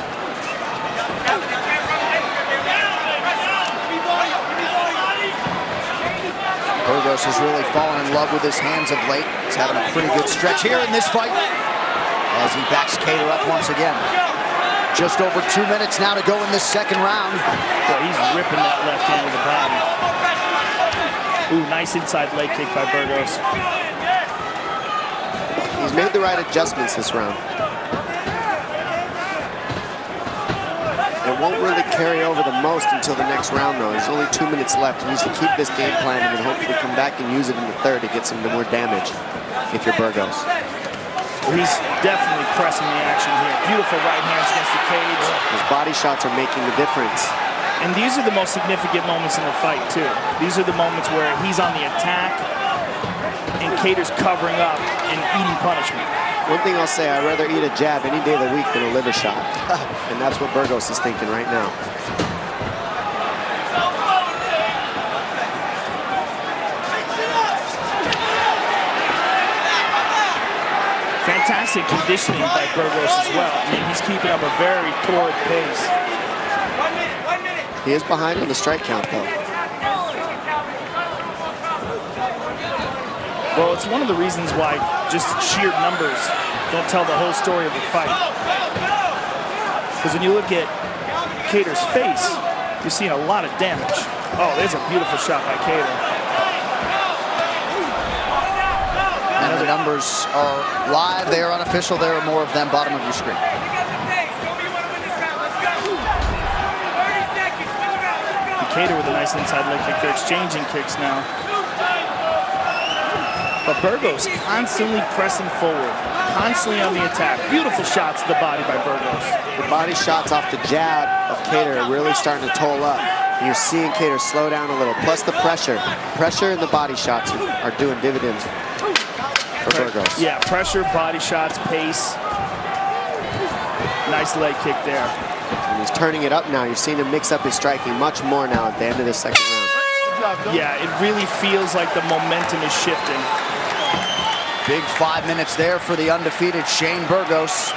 Burgos has really fallen in love with his hands of late. He's having a pretty good stretch here in this fight as he backs Kattar up once again. Just over 2 minutes now to go in this second round. Boy, he's ripping that left hand with the body. Ooh, nice inside leg kick by Burgos. He's made the right adjustments this round. It won't really carry over the most until the next round, though. There's only 2 minutes left. He needs to keep this game plan and then hopefully come back and use it in the third to get some more damage if you're Burgos. He's definitely pressing the action here. Beautiful right hands against the cage. His body shots are making the difference. And these are the most significant moments in the fight, too. These are the moments where he's on the attack and Kattar's covering up and eating punishment. One thing I'll say, I'd rather eat a jab any day of the week than a liver shot. And that's what Burgos is thinking right now. Fantastic conditioning by Burgos as well. I mean, he's keeping up a very torrid pace. He is behind on the strike count, though. Well, it's one of the reasons why just sheer numbers don't tell the whole story of the fight. Because when you look at Kattar's face, you're seeing a lot of damage. Oh, there's a beautiful shot by Kattar. And the numbers are live, they are unofficial, there are more of them, bottom of your screen. Kattar with a nice inside leg kick. They're exchanging kicks now. But Burgos constantly pressing forward, constantly on the attack. Beautiful shots to the body by Burgos. The body shots off the jab of Kattar are really starting to toll up. And you're seeing Kattar slow down a little. Plus the pressure. Pressure and the body shots are doing dividends for Burgos. Yeah, pressure, body shots, pace. Nice leg kick there. And he's turning it up now. You're seeing him mix up his striking much more now at the end of this second round. Yeah, it really feels like the momentum is shifting. Big 5 minutes there for the undefeated Shane Burgos.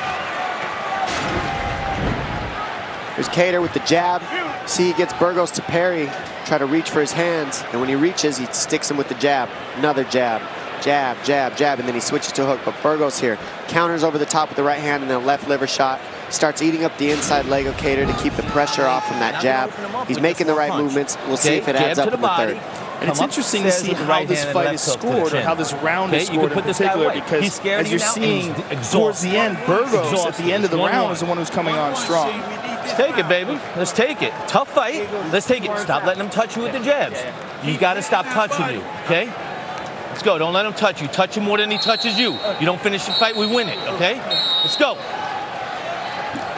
There's Kattar with the jab. See, he gets Burgos to parry, try to reach for his hands. And when he reaches, he sticks him with the jab. Another jab. Jab, jab, jab, and then he switches to hook. But Burgos here counters over the top with the right hand and then a left liver shot. Starts eating up the inside leg of Kattar to keep the pressure off from that jab. He's making the right movements. We'll see if it adds up in the third. And it's interesting to see how this fight is scored, or how this round is scored in particular, because as you're seeing towards the end, Burgos at the end of the round is the one who's coming on strong. Let's take it, baby. Let's take it. Tough fight. Let's take it. Stop letting him touch you with the jabs. You got to stop touching you, okay? Let's go. Don't let him touch you. Touch him more than he touches you. You don't finish the fight, we win it, okay? Let's go.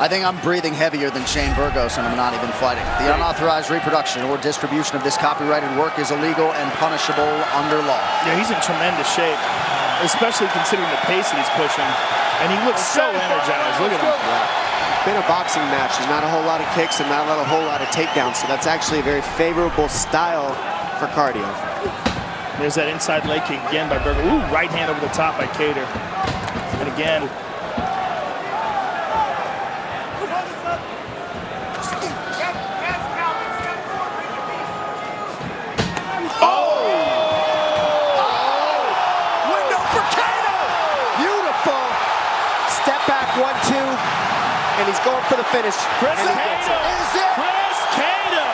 I think I'm breathing heavier than Shane Burgos, and I'm not even fighting. The unauthorized reproduction or distribution of this copyrighted work is illegal and punishable under law. Yeah, he's in tremendous shape, especially considering the pace that he's pushing. And he looks so energized. Look at him. It's been a boxing match. There's not a whole lot of kicks and not a whole lot of takedowns, so that's actually a very favorable style for cardio. There's that inside leg kick again by Burgos. Ooh, right hand over the top by Kattar. And again, and he's going for the finish. Chris Kattar. Is it? Chris Kattar.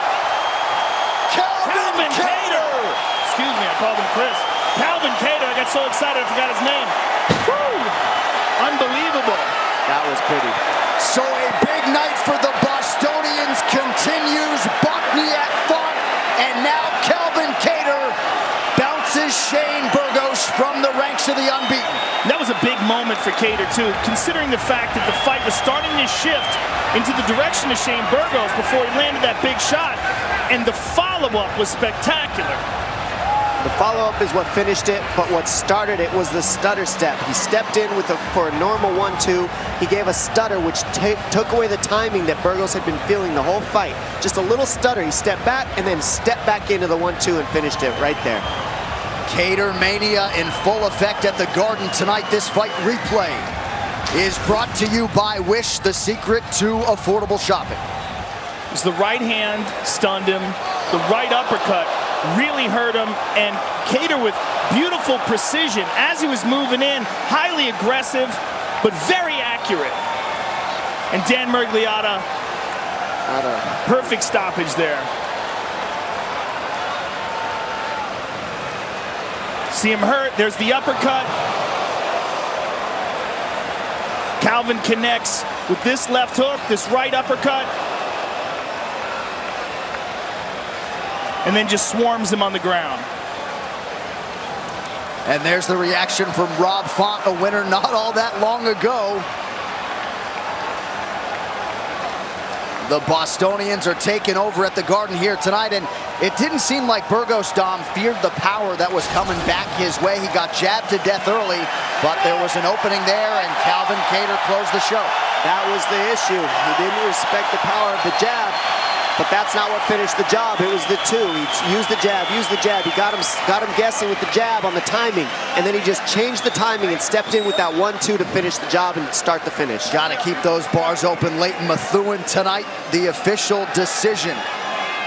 Calvin Kattar. Excuse me, I called him Chris. Calvin Kattar. I got so excited I forgot his name. Woo! Unbelievable. That was pretty. So a big night for the Bostonians continues. Bokniak fought, and now Calvin Kattar bounces Shane Burgos from the ranks of the unbeaten. That was a big moment for Kattar, too, considering the fact that the fight was starting to shift into the direction of Shane Burgos before he landed that big shot, and the follow-up was spectacular. The follow-up is what finished it, but what started it was the stutter step. He stepped in for a normal 1-2. He gave a stutter, which took away the timing that Burgos had been feeling the whole fight. Just a little stutter. He stepped back and then stepped back into the 1-2 and finished it right there. Cater Mania in full effect at the Garden tonight. This fight replay is brought to you by Wish, the secret to affordable shopping. It was the right hand stunned him. The right uppercut really hurt him, and Cater with beautiful precision as he was moving in, highly aggressive, but very accurate. And Dan Miragliotta, perfect stoppage there. See him hurt, there's the uppercut. Calvin connects with this left hook, this right uppercut. And then just swarms him on the ground. And there's the reaction from Rob Font, a winner not all that long ago. The Bostonians are taking over at the Garden here tonight, and it didn't seem like Burgos Dom feared the power that was coming back his way. He got jabbed to death early, but there was an opening there, and Calvin Cater closed the show. That was the issue. He didn't respect the power of the jab. But that's not what finished the job. It was the 2. He used the jab, He got him guessing with the jab on the timing. And then he just changed the timing and stepped in with that 1-2 to finish the job and start the finish. Got to keep those bars open. Leighton Methuen tonight. The official decision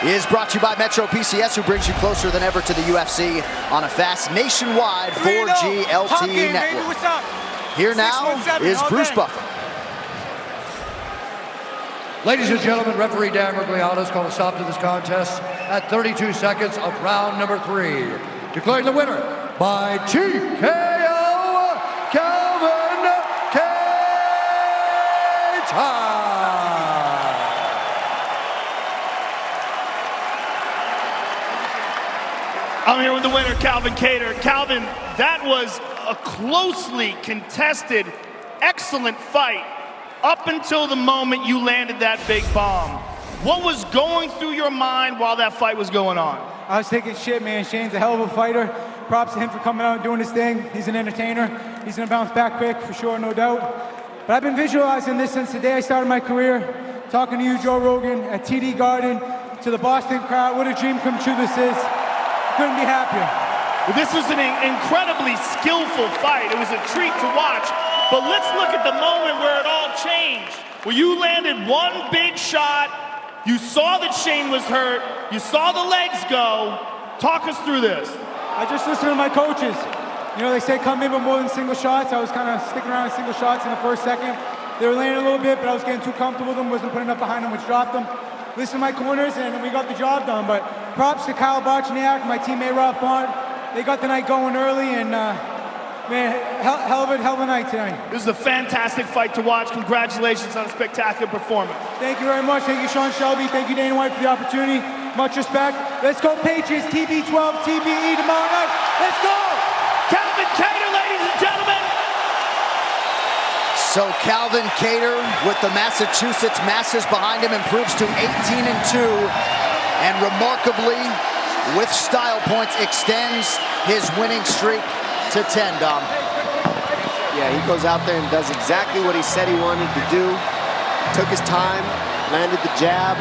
is brought to you by Metro PCS, who brings you closer than ever to the UFC on a fast nationwide 4G LTE network. Here now is Bruce Buffer. Ladies and gentlemen, referee Dan Miragliotta has called a stop to this contest at 32 seconds of round number 3. Declaring the winner by TKO, Calvin Cater. I'm here with the winner, Calvin Cater. Calvin, that was a closely contested, excellent fight. Up until the moment you landed that big bomb. What was going through your mind while that fight was going on? I was thinking, shit, man, Shane's a hell of a fighter. Props to him for coming out and doing his thing. He's an entertainer. He's gonna bounce back quick, for sure, no doubt. But I've been visualizing this since the day I started my career, talking to you, Joe Rogan, at TD Garden, to the Boston crowd. What a dream come true this is. Couldn't be happier. Well, this was an incredibly skillful fight. It was a treat to watch. But let's look at the moment where it all changed. Where you landed one big shot, you saw that Shane was hurt, you saw the legs go. Talk us through this. I just listened to my coaches. You know, they say come in with more than single shots. I was kind of sticking around with single shots in the first second. They were landing a little bit, but I was getting too comfortable with them, wasn't putting enough behind them, which dropped them. Listened to my corners, and we got the job done. But props to Kyle Bochniak, my teammate Rob Font. They got the night going early, and man, hell of a night tonight. This is a fantastic fight to watch. Congratulations on a spectacular performance. Thank you very much. Thank you, Sean Shelby. Thank you, Dana White, for the opportunity. Much respect. Let's go, Patriots. TB12, TBE tomorrow night. Let's go! Calvin Cater, ladies and gentlemen. So Calvin Cater, with the Massachusetts masses behind him, improves to 18-2. And remarkably, with style points, extends his winning streak to 10, Dom. Yeah, he goes out there and does exactly what he said he wanted to do. Took his time, landed the jab,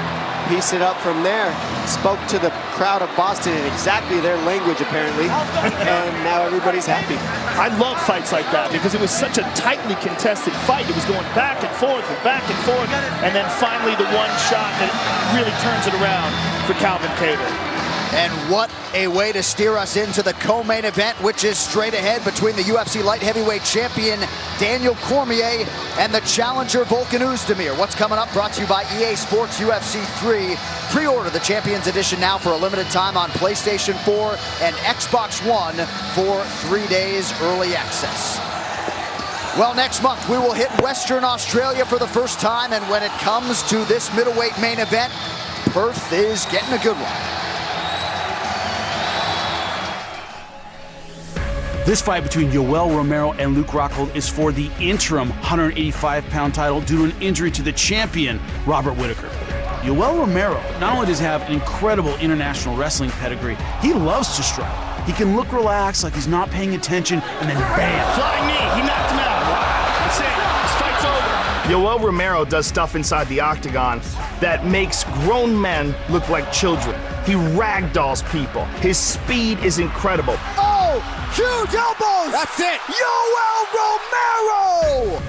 pieced it up from there. Spoke to the crowd of Boston in exactly their language, apparently. And now everybody's happy. I love fights like that because it was such a tightly contested fight. It was going back and forth and back and forth. And then finally the one shot that really turns it around for Calvin Cater. And what a way to steer us into the co-main event, which is straight ahead between the UFC light heavyweight champion Daniel Cormier and the challenger Volcan Ozdimer. What's coming up? Brought to you by EA Sports UFC 3. Pre-order the Champions Edition now for a limited time on PlayStation 4 and Xbox One for 3 days early access. Well, next month we will hit Western Australia for the first time, and when it comes to this middleweight main event, Perth is getting a good one. This fight between Yoel Romero and Luke Rockhold is for the interim 185-pound title due to an injury to the champion, Robert Whittaker. Yoel Romero not only does he have an incredible international wrestling pedigree, he loves to strike. He can look relaxed, like he's not paying attention, and then bam! Flying knee, he knocked him out. That's it, this fight's over. Yoel Romero does stuff inside the octagon that makes grown men look like children. He ragdolls people. His speed is incredible. Oh, huge elbows! That's it! Yoel Romero!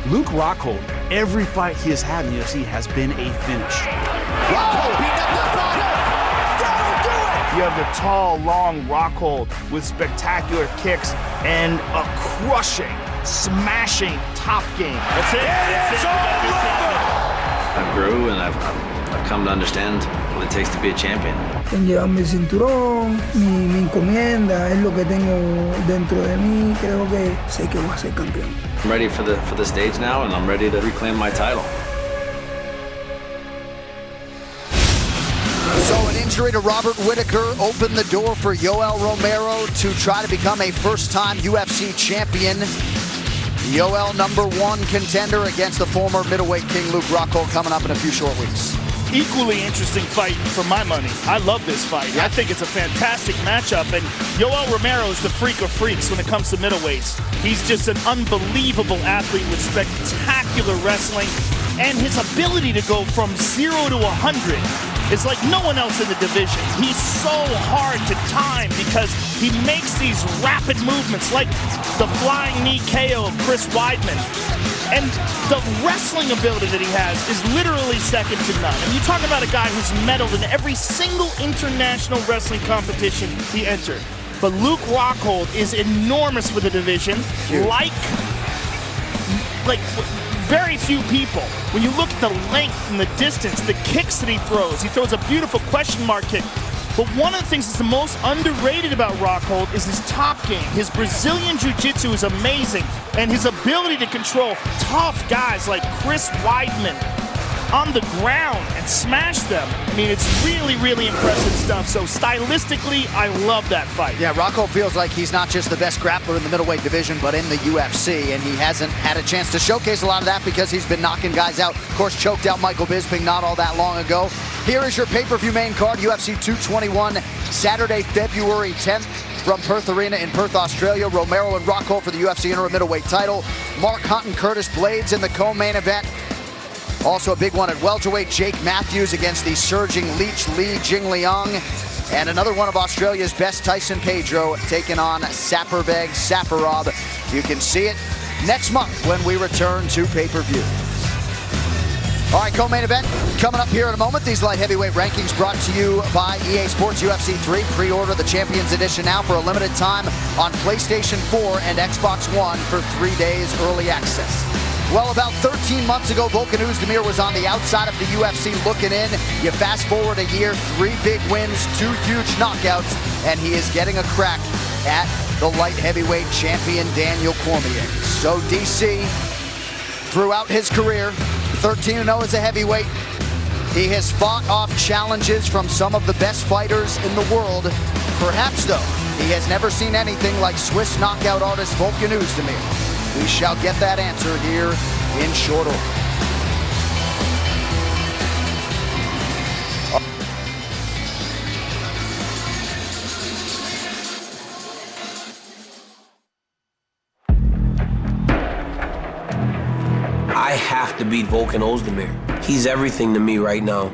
Luke Rockhold, every fight he has had in the UFC has been a finish. Rockhold beat up the bottom! That'll do it! You have the tall, long Rockhold with spectacular kicks and a crushing, smashing top game. That's it. It is over! I grew and I've come to understand what it takes to be a champion. En llevarme el cinturón, mi encomienda, es lo que tengo dentro de mí. Creo que sé que voy a ser campeón. I'm ready for the stage now, and I'm ready to reclaim my title. So an injury to Robert Whittaker opened the door for Yoel Romero to try to become a first-time UFC champion. Yoel, #1 contender against the former middleweight king Luke Rockhold, coming up in a few short weeks. Equally interesting fight for my money. I love this fight. I think it's a fantastic matchup, and Yoel Romero is the freak of freaks when it comes to middleweights. He's just an unbelievable athlete with spectacular wrestling, and his ability to go from 0 to 100 is like no one else in the division. He's so hard to time because he makes these rapid movements like the flying knee KO of Chris Weidman. And the wrestling ability that he has is literally second to none. And you talk about a guy who's medaled in every single international wrestling competition he entered. But Luke Rockhold is enormous with the division, like very few people. When you look at the length and the distance, the kicks that he throws a beautiful question mark kick. But one of the things that's the most underrated about Rockhold is his top game. His Brazilian Jiu-Jitsu is amazing, and his ability to control tough guys like Chris Weidman on the ground and smash them. I mean, it's really, really impressive stuff. So stylistically, I love that fight. Yeah, Rockhold feels like he's not just the best grappler in the middleweight division, but in the UFC, and he hasn't had a chance to showcase a lot of that because he's been knocking guys out. Of course, choked out Michael Bisping not all that long ago. Here is your pay-per-view main card, UFC 221, Saturday, February 10th. From Perth Arena in Perth, Australia, Romero and Rockhold for the UFC interim middleweight title. Mark Hunt and Curtis Blades in the co-main event. Also a big one at welterweight, Jake Matthews against the surging Leech Lee Jingliang. And another one of Australia's best, Tyson Pedro, taking on Saperbeg Saparov. You can see it next month when we return to pay-per-view. All right, co-main event coming up here in a moment. These light heavyweight rankings brought to you by EA Sports UFC 3. Pre-order the Champions Edition now for a limited time on PlayStation 4 and Xbox One for 3 days early access. Well, about 13 months ago, Volcan Ozdimer was on the outside of the UFC looking in. You fast forward a year, 3 big wins, 2 huge knockouts, and he is getting a crack at the light heavyweight champion, Daniel Cormier. So DC, throughout his career, 13-0 as a heavyweight. He has fought off challenges from some of the best fighters in the world. Perhaps, though, he has never seen anything like Swiss knockout artist Volcan Ozdimer. We shall get that answer here in short order. I have to beat Volcan Ozdimer. He's everything to me right now.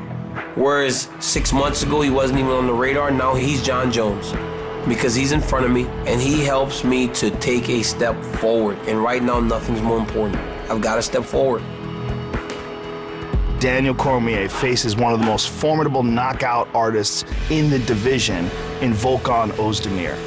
Whereas 6 months ago, he wasn't even on the radar, now he's John Jones. Because he's in front of me, and he helps me to take a step forward. And right now, nothing's more important. I've got to step forward. Daniel Cormier faces one of the most formidable knockout artists in the division in Volcan Ozdimer.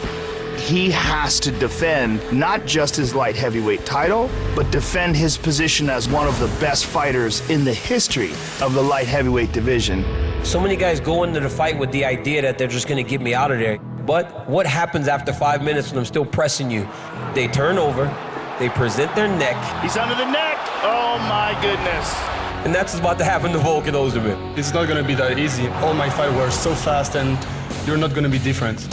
He has to defend not just his light heavyweight title, but defend his position as one of the best fighters in the history of the light heavyweight division. So many guys go into the fight with the idea that they're just going to get me out of there. But what happens after 5 minutes when I'm still pressing you? They turn over, they present their neck. He's under the neck. Oh my goodness. And that's what's about to happen to Volcan Ozdimer. It's not going to be that easy. All my fights were so fast, and you're not going to be different.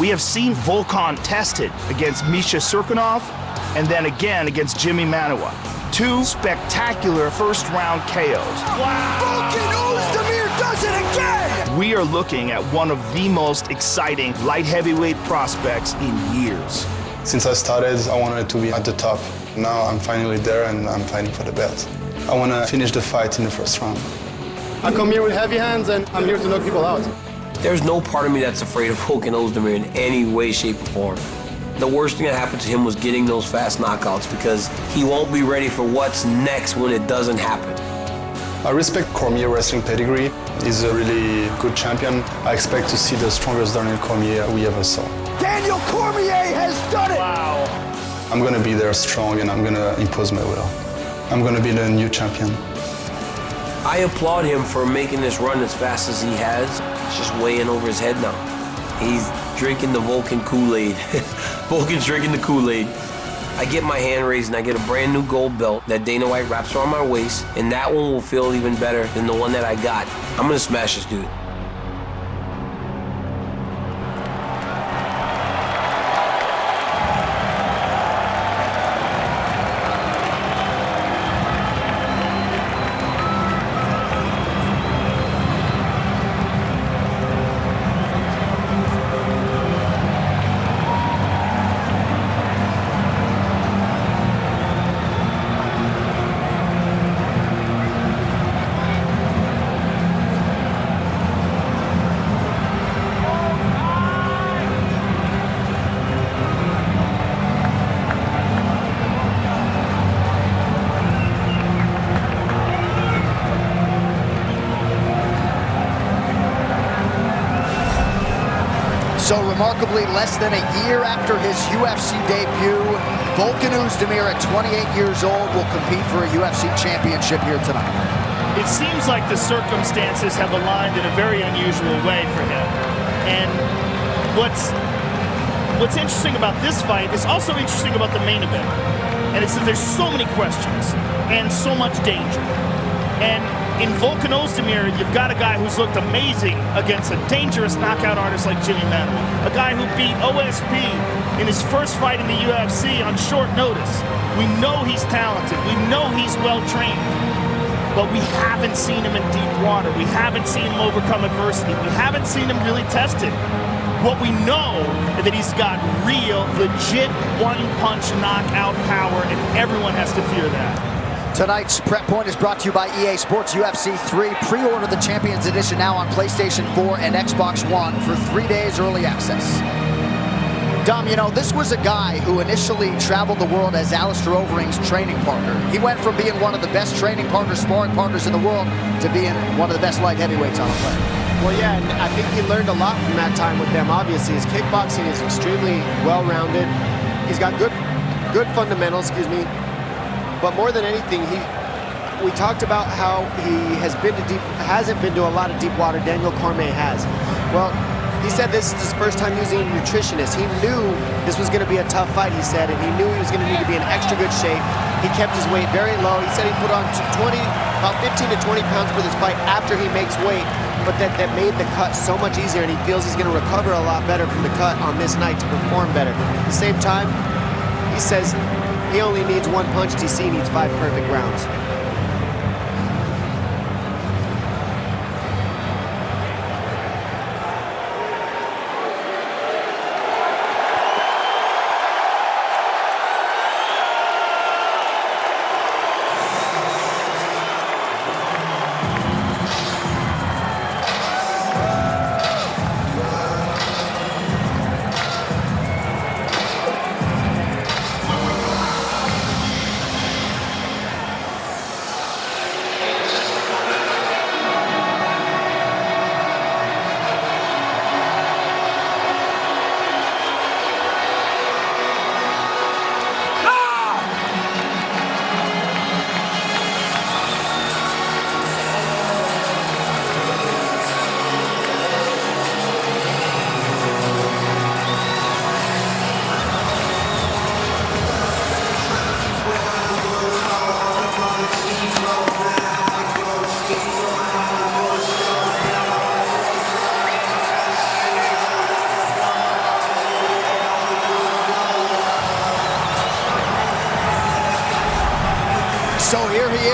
We have seen Volcan tested against Misha Cirkunov and then again against Jimmy Manuwa. 2 spectacular first-round KOs. Wow! Volcan Ozdimer does it again! we are looking at one of the most exciting light heavyweight prospects in years. Since I started, I wanted to be at the top. Now I'm finally there and I'm fighting for the belt. I want to finish the fight in the first round. I come here with heavy hands and I'm here to knock people out. There's no part of me that's afraid of Volcan Ozdimer in any way, shape, or form. The worst thing that happened to him was getting those fast knockouts because he won't be ready for what's next when it doesn't happen. I respect Cormier wrestling pedigree. He's a really good champion. I expect to see the strongest Daniel Cormier we ever saw. Daniel Cormier has done it! Wow. I'm going to be there strong and I'm going to impose my will. I'm going to be the new champion. I applaud him for making this run as fast as he has. It's just way in over his head now. He's drinking the Volcan Kool-Aid. Volcan's drinking the Kool-Aid. I get my hand raised and I get a brand new gold belt that Dana White wraps around my waist, and that one will feel even better than the one that I got. I'm gonna smash this dude. So remarkably, less than a year after his UFC debut, Volcan Ozdimer at 28 years old will compete for a UFC championship here tonight. It seems like the circumstances have aligned in a very unusual way for him. And what's interesting about this fight is also interesting about the main event. And it's that there's so many questions and so much danger. And in Volcan Ozdimer, you've got a guy who's looked amazing against a dangerous knockout artist like Jimmy Ngannou. A guy who beat OSP in his first fight in the UFC on short notice. We know he's talented. We know he's well-trained. But we haven't seen him in deep water. We haven't seen him overcome adversity. We haven't seen him really tested. What we know is that he's got real, legit one-punch knockout power, and everyone has to fear that. Tonight's Prep Point is brought to you by EA Sports UFC 3. Pre-order the Champions Edition now on PlayStation 4 and Xbox One for 3 days early access. Dom, you know, this was a guy who initially traveled the world as Alistair Overeem's training partner. He went from being one of the best training partners, sparring partners in the world, to being one of the best light heavyweights on the planet. Well, yeah, and I think he learned a lot from that time with them. Obviously, his kickboxing is extremely well-rounded. He's got good fundamentals, But more than anything, we talked about how he hasn't been to a lot of deep water. Daniel Cormier has. Well, he said this is his first time using a nutritionist. He knew this was going to be a tough fight, he said, and he knew he was going to need to be in extra good shape. He kept his weight very low. He said he put on about 15 to 20 pounds for this fight after he makes weight, but that made the cut so much easier, and he feels he's going to recover a lot better from the cut on this night to perform better. At the same time, he says he only needs one punch. DC needs 5 perfect rounds.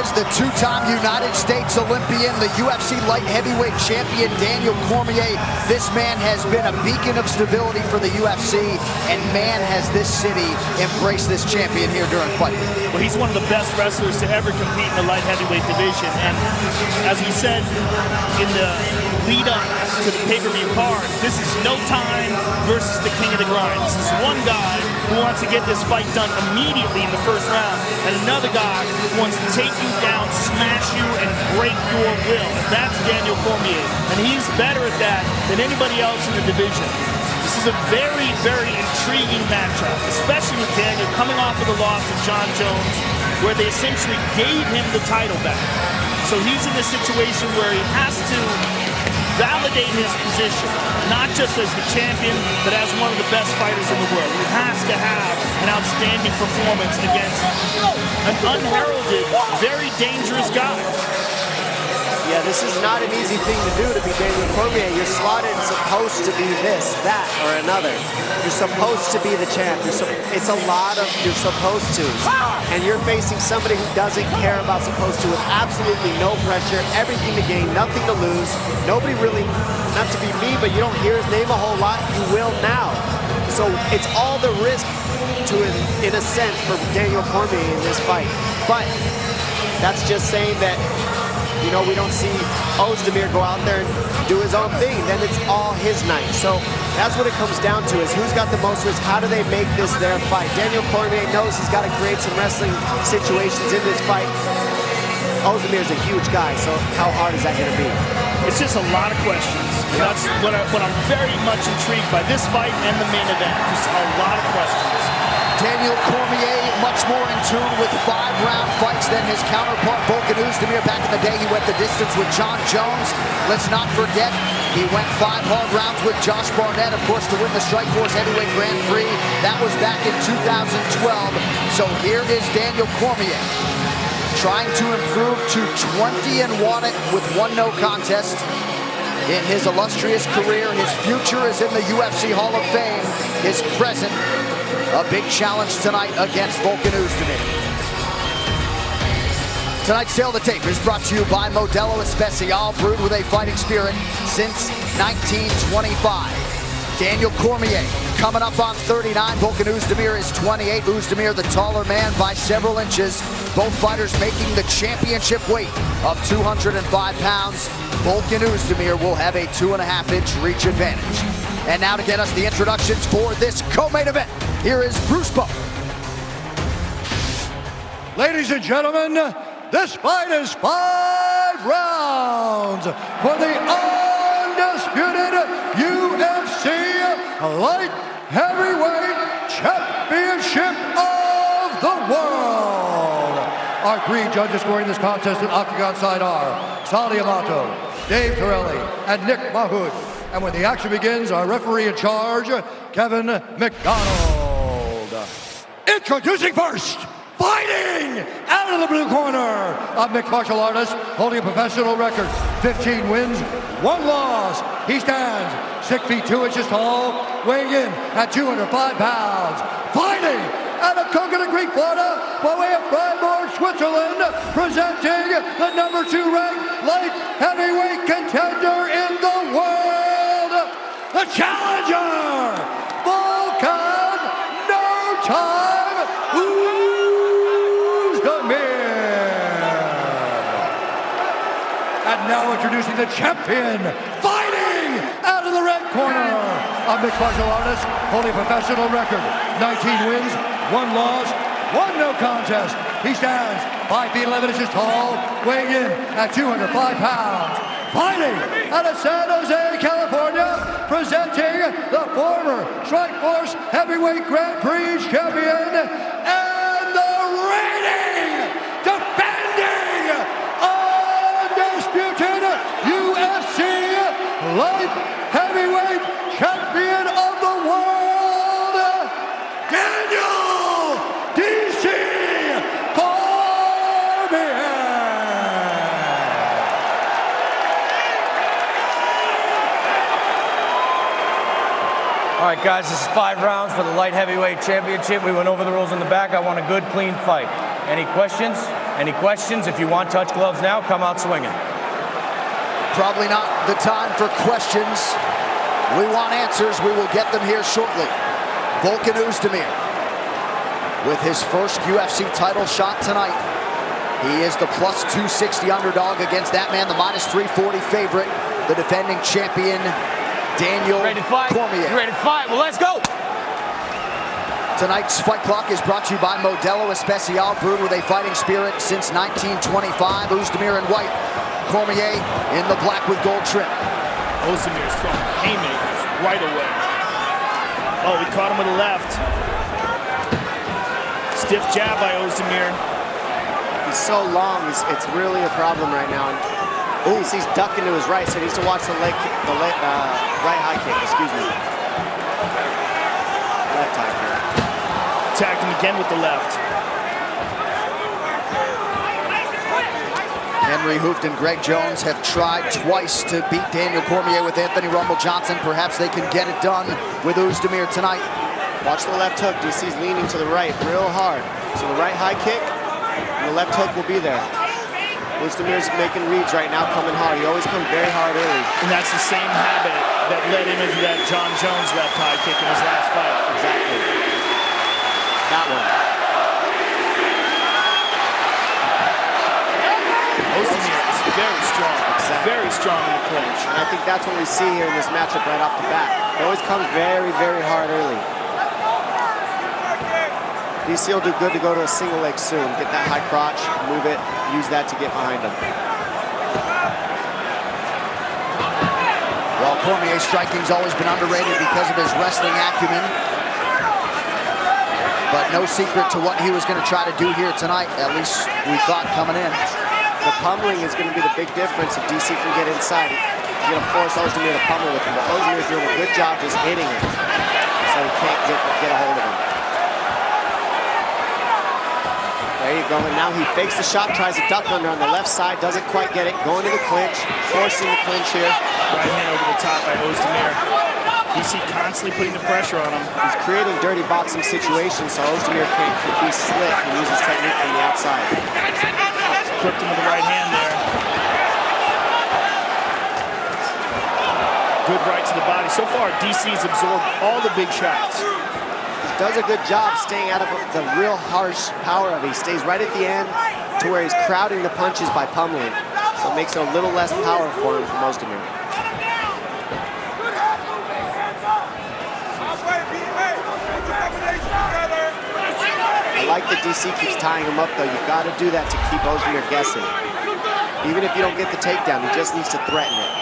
is the two-time United States Olympian, the UFC light heavyweight champion, Daniel Cormier. This man has been a beacon of stability for the UFC, and man, has this city embraced this champion here during fight. Well, he's one of the best wrestlers to ever compete in the light heavyweight division, and as we said in the lead-up to the pay-per-view card, this is no time versus the king of the grind. This is one guy who wants to get this fight done immediately in the first round, and another guy who wants to take you down, smash you, and break your will. And that's Daniel Cormier, and he's better at that than anybody else in the division. This is a very, very intriguing matchup, especially with Daniel coming off of the loss of Jon Jones, where they essentially gave him the title back. So he's in a situation where he has to validate his position, not just as the champion, but as one of the best fighters in the world. He has to have an outstanding performance against an unheralded, very dangerous guy. Yeah, this is not an easy thing to do, to be Daniel Cormier. You're slotted supposed to be this, that, or another. You're supposed to be the champ. It's a lot of you're supposed to. And you're facing somebody who doesn't care about supposed to, with absolutely no pressure, everything to gain, nothing to lose. Nobody really, not to be me, but you don't hear his name a whole lot. You will now. So it's all the risk to, in a sense, for Daniel Cormier in this fight. But that's just saying that, you know, we don't see Ozdimer go out there and do his own thing. Then it's all his night. So that's what it comes down to, is who's got the most risk. How do they make this their fight? Daniel Cormier knows he's got to create some wrestling situations in this fight. Ozdimer's a huge guy, so how hard is that going to be? It's just a lot of questions. And that's what I'm very much intrigued by this fight and the main event. Just a lot of questions. Daniel Cormier, much more in tune with 5-round fights than his counterpart, Volcan Ozdimer. Back in the day, he went the distance with Jon Jones. Let's not forget, he went 5 hard rounds with Josh Barnett, of course, to win the Strikeforce Heavyweight Grand Prix. That was back in 2012. So here is Daniel Cormier, trying to improve to 20-1 with 1 no contest in his illustrious career. His future is in the UFC Hall of Fame. His present, a big challenge tonight against Volcan Ozdimer. Tonight's Tale of the Tape is brought to you by Modelo Especial, brewed with a fighting spirit since 1925. Daniel Cormier coming up on 39. Volcan Ozdimer is 28. Ozdimer, the taller man by several inches. Both fighters making the championship weight of 205 pounds. Volcan Ozdimer will have a 2.5-inch reach advantage. And now to get us the introductions for this co-main event, here is Bruce Bowe. Ladies and gentlemen, this fight is 5 rounds for the undisputed UFC Light Heavyweight Championship of the World. Our 3 judges scoring this contest at Octagon side are Sally Amato, Dave Torelli, and Nick Mahood. And when the action begins, our referee in charge, Kevin McDonald. Introducing first, fighting out of the blue corner, a mixed martial artist holding a professional record, 15 wins, 1 loss. He stands 6 feet 2 inches tall, weighing in at 205 pounds. Fighting out of Coconut Creek, Florida, by way of Freiburg, Switzerland, presenting the number 2 ranked light heavyweight contender in the world, the challenger, Volcan No Time Ozdimer. And now introducing the champion, fighting out of the red corner, a mixed martial artist holding a professional record, 19 wins, 1 loss, 1 no contest. He stands 5 feet 11 inches tall, weighing in at 205 pounds. Fighting out of San Jose, California, presenting the former Strikeforce Heavyweight Grand Prix champion and the reigning, defending, undisputed UFC Light Heavyweight Champion of the World, Daniel D.C. Cormier. All right, guys, this is 5 rounds for the Light Heavyweight Championship. We went over the rules in the back. I want a good, clean fight. Any questions? Any questions? If you want touch gloves now, come out swinging. Probably not the time for questions. We want answers. We will get them here shortly. Volcan Ozdimer with his first UFC title shot tonight. He is the plus 260 underdog against that man, the minus 340 favorite, the defending champion, Daniel Cormier. You ready to fight? Well, let's go. Tonight's Fight Clock is brought to you by Modelo Especial, brewed with a fighting spirit since 1925. Ozdimer in white, Cormier in the black with gold trim. Ozdimer's throwing haymakers right away. Oh, he caught him with a left. Stiff jab by Ozdimer. He's so long, it's really a problem right now. He's ducking to his right, so he needs to watch the right high kick, excuse me. Left high kick. Attacked him again with the left. Henry Hooft and Greg Jones have tried twice to beat Daniel Cormier with Anthony Rumble Johnson. Perhaps they can get it done with Ozdimer tonight. Watch the left hook. DC's leaning to the right real hard. So the right high kick and the left hook will be there. Ozdimer's making reads right now, coming hard. He always comes very hard early. And that's the same habit that led him into that John Jones left high kick in his last fight. Exactly. That one. Ozdimer is very strong. Exactly. Very strong in the clinch. And I think that's what we see here in this matchup right off the bat. He always comes very, very hard early. DC will do good to go to a single leg soon. Get that high crotch, move it, use that to get behind him. While Cormier's striking's always been underrated because of his wrestling acumen, but no secret to what he was going to try to do here tonight, at least we thought coming in. The pummeling is going to be the big difference if DC can get inside. He's going to force Ozdimer to pummel with him, but Ozdimer's doing a good job just hitting him, so he can't get a hold of him. There you go, and now he fakes the shot, tries to duck under on the left side, doesn't quite get it, going to the clinch, forcing the clinch here. Right hand over the top by Ozdimer. DC constantly putting the pressure on him. He's creating dirty boxing situations so Ozdimer can be slick and use his technique from the outside. Clipped him with the right hand there. Good right to the body. So far, DC's absorbed all the big shots. Does a good job staying out of the real harsh power of it. He stays right at the end to where he's crowding the punches by pummeling. So it makes it a little less power for him from Ozdimer. I like that DC keeps tying him up though. You've got to do that to keep Ozdimer guessing. Even if you don't get the takedown, he just needs to threaten it.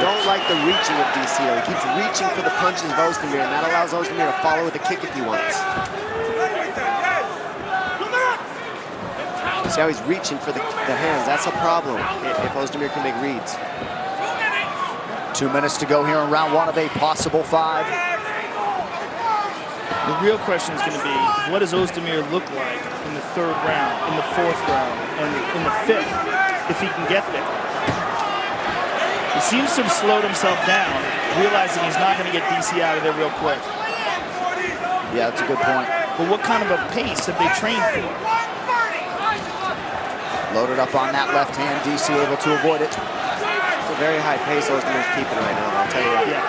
Don't like the reaching of DC though. He keeps reaching for the punches of Ozdimer, and that allows Ozdimer to follow with a kick if he wants. See how he's reaching for the hands? That's a problem if Ozdimer can make reads. 2 minutes to go here in round one of a possible 5. The real question is going to be, what does Ozdimer look like in the 3rd round, in the 4th round, and in the 5th, if he can get there? He seems to have slowed himself down, realizing he's not going to get DC out of there real quick. Yeah, that's a good point. But what kind of a pace have they trained for? Loaded up on that left hand, DC able to avoid it. It's a very high pace Ozdimer's keeping right now, I'll tell you that. Yeah.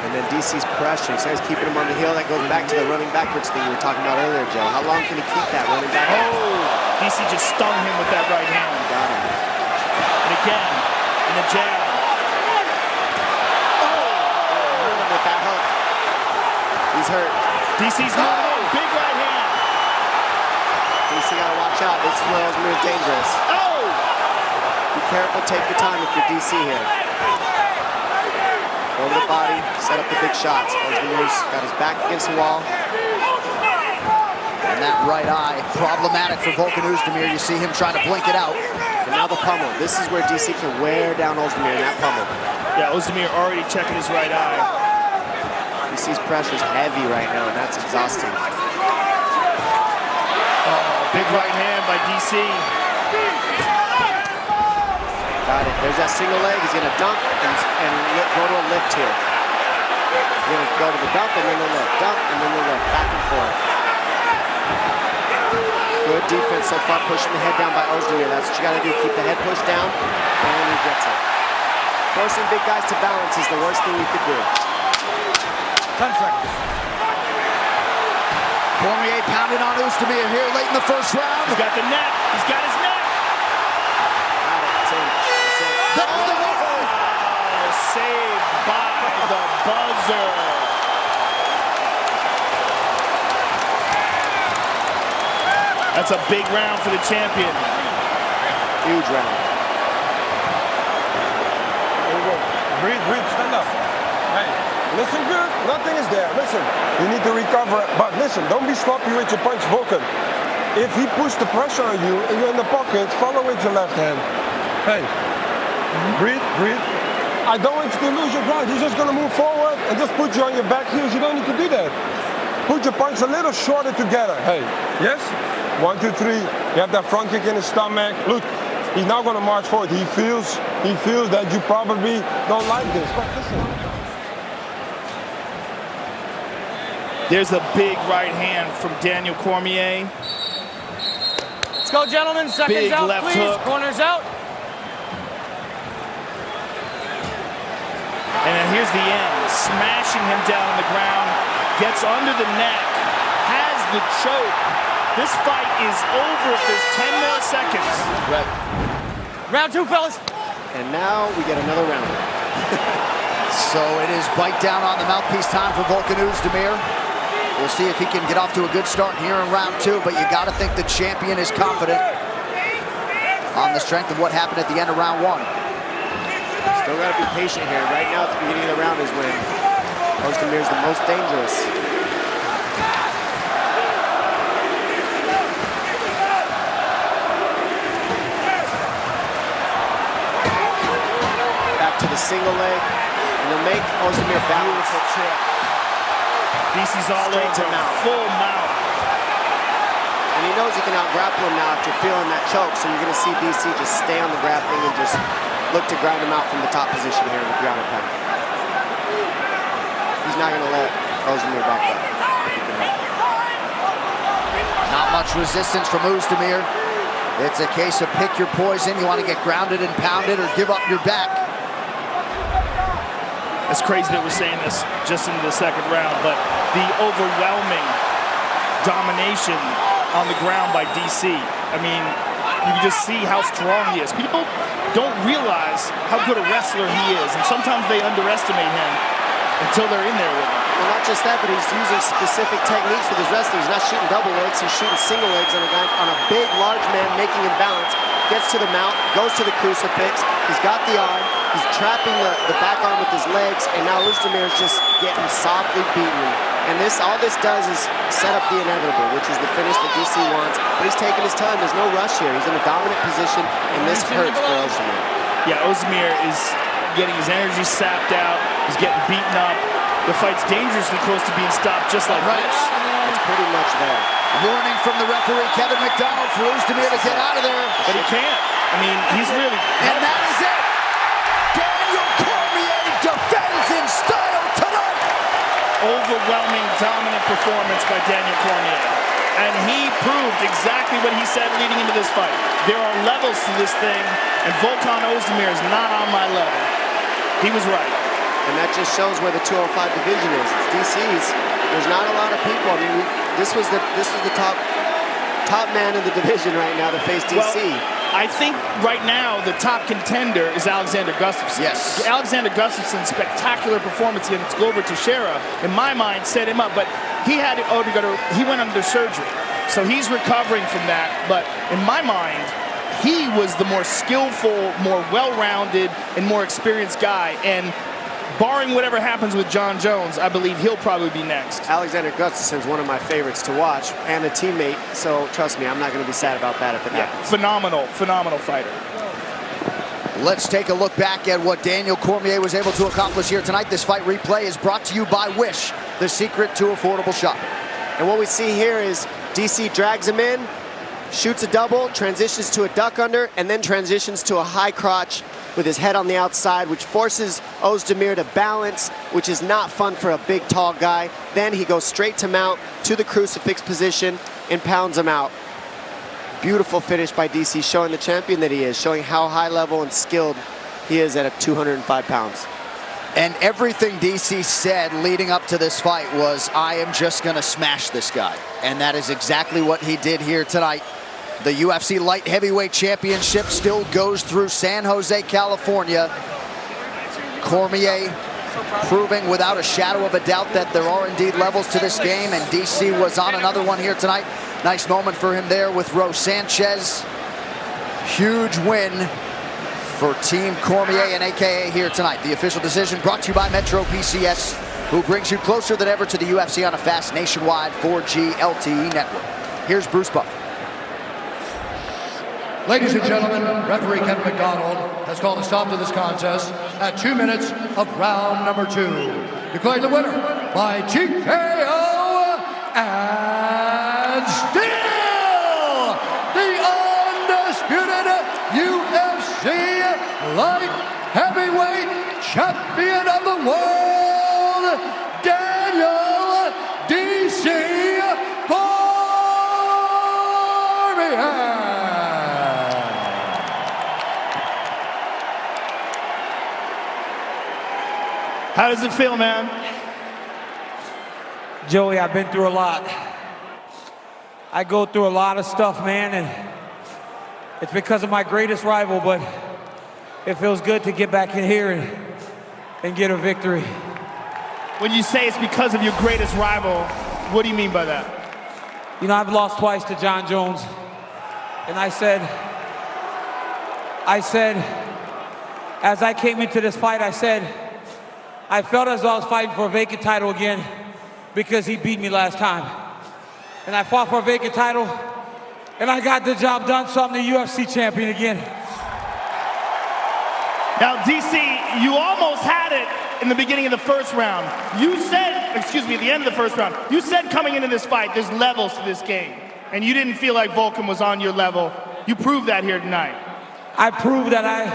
And then DC's pressure, he starts keeping him on the heel. That goes back to the running backwards thing you were talking about earlier, Joe. How long can he keep that running backwards? Oh, DC just stung him with that right hand. Got him. And again, in the jab. Oh, with that hook. He's hurt. DC's moving in, big right hand. DC gotta watch out. This Ozdimer is dangerous. Oh! Be careful, take your time if you're DC here. Over the body, set up the big shots. Ozdimer's got his back against the wall. And that right eye, problematic for Volcan Ozdimer. You see him trying to blink it out. And now the pummel. This is where DC can wear down Ozdimer in that pummel. Yeah, Ozdimer already checking his right eye. DC's pressure's heavy right now, and that's exhausting. Big right hand by DC. Got it. There's that single leg. He's going to dunk and go to a lift here. He's going to go to the dump and then the lift, dump and then the lift, back and forth. Good defense so far, pushing the head down by Ozdimer. That's what you got to do, keep the head pushed down, and he gets it. Forcing big guys to balance is the worst thing you could do. 10 seconds. Cormier pounded on Ozdimer here late in the first round. He's got the neck. He's got his neck. That's the win. Saved by the buzzer. That's a big round for the champion. Huge round. Breathe, stand up. Hey, listen good, nothing is there. Listen, you need to recover, but listen, don't be sloppy with your punch, Volcan. If he puts the pressure on you and you're in the pocket, follow with your left hand. Hey, breathe. I don't want you to lose your ground. You're just gonna move forward and just put you on your back heels. You don't need to do that. Put your punch a little shorter together. Hey, yes? 1, 2, 3. You have that front kick in his stomach. Look. He's now going to march forward. He feels that you probably don't like this. But listen. There's a big right hand from Daniel Cormier. Let's go, gentlemen. Seconds Big out, left please. hook. Corners out. And then here's the end. Smashing him down on the ground. Gets under the neck. Has the choke. This fight is over if there's 10 more seconds. Right. Round 2, fellas. And now we get another round. So it is bite down on the mouthpiece time for Volcan Ozdimer. We'll see if he can get off to a good start here in round 2, but you got to think the champion is confident on the strength of what happened at the end of round 1. Still got to be patient here. Right now at the beginning of the round is when Ozdimer is the most dangerous. To the single leg, and they'll make Ozdimer balance. Beautiful trip. DC's all over him, full mount. And he knows he can out-grapple him now after feeling that choke, so you're going to see DC just stay on the grappling and just look to grind him out from the top position here in the ground and pound. He's not going to let Ozdimer back up if he can help. Not much resistance from Ozdimer. It's a case of pick your poison. You want to get grounded and pounded or give up your back. It's crazy that we're saying this just into the second round, but the overwhelming domination on the ground by DC. I mean, you can just see how strong he is. People don't realize how good a wrestler he is, and sometimes they underestimate him until they're in there with him. Well, not just that, but he's using specific techniques with his wrestling. He's not shooting double legs, he's shooting single legs on a guy, on a big, large man, making him balance. Gets to the mount, goes to the crucifix. He's got the arm. He's trapping the back arm with his legs, and now Ozdimer is just getting softly beaten. And all this does is set up the inevitable, which is the finish that DC wants. But he's taking his time. There's no rush here. He's in a dominant position, and this hurts for Ozdimer. Yeah, Ozdimer is getting his energy sapped out. He's getting beaten up. The fight's dangerously close to being stopped just like this. It's pretty much there. Warning from the referee, Kevin McDonald, for Ozdimer to get out of there. But he can't. I mean, he's really... And that is it. Daniel Cormier defends in style tonight. Overwhelming, dominant performance by Daniel Cormier. And he proved exactly what he said leading into this fight. There are levels to this thing, and Volcan Ozdimer is not on my level. He was right. And that just shows where the 205 division is. It's DC's. There's not a lot of people. I mean, this was the top man in the division right now to face DC. Well, I think right now the top contender is Alexander Gustafsson. Yes. Alexander Gustafsson's spectacular performance against Glover Teixeira, in my mind, set him up. But he went under surgery, so he's recovering from that. But in my mind, he was the more skillful, more well-rounded, and more experienced guy. And barring whatever happens with John Jones, I believe he'll probably be next. Alexander Gustafsson's one of my favorites to watch and a teammate, so trust me, I'm not going to be sad about that if it happens. Phenomenal fighter. Let's take a look back at what Daniel Cormier was able to accomplish here tonight. This fight replay is brought to you by Wish, the secret to affordable shopping. And what we see here is DC drags him in, shoots a double, transitions to a duck under, and then transitions to a high crotch with his head on the outside, which forces Ozdimer to balance, which is not fun for a big, tall guy. Then he goes straight to mount, to the crucifix position, and pounds him out. Beautiful finish by DC, showing the champion that he is, showing how high level and skilled he is at 205 pounds. And everything DC said leading up to this fight was, I am just going to smash this guy. And that is exactly what he did here tonight. The UFC Light Heavyweight Championship still goes through San Jose, California. Cormier proving without a shadow of a doubt that there are indeed levels to this game, and DC was on another one here tonight. Nice moment for him there with Rose Sanchez. Huge win for Team Cormier and AKA here tonight. The official decision brought to you by Metro PCS, who brings you closer than ever to the UFC on a fast nationwide 4G LTE network. Here's Bruce Buffer. Ladies and gentlemen, referee Kevin McDonald has called a stop to this contest at 2 minutes of round number 2. Declaring the winner by TKO and still the undisputed UFC Light Heavyweight Champion of the World, Daniel DC Cormier. How does it feel, man? Joey, I've been through a lot. I go through a lot of stuff, man, and it's because of my greatest rival, but it feels good to get back in here and get a victory. When you say it's because of your greatest rival, what do you mean by that? You know, I've lost twice to Jon Jones, and I said, as I came into this fight, I felt as though I was fighting for a vacant title again because he beat me last time. And I fought for a vacant title, and I got the job done, so I'm the UFC champion again. Now, DC, you almost had it in the beginning of the first round. You said, excuse me, at the end of the first round, you said coming into this fight, there's levels to this game. And you didn't feel like Volcan was on your level. You proved that here tonight. I proved that I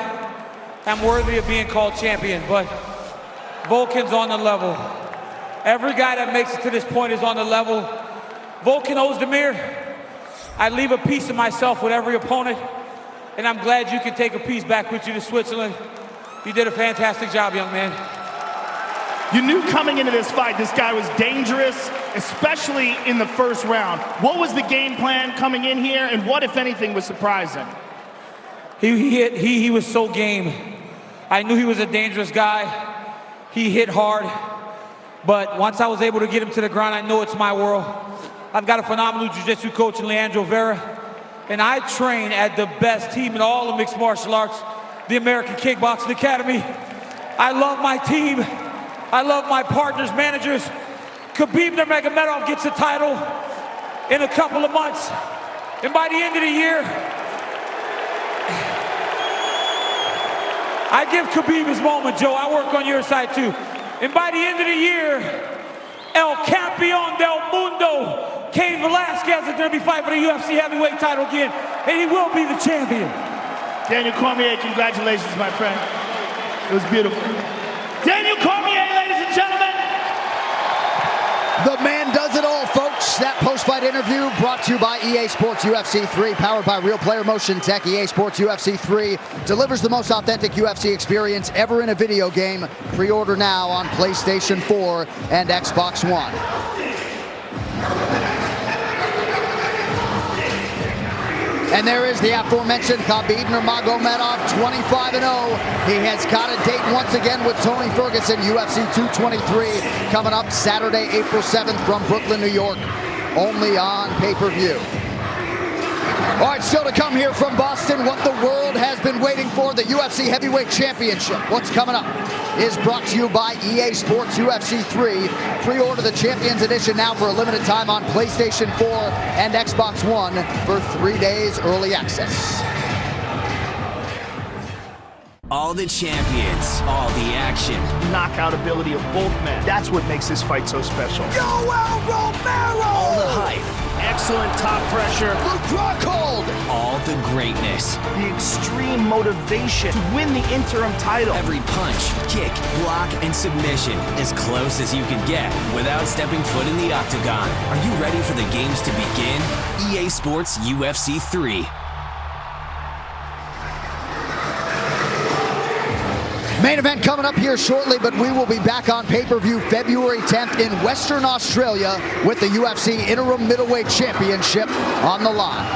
am worthy of being called champion, but Volcan's on the level. Every guy that makes it to this point is on the level. Volcan Ozdimer, I leave a piece of myself with every opponent, and I'm glad you can take a piece back with you to Switzerland. You did a fantastic job, young man. You knew coming into this fight, this guy was dangerous, especially in the first round. What was the game plan coming in here, and what, if anything, was surprising? He was so game. I knew he was a dangerous guy. He hit hard, but once I was able to get him to the ground, I know it's my world. I've got a phenomenal jiu-jitsu coach in Leandro Vera, and I train at the best team in all of mixed martial arts, the American Kickboxing Academy. I love my team. I love my partners, managers. Khabib Nurmagomedov gets a title in a couple of months, and by the end of the year, I give Khabib his moment, Joe. I work on your side too. And by the end of the year, El Campeón del Mundo, Cain Velasquez, is going to be fighting for the UFC heavyweight title again, and he will be the champion. Daniel Cormier, congratulations, my friend. It was beautiful. Daniel Cormier, ladies and gentlemen. The man does it all, folks. That post-fight interview brought to you by EA Sports UFC 3, powered by Real Player Motion Tech. EA Sports UFC 3 delivers the most authentic UFC experience ever in a video game. Pre-order now on PlayStation 4 and Xbox One. And there is the aforementioned Khabib Nurmagomedov, 25-0. He has got a date once again with Tony Ferguson, UFC 223, coming up Saturday, April 7th from Brooklyn, New York, only on pay-per-view. All right, still to come here from Boston, what the world has been waiting for, the UFC Heavyweight Championship. What's coming up is brought to you by EA Sports UFC 3. Pre-order the Champions Edition now for a limited time on PlayStation 4 and Xbox One for 3 days early access. All the champions, all the action. Knockout ability of both men. That's what makes this fight so special. Yoel Romero! All the hype. excellent top pressure. Luke Rockhold. All the greatness. The extreme motivation to win the interim title. Every punch, kick, block, and submission as close as you can get without stepping foot in the octagon. Are you ready for the games to begin? EA Sports UFC 3. Main event coming up here shortly, but we will be back on pay-per-view February 10th in Western Australia with the UFC Interim Middleweight Championship on the line.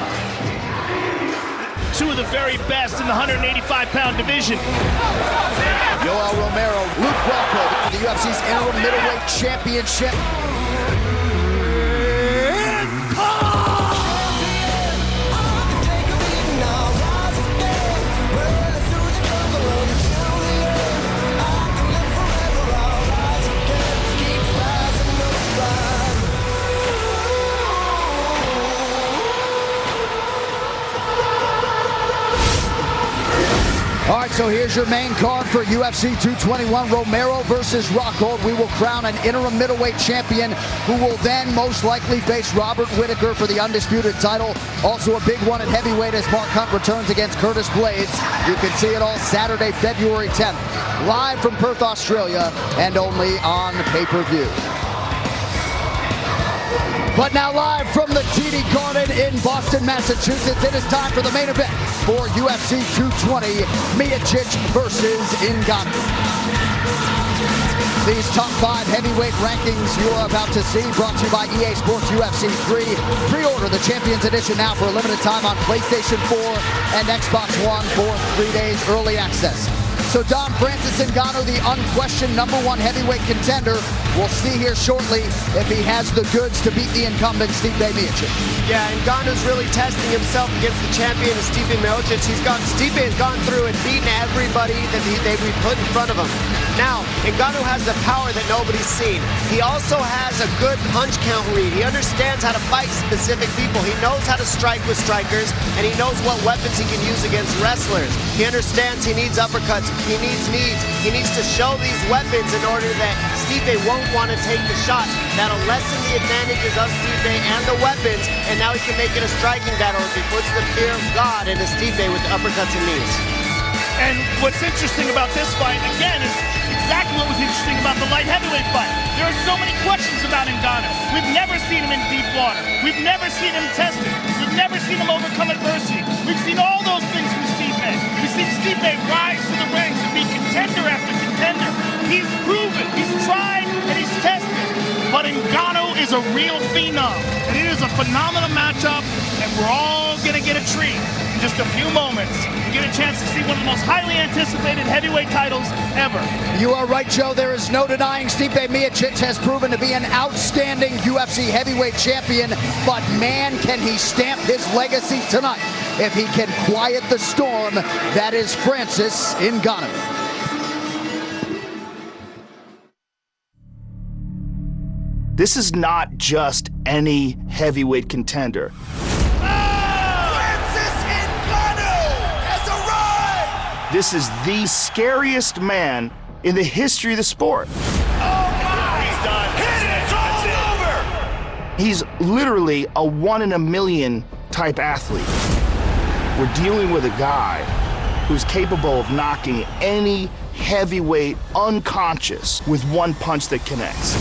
Two of the very best in the 185-pound division. Yoel Romero, Luke Rockhold for the UFC's Interim Middleweight Championship. All right, so here's your main card for UFC 221, Romero versus Rockhold. We will crown an interim middleweight champion who will then most likely face Robert Whittaker for the undisputed title. Also a big one at heavyweight as Mark Hunt returns against Curtis Blades. You can see it all Saturday, February 10th, live from Perth, Australia, and only on pay-per-view. But now live from the TD Garden in Boston, Massachusetts, it is time for the main event for UFC 220, Miocic versus Ngannou. These top 5 heavyweight rankings you are about to see, brought to you by EA Sports UFC 3. Pre-order the Champions Edition now for a limited time on PlayStation 4 and Xbox One for 3 days early access. So Dom, Francis Ngannou, the unquestioned #1 heavyweight contender. We'll see here shortly if he has the goods to beat the incumbent Stipe Miocic. Yeah, Ngannou's really testing himself against the champion, Stipe Miocic. Stipe has gone through and beaten everybody that they've put in front of him. Now, Ngannou has the power that nobody's seen. He also has a good punch count read. He understands how to fight specific people. He knows how to strike with strikers, and he knows what weapons he can use against wrestlers. He understands he needs uppercuts. He needs knees. He needs to show these weapons in order that Stipe won't want to take the shots. That'll lessen the advantages of Stipe and the weapons, and now he can make it a striking battle if he puts the fear of God into Stipe with the uppercuts and knees. And what's interesting about this fight, again, is exactly what was interesting about the light heavyweight fight. There are so many questions about Ngannou. We've never seen him in deep water. We've never seen him tested. We've never seen him overcome adversity. We've seen all those things from Stipe. We've seen Stipe rise to the ranks and be contender after contender. He's proven, he's tried, and he's tested. But Ngannou is a real phenom. And it is a phenomenal matchup, and we're all gonna get a treat in just a few moments. You get a chance to see one of the most highly anticipated heavyweight titles ever. You are right, Joe. There is no denying Stipe Miocic has proven to be an outstanding UFC heavyweight champion, but man, can he stamp his legacy tonight if he can quiet the storm that is Francis Ngannou. This is not just any heavyweight contender. Francis Ngannou has arrived! This is the scariest man in the history of the sport. Oh my! He's done. It's all over! He's literally a 1 in a million type athlete. We're dealing with a guy who's capable of knocking any heavyweight unconscious with one punch that connects.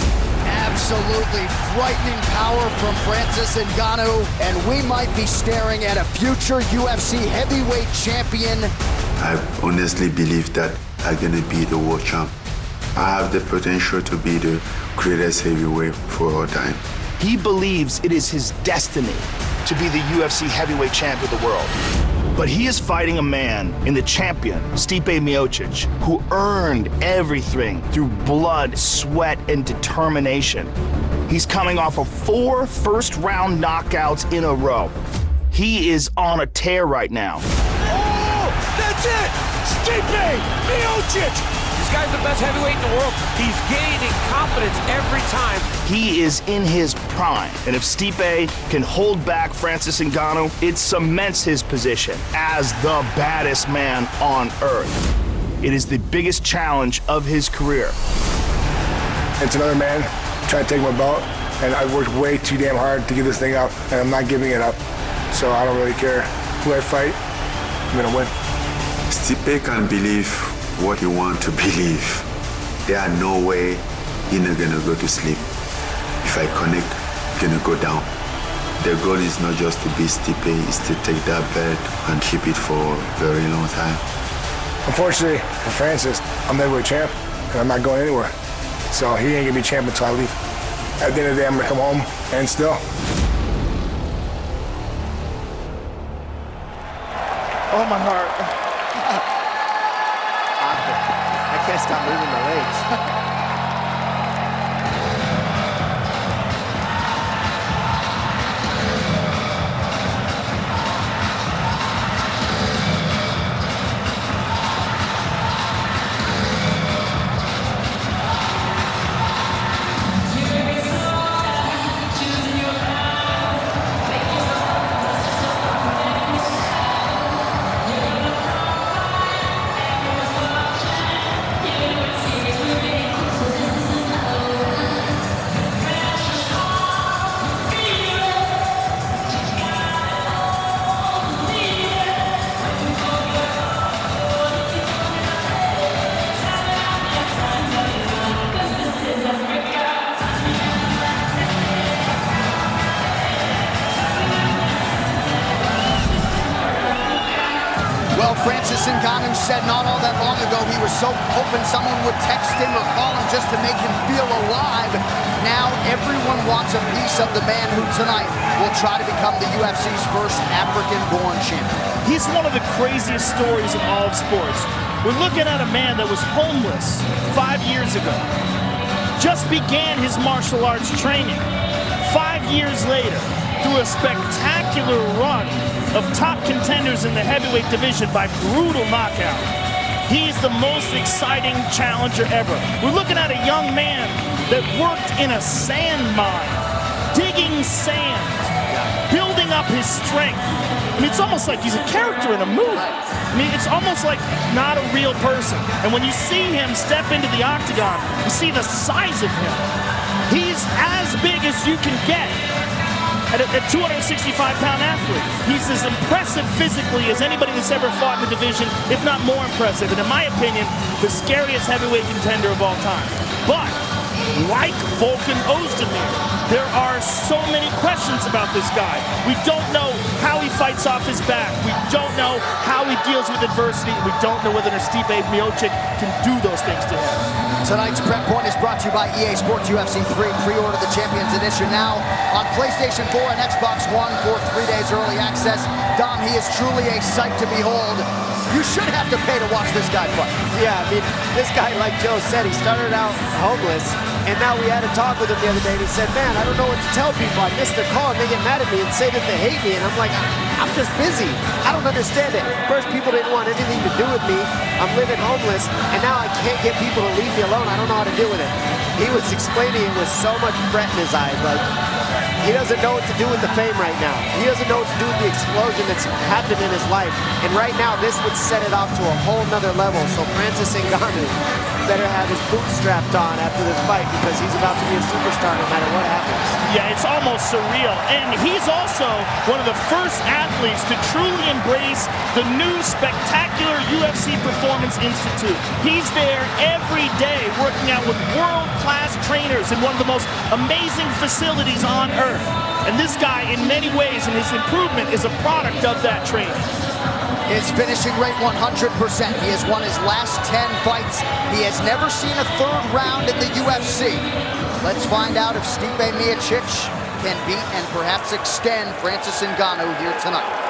Absolutely frightening power from Francis Ngannou, and we might be staring at a future UFC heavyweight champion. I honestly believe that I'm gonna be the world champ. I have the potential to be the greatest heavyweight for all time. He believes it is his destiny to be the UFC heavyweight champ of the world. But he is fighting a man in the champion, Stipe Miocic, who earned everything through blood, sweat, and determination. He's coming off of 4 first-round knockouts in a row. He is on a tear right now. Oh, that's it! Stipe Miocic! This guy's the best heavyweight in the world. He's gaining confidence every time. He is in his prime, and if Stipe can hold back Francis Ngannou, it cements his position as the baddest man on earth. It is the biggest challenge of his career. It's another man trying to take my belt. and I worked way too damn hard to get this thing up, and I'm not giving it up. So I don't really care who I fight. I'm gonna win. Stipe can believe what you want to believe. There are no way he's not gonna go to sleep. If I connect, gonna go down. The goal is not just to beat Stipe, it's to take that belt and keep it for a very long time. Unfortunately for Francis, I'm heavyweight champ, and I'm not going anywhere. So he ain't gonna be champ until I leave. At the end of the day, I'm gonna come home and still. Oh, my heart. I can't stop moving my legs. Well, Francis Ngannou said not all that long ago he was so hoping someone would text him or call him just to make him feel alive. Now everyone wants a piece of the man who tonight will try to become the UFC's first African-born champion. He's one of the craziest stories in all of sports. We're looking at a man that was homeless 5 years ago, just began his martial arts training. 5 years later, through a spectacular run of top contenders in the heavyweight division by brutal knockout. He's the most exciting challenger ever. We're looking at a young man that worked in a sand mine, digging sand, building up his strength. I mean, it's almost like he's a character in a movie. I mean, it's almost like not a real person. And when you see him step into the octagon, you see the size of him. He's as big as you can get at a 265-pound athlete. He's as impressive physically as anybody that's ever fought in the division, if not more impressive. And in my opinion, the scariest heavyweight contender of all time. But like Volcan Ozdimer, there are so many questions about this guy. We don't know how he fights off his back. We don't know how he deals with adversity. We don't know whether Stipe Miocic can do those things to him. Tonight's Prep Point is brought to you by EA Sports UFC 3. Pre-order the Champions Edition now on PlayStation 4 and Xbox One for 3 days early access. Dom, he is truly a sight to behold. You should have to pay to watch this guy fight. Yeah, I mean, this guy, like Joe said, he started out homeless, and now we had a talk with him the other day, and he said, man, I don't know what to tell people. I missed their call, and they get mad at me and say that they hate me, and I'm like, I'm just busy. I don't understand it. First, people didn't want anything to do with me. I'm living homeless, and now I can't get people to leave me alone. I don't know how to deal with it. He was explaining it with so much fret in his eyes, like, he doesn't know what to do with the fame right now. He doesn't know what to do with the explosion that's happened in his life. And right now, this would set it off to a whole nother level. So Francis Ngannou better have his boots strapped on after this fight, because he's about to be a superstar no matter what happens. Yeah, it's almost surreal. And he's also one of the first athletes to truly embrace the new spectacular UFC Performance Institute. He's there every day working out with world-class trainers in one of the most amazing facilities on earth. And this guy, in many ways, and his improvement is a product of that training. His finishing rate 100%. He has won his last 10 fights. He has never seen a third round in the UFC. Let's find out if Stipe Miocic can beat and perhaps extend Francis Ngannou here tonight.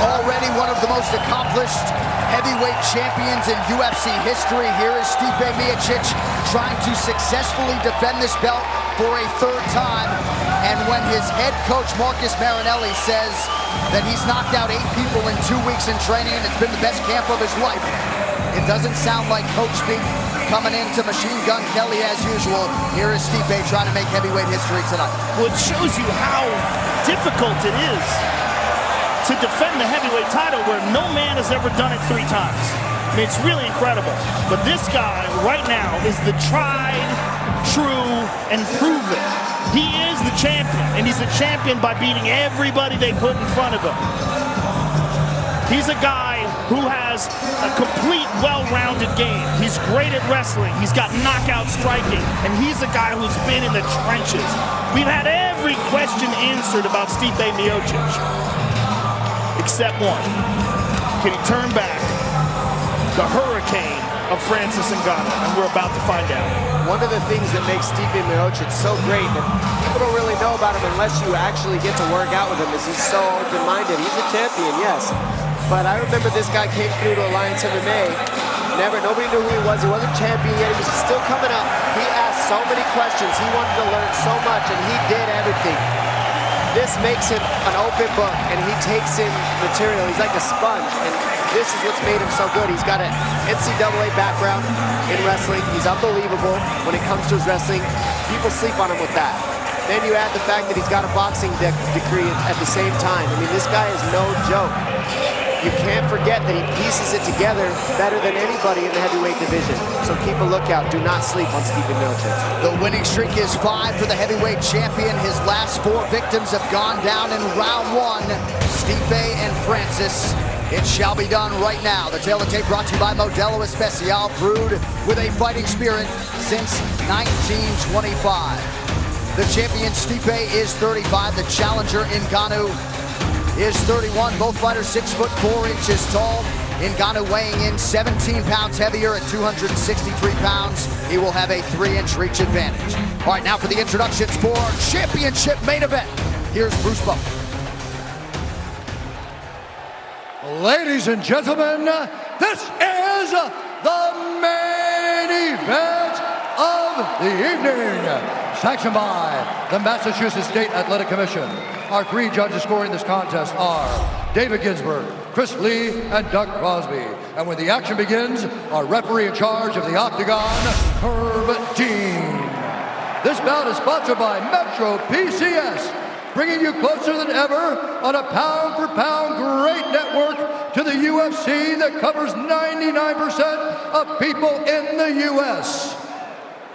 Already one of the most accomplished heavyweight champions in UFC history. Here is Stipe Miocic trying to successfully defend this belt for a third time. And when his head coach, Marcus Marinelli, says that he's knocked out 8 people in 2 weeks in training and it's been the best camp of his life, it doesn't sound like coach speak. Coming into Machine Gun Kelly as usual. Here is Stipe trying to make heavyweight history tonight. Well, it shows you how difficult it is to defend the heavyweight title where no man has ever done it 3 times. I mean, it's really incredible. But this guy right now is the tried, true, and proven. He is the champion, and he's the champion by beating everybody they put in front of him. He's a guy who has a complete, well-rounded game. He's great at wrestling. He's got knockout striking, and he's a guy who's been in the trenches. We've had every question answered about Stipe Miocic, except one. Can he turn back the hurricane of Francis Ngannou? And we're about to find out. One of the things that makes Stipe Miocic so great that people don't really know about him unless you actually get to work out with him is he's so open-minded. He's a champion, yes. But I remember this guy came through to Alliance MMA. Nobody knew who he was. He wasn't champion yet. He was still coming up. He asked so many questions. He wanted to learn so much, and he did everything. This makes him an open book, and he takes in material. He's like a sponge, and this is what's made him so good. He's got an NCAA background in wrestling. He's unbelievable when it comes to his wrestling. People sleep on him with that. Then you add the fact that he's got a boxing degree at the same time. I mean, this guy is no joke. You can't forget that he pieces it together better than anybody in the heavyweight division. So keep a lookout. Do not sleep on Stipe Miocic. The winning streak is 5 for the heavyweight champion. His last 4 victims have gone down in round 1. Stipe and Francis. It shall be done right now. The Tail of Tape brought to you by Modelo Especial, brewed with a fighting spirit since 1925. The champion Stipe is 35. The challenger Ngannou is 31. Both fighters 6'4" tall. Ngannou weighing in 17 pounds heavier at 263 pounds. He will have a 3-inch reach advantage. All right, now for the introductions for our championship main event. Here's Bruce Buffer. Ladies and gentlemen, this is the main event of the evening. Sanctioned by the Massachusetts State Athletic Commission. Our 3 judges scoring this contest are David Ginsburg, Chris Lee, and Doug Crosby. And when the action begins, our referee in charge of the Octagon, Herb Dean. This bout is sponsored by Metro PCS, bringing you closer than ever on a pound-for-pound great network to the UFC that covers 99% of people in the U.S.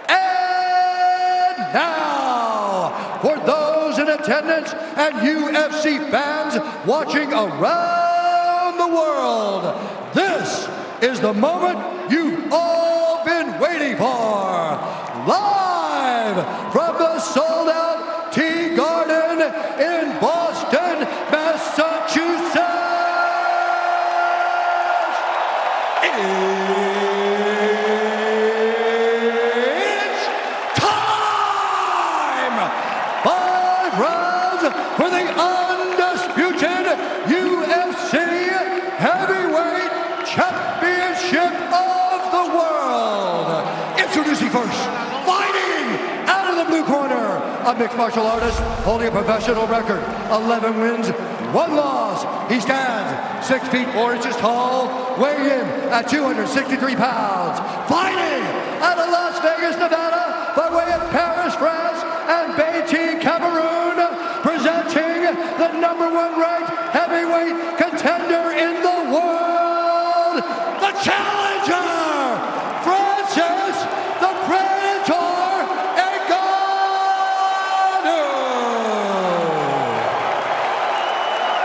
And now, for those in attendance and UFC fans watching around the world, this is the moment you've all been waiting for. Live from the sold-out Tea Garden in Boston, Massachusetts. It's time! 5 rounds for the undisputed UFC Heavyweight Championship of the world. Introducing first, fighting out of the blue corner, a mixed martial artist holding a professional record, 11 wins, 1 loss. He stands 6 feet 4 inches tall, weighing in at 263 pounds. Fighting out of Las Vegas, Nevada, by way of Paris, France, and Beijing, Cameroon, presenting the #1 ranked heavyweight contender in the world, the challenger, Francis the Predator Ngannou.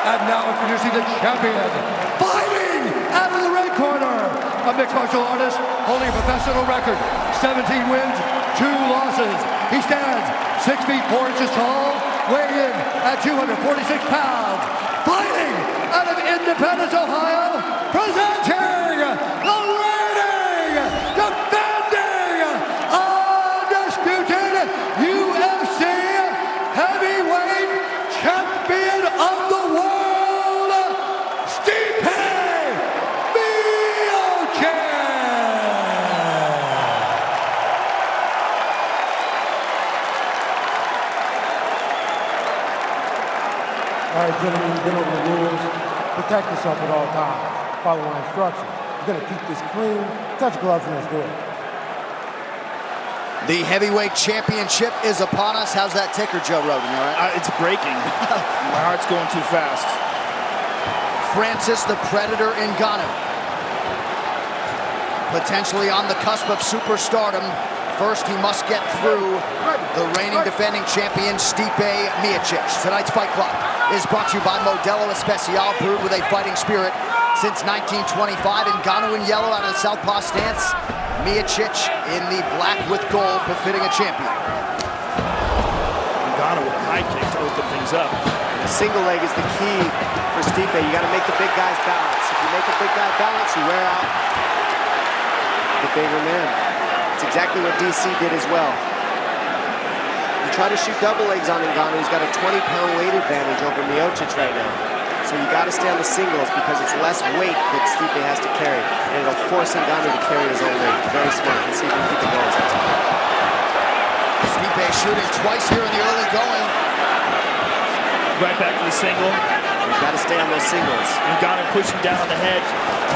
And now introducing the champion, fighting out of the red corner, a mixed martial artist holding a professional record, 17 wins, 2 losses. He stands 6 feet 4 inches tall, weighing in at 246 pounds. Fighting out of Independence, Ohio, presenting the reigning, defending, undisputed UFC heavyweight champion of the world, gentlemen, you've been over the rules. Protect yourself at all times. Follow my instructions. You're gonna keep this clean. Touch gloves and it's good. The heavyweight championship is upon us. How's that ticker, Joe Rogan? You all right? It's breaking. My heart's going too fast. Francis the Predator Ngannou. Potentially on the cusp of superstardom. First, he must get through the reigning defending champion, Stipe Miocic. Tonight's Fight Club is brought to you by Modelo Especial, brewed with a fighting spirit since 1925. Ngannou in yellow out of the southpaw stance. Miocic in the black with gold, befitting a champion. Ngannou with a high kick to open things up. The single leg is the key for Stipe. You got to make the big guys balance. If you make a big guy balance, you wear out the bigger man. It's exactly what DC did as well. You try to shoot double legs on Ngannou. He's got a 20-pound weight advantage over Miocic right now. So you got to stay on the singles because it's less weight that Stipe has to carry. And it'll force Ngannou to carry his own weight. Very smart. Let's see if we can keep it going. Stipe shooting twice here in the early going. Right back to the single. You got to stay on those singles. Ngannou pushing down on the head,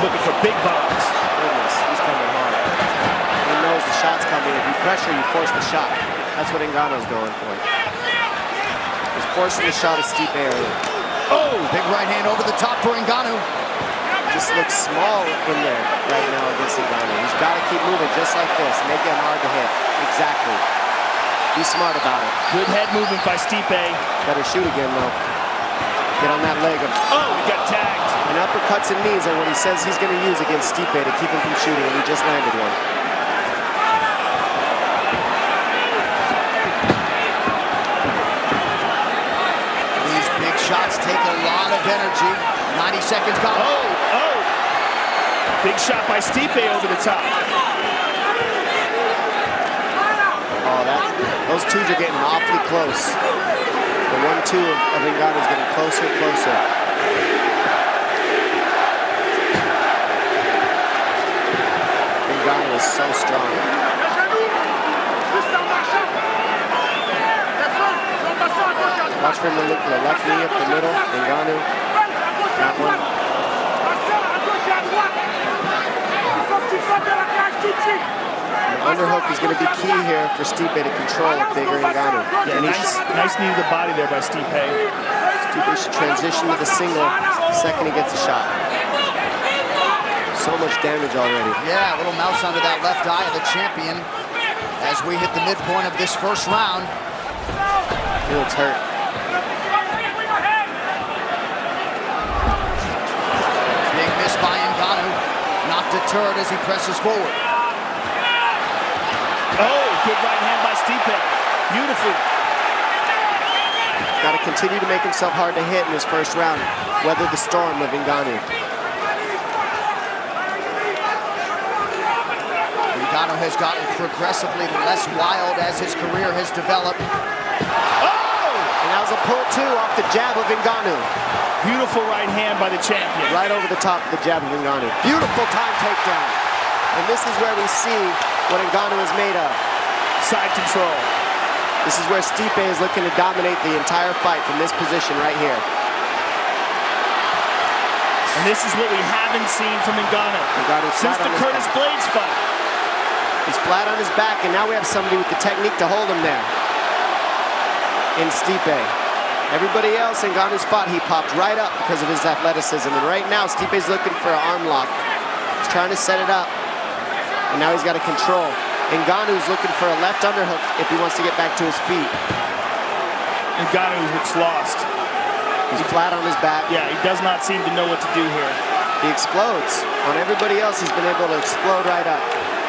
looking for big bombs. Goodness, he's coming hard. He knows the shot's coming. If you pressure, you force the shot. That's what Ngannou's going for. He's forcing the shot of Stipe early. Oh, big right hand over the top for Ngannou. Just looks small in there right now against Ngannou. He's got to keep moving just like this. Make him hard to hit. Exactly. Be smart about it. Good head movement by Stipe. Better shoot again, though. Get on that leg. Oh, he got tagged. And uppercuts and knees are what he says he's going to use against Stipe to keep him from shooting, and he just landed one. These big shots take a lot of energy. 90 seconds gone. Oh! Big shot by Stipe over the top. Oh, those twos are getting awfully close. The 1-2 of Ngannou is getting closer and closer. Ngannou is so strong. Watch for him to look for the left knee up the middle. Ngannou, that one. The underhook is going to be key here for Stipe to control bigger Ngannou. Yeah, nice knee to the body there by Stipe. Stipe should transition to the single the second he gets a shot. So much damage already. Yeah, a little mouse under that left eye of the champion as we hit the midpoint of this first round. He looks hurt. Big miss by Ngannou. Not deterred as he presses forward. Oh, good right hand by Stipe. Beautiful. Got to continue to make himself hard to hit in this first round. Weather the storm of Ngannou. Ngannou has gotten progressively less wild as his career has developed. Oh! And that was a pull two off the jab of Ngannou. Beautiful right hand by the champion. Right over the top of the jab of Ngannou. Beautiful time takedown. And this is where we see what Ngannou is made of. Side control. This is where Stipe is looking to dominate the entire fight from this position right here. And this is what we haven't seen from Ngannou since the Curtis Blades fight. He's flat on his back, and now we have somebody with the technique to hold him there. In Stipe. Everybody else in Ngannou's spot, he popped right up because of his athleticism. And right now, Stipe's looking for an arm lock. He's trying to set it up. And now he's got to control. Ngannou's looking for a left underhook if he wants to get back to his feet. Ngannou looks lost. He's flat on his back. Yeah, he does not seem to know what to do here. He explodes. On everybody else, he's been able to explode right up.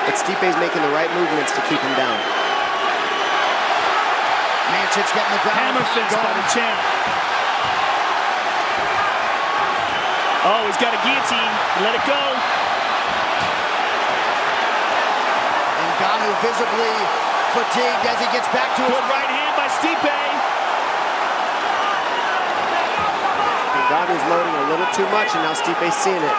But Stipe's making the right movements to keep him down. Miocic getting the ground. Hammer fist by the champ. Oh, he's got a guillotine. Let it go. Ngannou visibly fatigued as he gets back to his... Good right hand by Stipe. Ngannou's loading a little too much, and now Stipe's seeing it.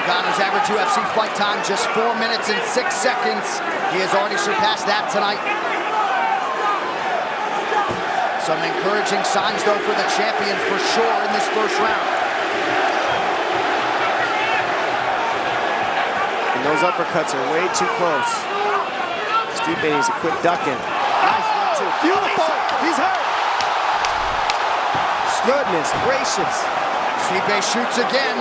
Ngannou's average UFC fight time, just 4 minutes and 6 seconds. He has already surpassed that tonight. Some encouraging signs, though, for the champion for sure in this first round. And those uppercuts are way too close. Stipe needs to quit ducking. Nice one, too. Beautiful! He's hurt! Goodness gracious. Stipe shoots again.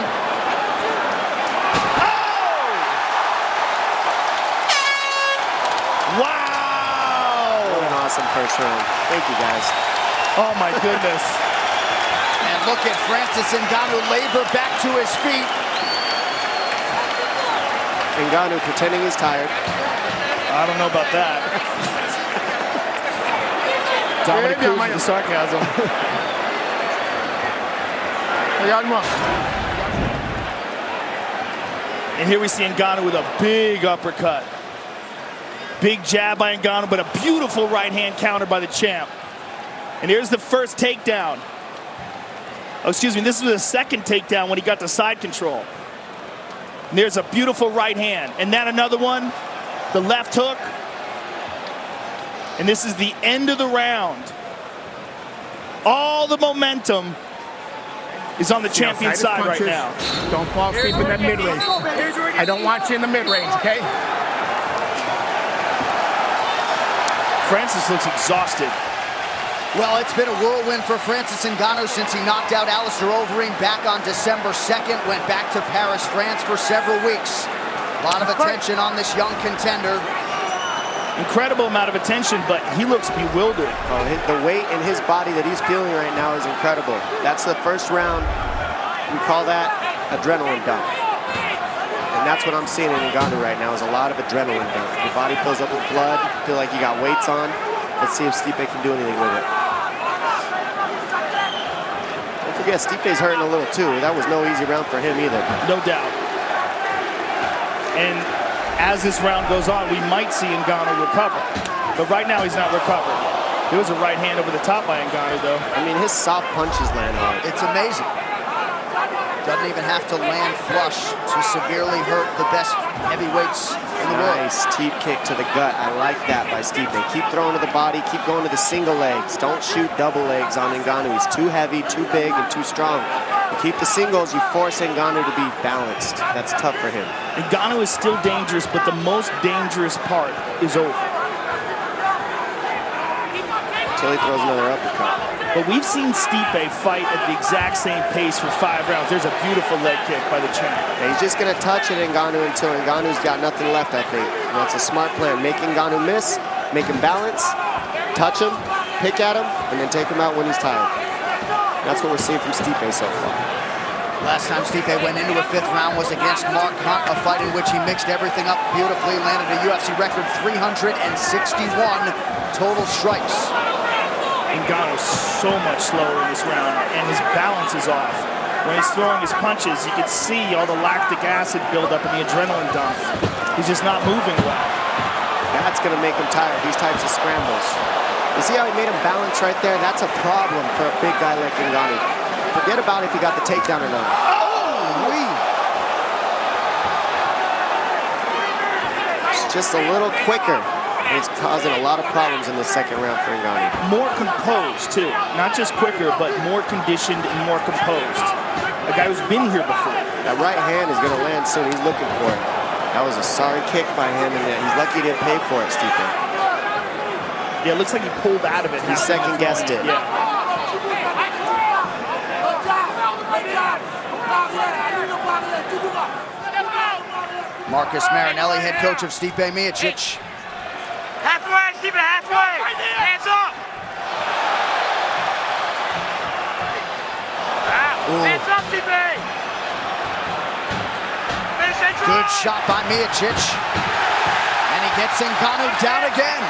Wow! What an awesome first round. Thank you, guys. Oh, my goodness. And look at Francis Ngannou labor back to his feet. Ngannou pretending he's tired. I don't know about that. Dominic Cruz with the sarcasm. And here we see Ngannou with a big uppercut. Big jab by Ngannou, but a beautiful right hand counter by the champ. And here's the first takedown. Oh, excuse me, this was the second takedown when he got the side control. And there's a beautiful right hand. And then another one, the left hook. And this is the end of the round. All the momentum is on the champion side right now. Don't fall asleep in that mid-range. I don't want you in the mid-range, okay? Francis looks exhausted. Well, it's been a whirlwind for Francis Ngannou since he knocked out Alistair Overeem back on December 2nd, went back to Paris, France for several weeks. A lot of attention on this young contender. Incredible amount of attention, but he looks bewildered. Oh, the weight in his body that he's feeling right now is incredible. That's the first round. We call that adrenaline dump. And that's what I'm seeing in Ngannou right now is a lot of adrenaline dump. Your body fills up with blood, you feel like you got weights on. Let's see if Stipe can do anything with it. Don't forget, Stipe's hurting a little too. That was no easy round for him either. No doubt. And as this round goes on, we might see Ngannou recover. But right now, he's not recovering. There was a right hand over the top by Ngannou, though. I mean, his soft punches land hard. It's amazing. Doesn't even have to land flush to severely hurt the best heavyweights in the world. Nice teep kick to the gut. I like that by Stipe. Keep throwing to the body, keep going to the single legs. Don't shoot double legs on Ngannou. He's too heavy, too big, and too strong. You keep the singles, you force Ngannou to be balanced. That's tough for him. Ngannou is still dangerous, but the most dangerous part is over. Until he throws another uppercut. But we've seen Stipe fight at the exact same pace for 5 rounds. There's a beautiful leg kick by the champ. Yeah, he's just going to touch at Ngannou until Ngannou's got nothing left, I think. And that's a smart plan. Make Ngannou miss, make him balance, touch him, pick at him, and then take him out when he's tired. That's what we're seeing from Stipe so far. Last time Stipe went into a 5th round was against Mark Hunt, a fight in which he mixed everything up beautifully, landed a UFC record 361 total strikes. Ngannou's so much slower in this round, and his balance is off. When he's throwing his punches, you can see all the lactic acid buildup in the adrenaline dump. He's just not moving well. That's going to make him tired, these types of scrambles. You see how he made him balance right there? That's a problem for a big guy like Ngannou. Forget about if he got the takedown or not. Oh! It's just a little quicker. It's causing a lot of problems in the 2nd round for Ngannou. More composed, too. Not just quicker, but more conditioned and more composed. A guy who's been here before. That right hand is going to land soon. He's looking for it. That was a sorry kick by him, and he's lucky he didn't pay for it, Stipe. Yeah, it looks like he pulled out of it. He second-guessed it. Yeah. Marcus Marinelli, head coach of Stipe Miocic. Halfway, Stipe, halfway! Hands up! Hands up, Stipe! Good shot by Miocic. And he gets Ngannou down again.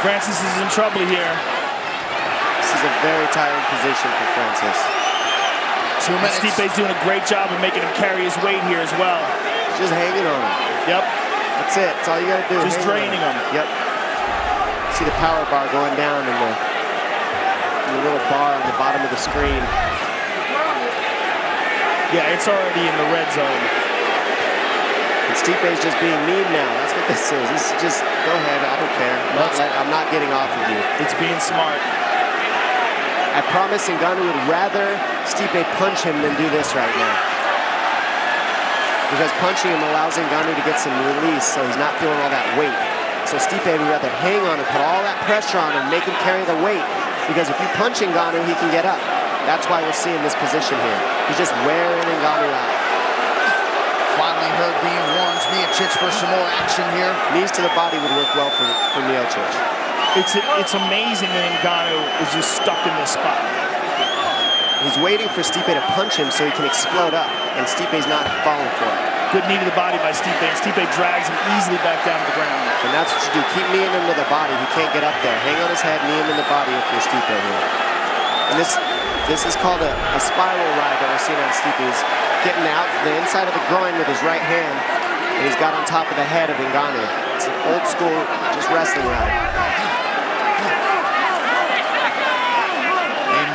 Francis is in trouble here. This is a very tiring position for Francis. 2 minutes. Stipe's doing a great job of making him carry his weight here as well. Just hanging on him. Yep. That's it. That's all you got to do. Just draining him. Yep. See the power bar going down in the little bar on the bottom of the screen. Yeah, it's already in the red zone. And Stipe's just being mean now. That's what this is. This is just, go ahead, I don't care. I'm not getting off of you. It's being smart. I promise Ngannou would rather Stipe punch him than do this right now. Because punching him allows Ngannou to get some release, so he's not feeling all that weight. So Stipe would rather hang on and put all that pressure on him, make him carry the weight. Because if you punch Ngannou, he can get up. That's why we're seeing this position here. He's just wearing Ngannou out. Finally heard Dean warns Miocic for some more action here. Knees to the body would work well for Miocic. It's amazing that Ngannou is just stuck in this spot. He's waiting for Stipe to punch him so he can explode up, and Stipe's not falling for it. Good knee to the body by Stipe, and Stipe drags him easily back down to the ground. And that's what you do. Keep kneeing him to the body. He can't get up there. Hang on his head, knee him in the body if you're Stipe here. And this is called a spiral ride that we're seeing on Stipe. He's getting out the inside of the groin with his right hand, and he's got on top of the head of Ngannou. It's an old school, just wrestling ride.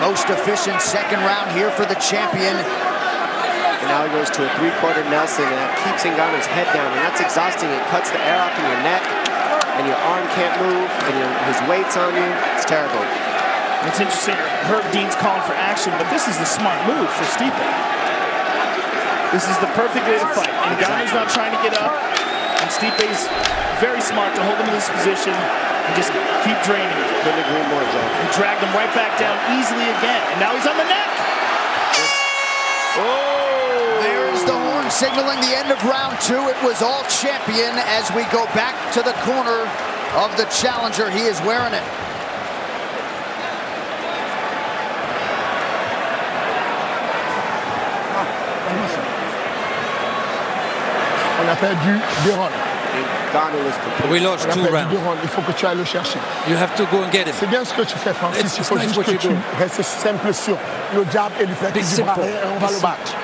Most efficient second round here for the champion. And now he goes to a three-quarter Nelson, and that keeps Ngannou's head down, and that's exhausting. It cuts the air off in your neck, and your arm can't move, and his weight's on you. It's terrible. It's interesting, Herb Dean's calling for action, but this is the smart move for Stipe. This is the perfect way to fight. Ngannou's not trying to get up, and Stipe's very smart to hold him in this position and just keep draining him. Couldn't agree more, Joe. And dragged him right back down easily again. And now he's on the neck. Oh! There's the horn signaling the end of round 2. It was all champion as we go back to the corner of the challenger. He is wearing it. On a perdu 2 rounds. We lost 2 rounds. Il faut que tu ailles le chercher. You have to go and get him. C'est bien ce que tu fais, Francis. Il faut juste que tu restes simple sur le jab et lui faire du bras arrière et on va le battre.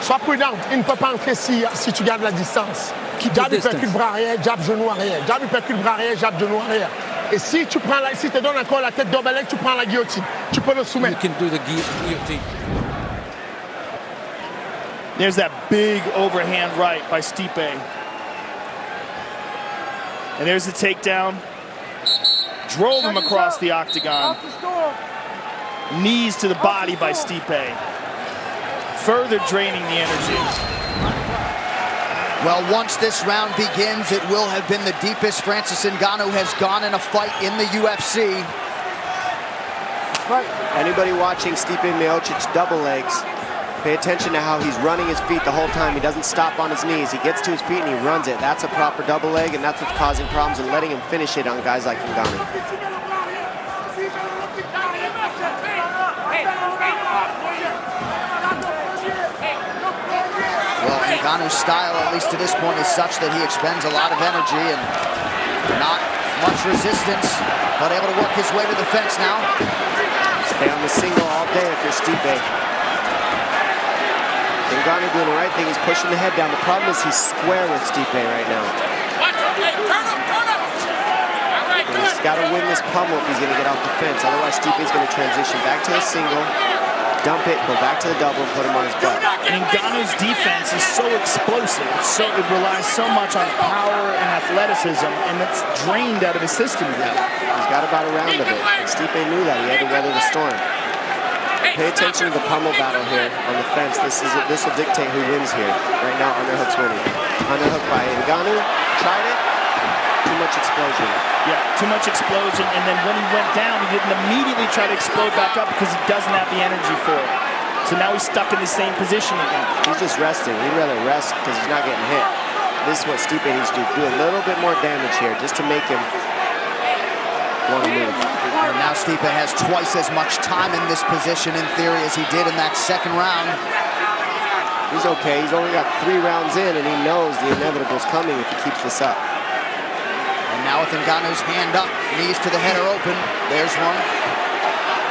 Sois prudent. Il ne peut pas entrer si tu gardes la distance. Jab, il percute bras arrière, jab, genou arrière. Jab, il percute bras arrière, jab, genou arrière. Et si tu prends si te donnes encore la tête double leg, tu prends la guillotine. Tu peux le soumettre. You can do the guillotine. There's that big overhand right by Stipe. And there's the takedown. Drove him across the octagon. Knees to the body by Stipe. Further draining the energy. Well, once this round begins, it will have been the deepest Francis Ngannou has gone in a fight in the UFC. Anybody watching Stipe Miocic double legs, pay attention to how he's running his feet the whole time. He doesn't stop on his knees. He gets to his feet and he runs it. That's a proper double leg, and that's what's causing problems and letting him finish it on guys like Ngannou. Well, Ngannou's style, at least to this point, is such that he expends a lot of energy and not much resistance, but able to work his way to the fence now. Stay on the single all day if you're Stipe. Ngannou doing the right thing. He's pushing the head down. The problem is he's square with Stipe right now. And he's got to win this pummel if he's going to get off the fence. Otherwise, Stipe's going to transition back to the single, dump it, go back to the double, and put him on his butt. And Ngannou's defense is so explosive. It relies so much on power and athleticism, and it's drained out of his system again. He's got about a round of it. And Stipe knew that. He had to weather the storm. Pay attention to the pummel battle here on the fence. This will dictate who wins here. Right now, underhook's winning. Underhook by Ngannou. Tried it. Too much explosion. Yeah, too much explosion. And then when he went down, he didn't immediately try to explode back up because he doesn't have the energy for it. So now he's stuck in the same position again. He's just resting. He'd rather rest because he's not getting hit. This is what Stipe needs to do. Do a little bit more damage here just to make him want to move. And now Stipe has twice as much time in this position in theory as he did in that second round. He's okay. He's only got 3 rounds in, and he knows the inevitable's coming if he keeps this up. And now with Ngannou's hand up, knees to the head are open. There's one.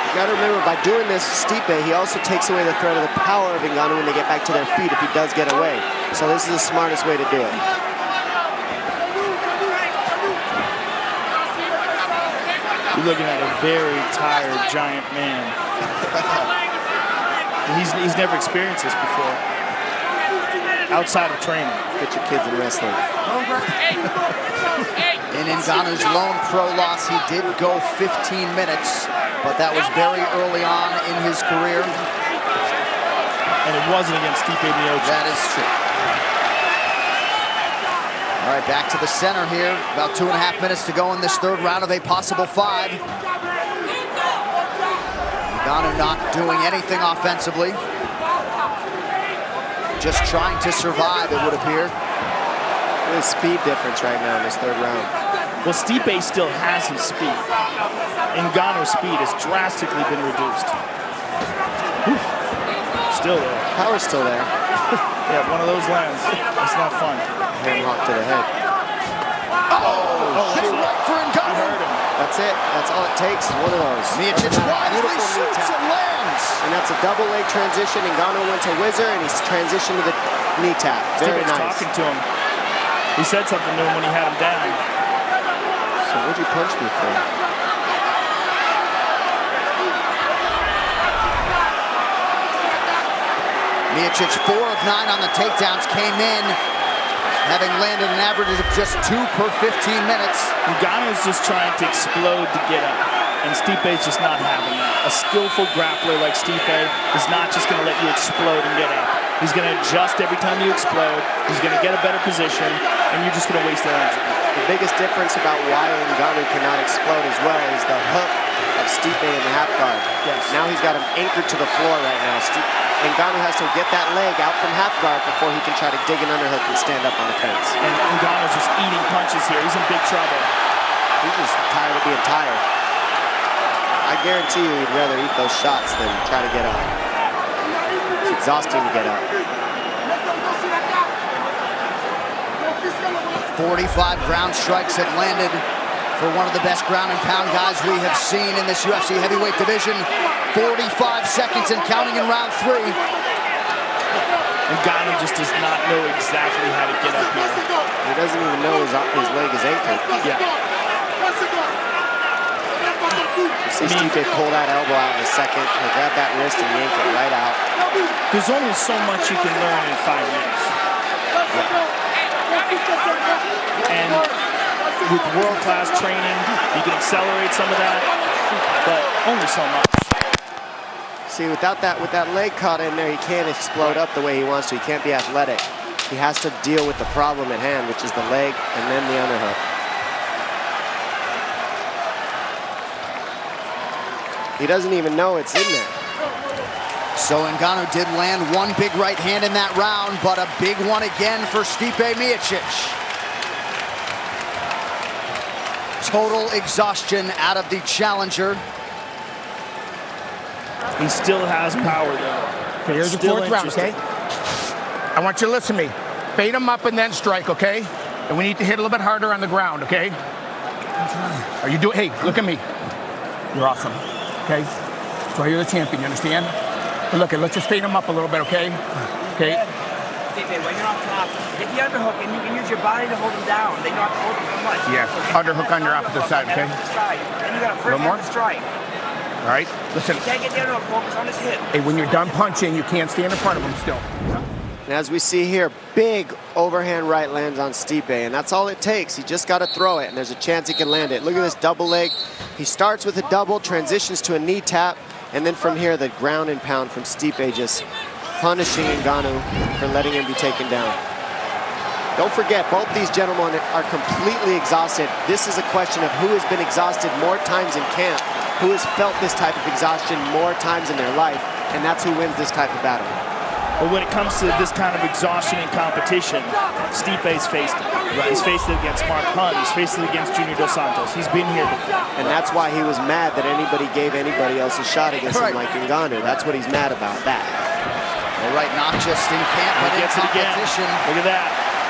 You got to remember, by doing this, Stipe, he also takes away the threat of the power of Ngannou when they get back to their feet if he does get away. So this is the smartest way to do it. You're looking at a very tired, giant man. He's never experienced this before. outside of training. Get your kids in wrestling. In Ngannou's lone pro loss, he did go 15 minutes, but that was very early on in his career. And it wasn't against Stipe Miocic. That is true. All right, back to the center here. About 2.5 minutes to go in this third round of a possible 5. Ngannou not doing anything offensively. Just trying to survive, it would appear. There's a speed difference right now in this third round. Well, Stipe still has his speed. Ngannou's speed has drastically been reduced. Whew. Still there. Power's still there. Yeah, one of those lands. That's not fun. Handlock to the head. Oh, big right for Ngannou. That's it. That's all it takes. One of those. Miocic wisely shoots and lands. And that's a double leg transition. Ngannou went to whizzer and he's transitioned to the knee tap. Very nice. Talking to him. He said something to him when he had him down. So what'd you punch me for? Miocic 4 of 9 on the takedowns, came in having landed an average of just 2 per 15 minutes. Ngannou's just trying to explode to get up, and Stipe's just not having that. A skillful grappler like Stipe is not just going to let you explode and get up. He's going to adjust every time you explode. He's going to get a better position, and you're just going to waste their energy. The biggest difference about why Ngannou cannot explode as well is the hook of Stipe in the half guard. Yes. Now he's got him anchored to the floor right now. Ngannou has to get that leg out from half guard before he can try to dig an underhook and stand up on the fence. And Ngannou's just eating punches here. He's in big trouble. He's just tired of being tired. I guarantee you he'd rather eat those shots than try to get up. It's exhausting to get up. 45 ground strikes have landed for one of the best ground and pound guys we have seen in this UFC heavyweight division. 45 seconds and counting in round 3. Ngannou just does not know exactly how to get up here. He doesn't even know his leg is anchored. Yeah. You see Stipe pull that elbow out in a second. He'll grab that wrist and yank it right out. There's only so much you can learn in 5 years. And with world-class training, you can accelerate some of that, but only so much. See, with that leg caught in there, he can't explode up the way he wants to. He can't be athletic. He has to deal with the problem at hand, which is the leg and then the underhook. He doesn't even know it's in there. So Ngannou did land one big right hand in that round, but a big one again for Stipe Miocic. Total exhaustion out of the challenger. He still has power, though. Okay, here's your 4th round, okay? I want you to listen to me. Fade him up and then strike, okay? And we need to hit a little bit harder on the ground, okay? Are you doing? Hey, look at me. You're awesome, okay? So you're the champion, you understand? But look, let's just fade him up a little bit, okay? Okay. When you're on top, get the underhook and you can use your body to hold him down. Then you don't have to hold him so much. Yeah, underhook on your opposite side, okay? Then you got to first have to strike. All right, listen. You can't get the underhook, focus on his hip. Hey, when you're done punching, you can't stand in front of him still. And as we see here, big overhand right lands on Stipe, and that's all it takes. He just got to throw it, and there's a chance he can land it. Look at this double leg. He starts with a double, transitions to a knee tap, and then from here, the ground and pound from Stipe just punishing Ngannou for letting him be taken down. Don't forget, both these gentlemen are completely exhausted. This is a question of who has been exhausted more times in camp, who has felt this type of exhaustion more times in their life, and that's who wins this type of battle. But when it comes to this kind of exhaustion in competition, Stipe's faced it. Right. He's faced it against Mark Hunt. He's faced it against Junior Dos Santos. He's been here before. And that's why he was mad that anybody gave anybody else a shot against him like Ngannou. That's what he's mad about, that. All right, not just in camp, but in competition. Look at that.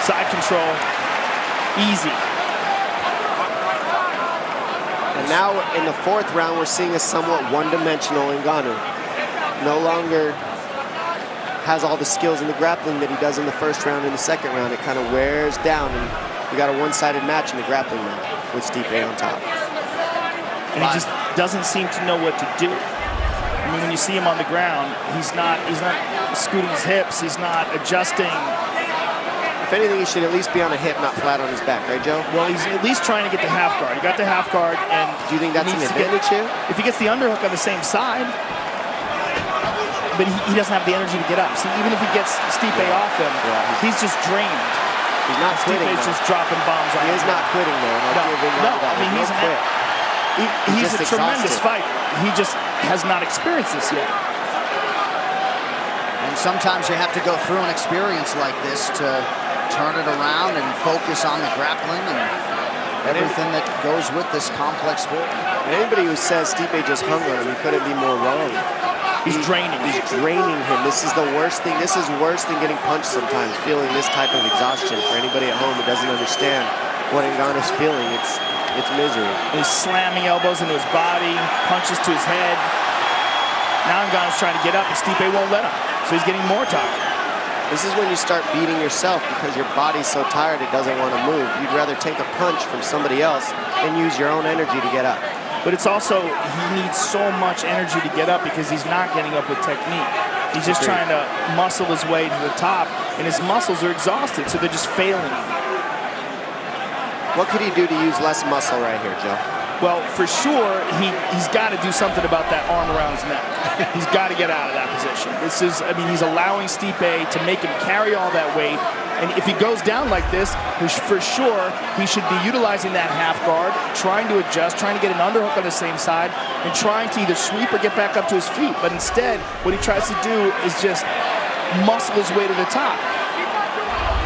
Side control. Easy. And now in the 4th round, we're seeing a somewhat one-dimensional Ngannou. No longer has all the skills in the grappling that he does in the 1st round and the 2nd round. It kind of wears down, and we got a one-sided match in the grappling now with Stipe on top. And he just doesn't seem to know what to do. I mean, when you see him on the ground, he's not scooting his hips. He's not adjusting If anything, he should at least be on a hip, not flat on his back, right, Joe? Well, he's at least trying to get the half guard. He got the half guard, and do you think that's an advantage here? If he gets the underhook on the same side, but he doesn't have the energy to get up. See, even if he gets Stipe off him, he's just drained. He's not quitting. Stipe's just dropping bombs on him. He is not quitting, though. No, I mean, he's a tremendous fighter. He just has not experienced this yet. And sometimes you have to go through an experience like this to turn it around and focus on the grappling and everything that goes with this complex sport. And anybody who says Stipe just hung on him, he couldn't be more wrong. He's draining. He's draining him. This is the worst thing. This is worse than getting punched sometimes, feeling this type of exhaustion. For anybody at home who doesn't understand what Ngannou's feeling, it's misery. He's slamming elbows into his body, punches to his head. Now Ngannou's trying to get up, and Stipe won't let him. So he's getting more tired. This is when you start beating yourself because your body's so tired it doesn't want to move. You'd rather take a punch from somebody else and use your own energy to get up. But it's also, he needs so much energy to get up because he's not getting up with technique. He's just trying to muscle his way to the top, and his muscles are exhausted, so they're just failing him. What could he do to use less muscle right here, Joe? Well, for sure, he's got to do something about that arm around his neck. He's got to get out of that position. This is, I mean, he's allowing Stipe to make him carry all that weight. And if he goes down like this, for sure, he should be utilizing that half guard, trying to adjust, trying to get an underhook on the same side, and trying to either sweep or get back up to his feet. But instead, what he tries to do is just muscle his way to the top.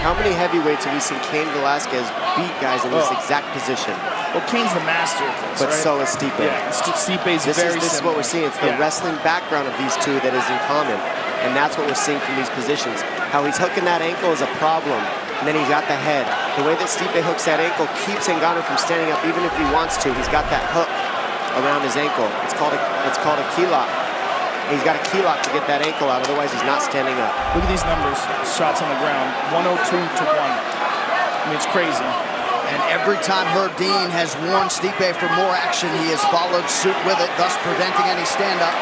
How many heavyweights have we seen Cain Velasquez beat guys in this exact position? Well, Cain's the master of this, but so is Stipe. Yeah, Stipe's very This is what we're seeing. It's the wrestling background of these two that is in common. And that's what we're seeing from these positions. How he's hooking that ankle is a problem. And then he's got the head. The way that Stipe hooks that ankle keeps Ngannou from standing up even if he wants to. He's got that hook around his ankle. It's called a key lock. He's got a key lock to get that ankle out, otherwise he's not standing up. Look at these numbers, shots on the ground, 102 to 1. I mean, it's crazy. And every time Herb Dean has warned Stipe for more action, he has followed suit with it, thus preventing any stand-up.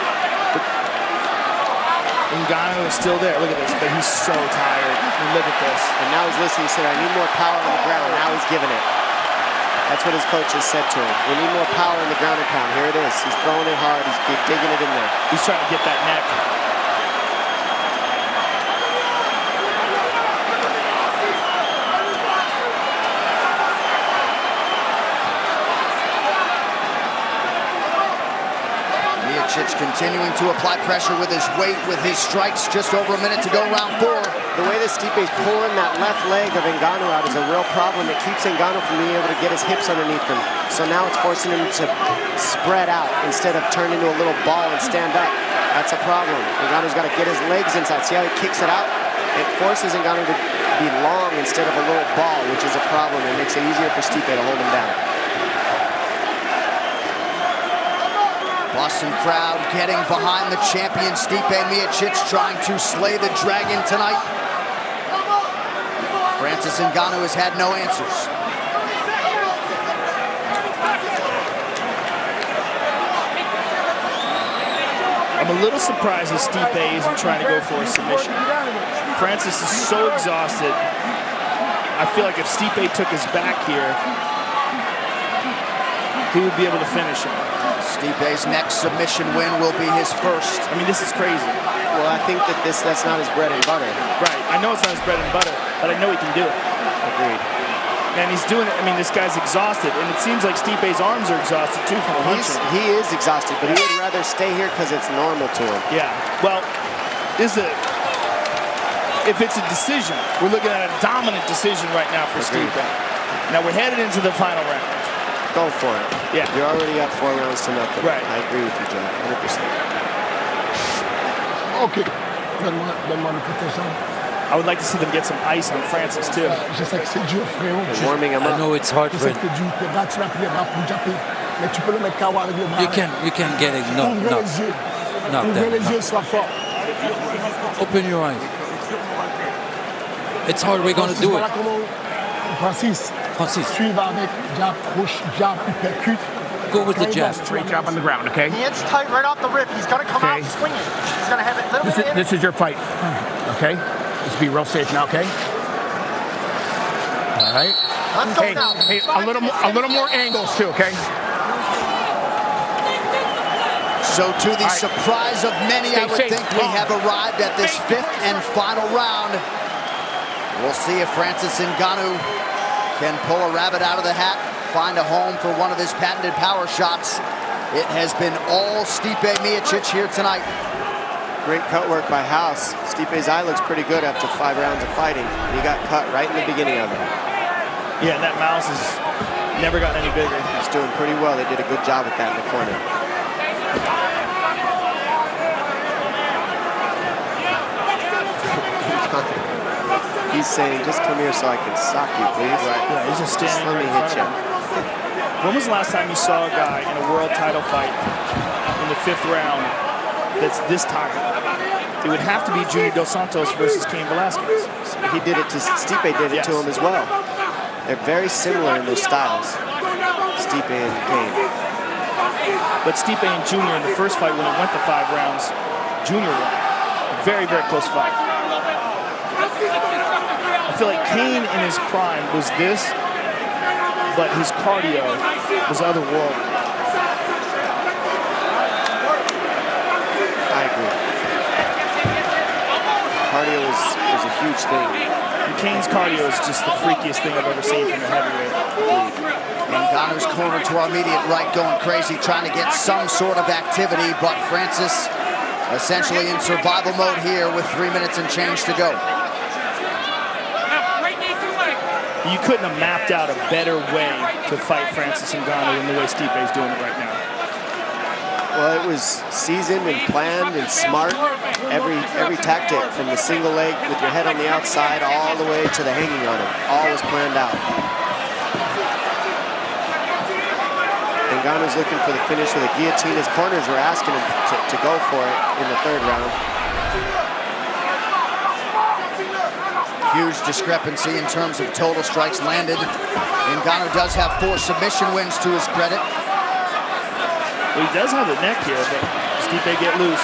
Ngannou is still there. Look at this, but he's so tired. I mean, look at this. And now he's listening. He said, I need more power on the ground. Now he's giving it. That's what his coach has said to him. We need more power in the ground and pound. Here it is. He's throwing it hard. He's digging it in there. He's trying to get that neck. Miocic continuing to apply pressure with his weight, with his strikes. Just over a minute to go, round 4. The way that Stipe's pulling that left leg of Ngannou out is a real problem. It keeps Ngannou from being able to get his hips underneath him. So now it's forcing him to spread out instead of turn into a little ball and stand up. That's a problem. Ngannou's got to get his legs inside. See how he kicks it out? It forces Ngannou to be long instead of a little ball, which is a problem. It makes it easier for Stipe to hold him down. Boston crowd getting behind the champion Stipe Miocic, trying to slay the dragon tonight. Francis Ngannou has had no answers. I'm a little surprised that Stipe isn't trying to go for a submission. Francis is so exhausted. I feel like if Stipe took his back here, he would be able to finish him. Stipe's next submission win will be his first. I mean, this is crazy. Well, I think that that's not his bread and butter. Right. I know it's not his bread and butter, but I know he can do it. Agreed. And he's doing it. I mean, this guy's exhausted, and it seems like Stipe's arms are exhausted too from punching. He is exhausted, but he would rather stay here because it's normal to him. Yeah. Well, if it's a decision, we're looking at a dominant decision right now for Stipe. Now we're headed into the final round. Go for it. Yeah. You're already up 4 rounds to nothing. Right. I agree with you, Joe. 100%. OK. Donne-moi le protégeant. I would like to see them get some ice on Francis, too. Je sais que c'est dur, frérot. Warming him up. I know it's hard for him. Je sais que c'est dur. Tes bras, tu l'as pris les bras pour japper. Mais tu peux le mettre KO avec le bras. You can get it. No. Ouvrez les yeux, sois fort. Open your eyes. It's hard. We're going to do it. Francis. Suive avec jab, push, jab, uppercut. Go with the jab. Straight jab on the ground, okay? Hands tight right off the rip. He's going to come out swinging. He's going to have it a little bit in. This is your fight, okay? Let's be real safe now, okay? All right. Let's go Hey, now. hey, a little more angles too, okay? So to the surprise of many, I would safe. think we have arrived at this fifth and final round. We'll see if Francis Ngannou can pull a rabbit out of the hat, find a home for one of his patented power shots. It has been all Stipe Miocic here tonight. Great cut work by House. Stipe's eye looks pretty good after 5 rounds of fighting. He got cut right in the beginning of it. Yeah, and that mouse has never gotten any bigger. He's doing pretty well. They did a good job with that in the corner. He's saying, just come here so I can sock you, please. Right. Yeah, he's just standing let me right in hit you. front of him. When was the last time you saw a guy in a world title fight in the 5th round that's this tired? It would have to be Junior Dos Santos versus Cain Velasquez. He did it to Stipe did it to him as well. They're very similar in their styles, Stipe and Cain. But Stipe and Junior in the first fight, when it went to 5 rounds, Junior won. Very, very close fight. I feel like Cain in his prime was this, but his cardio was otherworldly. I agree. Cardio is a huge thing. And Cain's cardio is just the freakiest thing I've ever seen from a heavyweight. Ngannou's corner to our immediate right, going crazy, trying to get some sort of activity, but Francis essentially in survival mode here with 3 minutes and change to go. You couldn't have mapped out a better way to fight Francis Ngannou than the way Stipe's doing it right now. Well, it was seasoned and planned and smart. Every tactic, from the single leg with your head on the outside all the way to the hanging on him, all was planned out. Ngannou's looking for the finish with a guillotine. His corners were asking him to go for it in the 3rd round. Huge discrepancy in terms of total strikes landed. Ngannou does have 4 submission wins to his credit. Well, he does have the neck here, but Stipe get loose.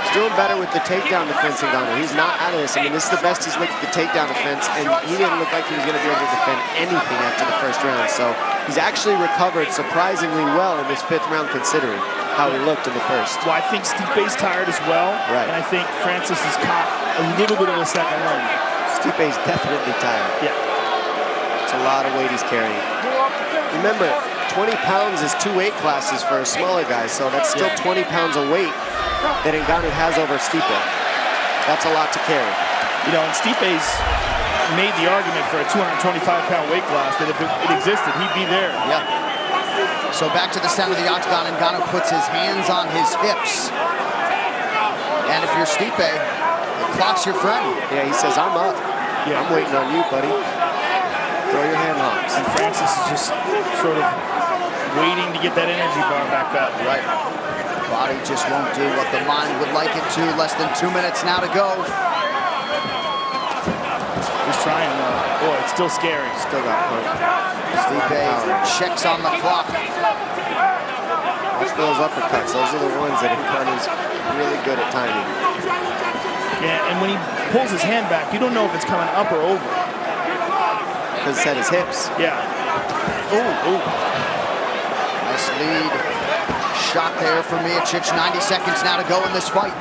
He's doing better with the takedown defense, Ngannou. He's not out of this. I mean, this is the best he's looked at the takedown defense, and he didn't look like he was going to be able to defend anything after the 1st round. So he's actually recovered surprisingly well in this 5th round, considering how he looked in the 1st. Well, I think Stipe's tired as well, right. And I think Francis has caught a little bit of a second wind. Stipe's definitely tired. Yeah. It's a lot of weight he's carrying. Remember, 20 pounds is 2 weight classes for a smaller guy, so that's still 20 pounds of weight that Ngannou has over Stipe. That's a lot to carry. You know, and Stipe's made the argument for a 225-pound weight class that if it existed, he'd be there. Yeah. So back to the center of the octagon, Ngannou puts his hands on his hips. And if you're Stipe, the clock's your friend. Yeah, he says, I'm up. Yeah. I'm waiting on you, buddy. Throw your hand hops. And Francis is just sort of waiting to get that energy bar back up. Right. Body just won't do what the mind would like it to. Less than 2 minutes now to go. He's trying though. Boy, it's still scary. Still got pumped. Stipe checks on the clock. Watch those uppercuts. Those are the ones that Ngannou's really good at timing. Yeah, and when he pulls his hand back, you don't know if it's coming up or over. Because it's at his hips. Yeah. Oh. Nice lead shot there for Miocic. 90 seconds now to go in this fight.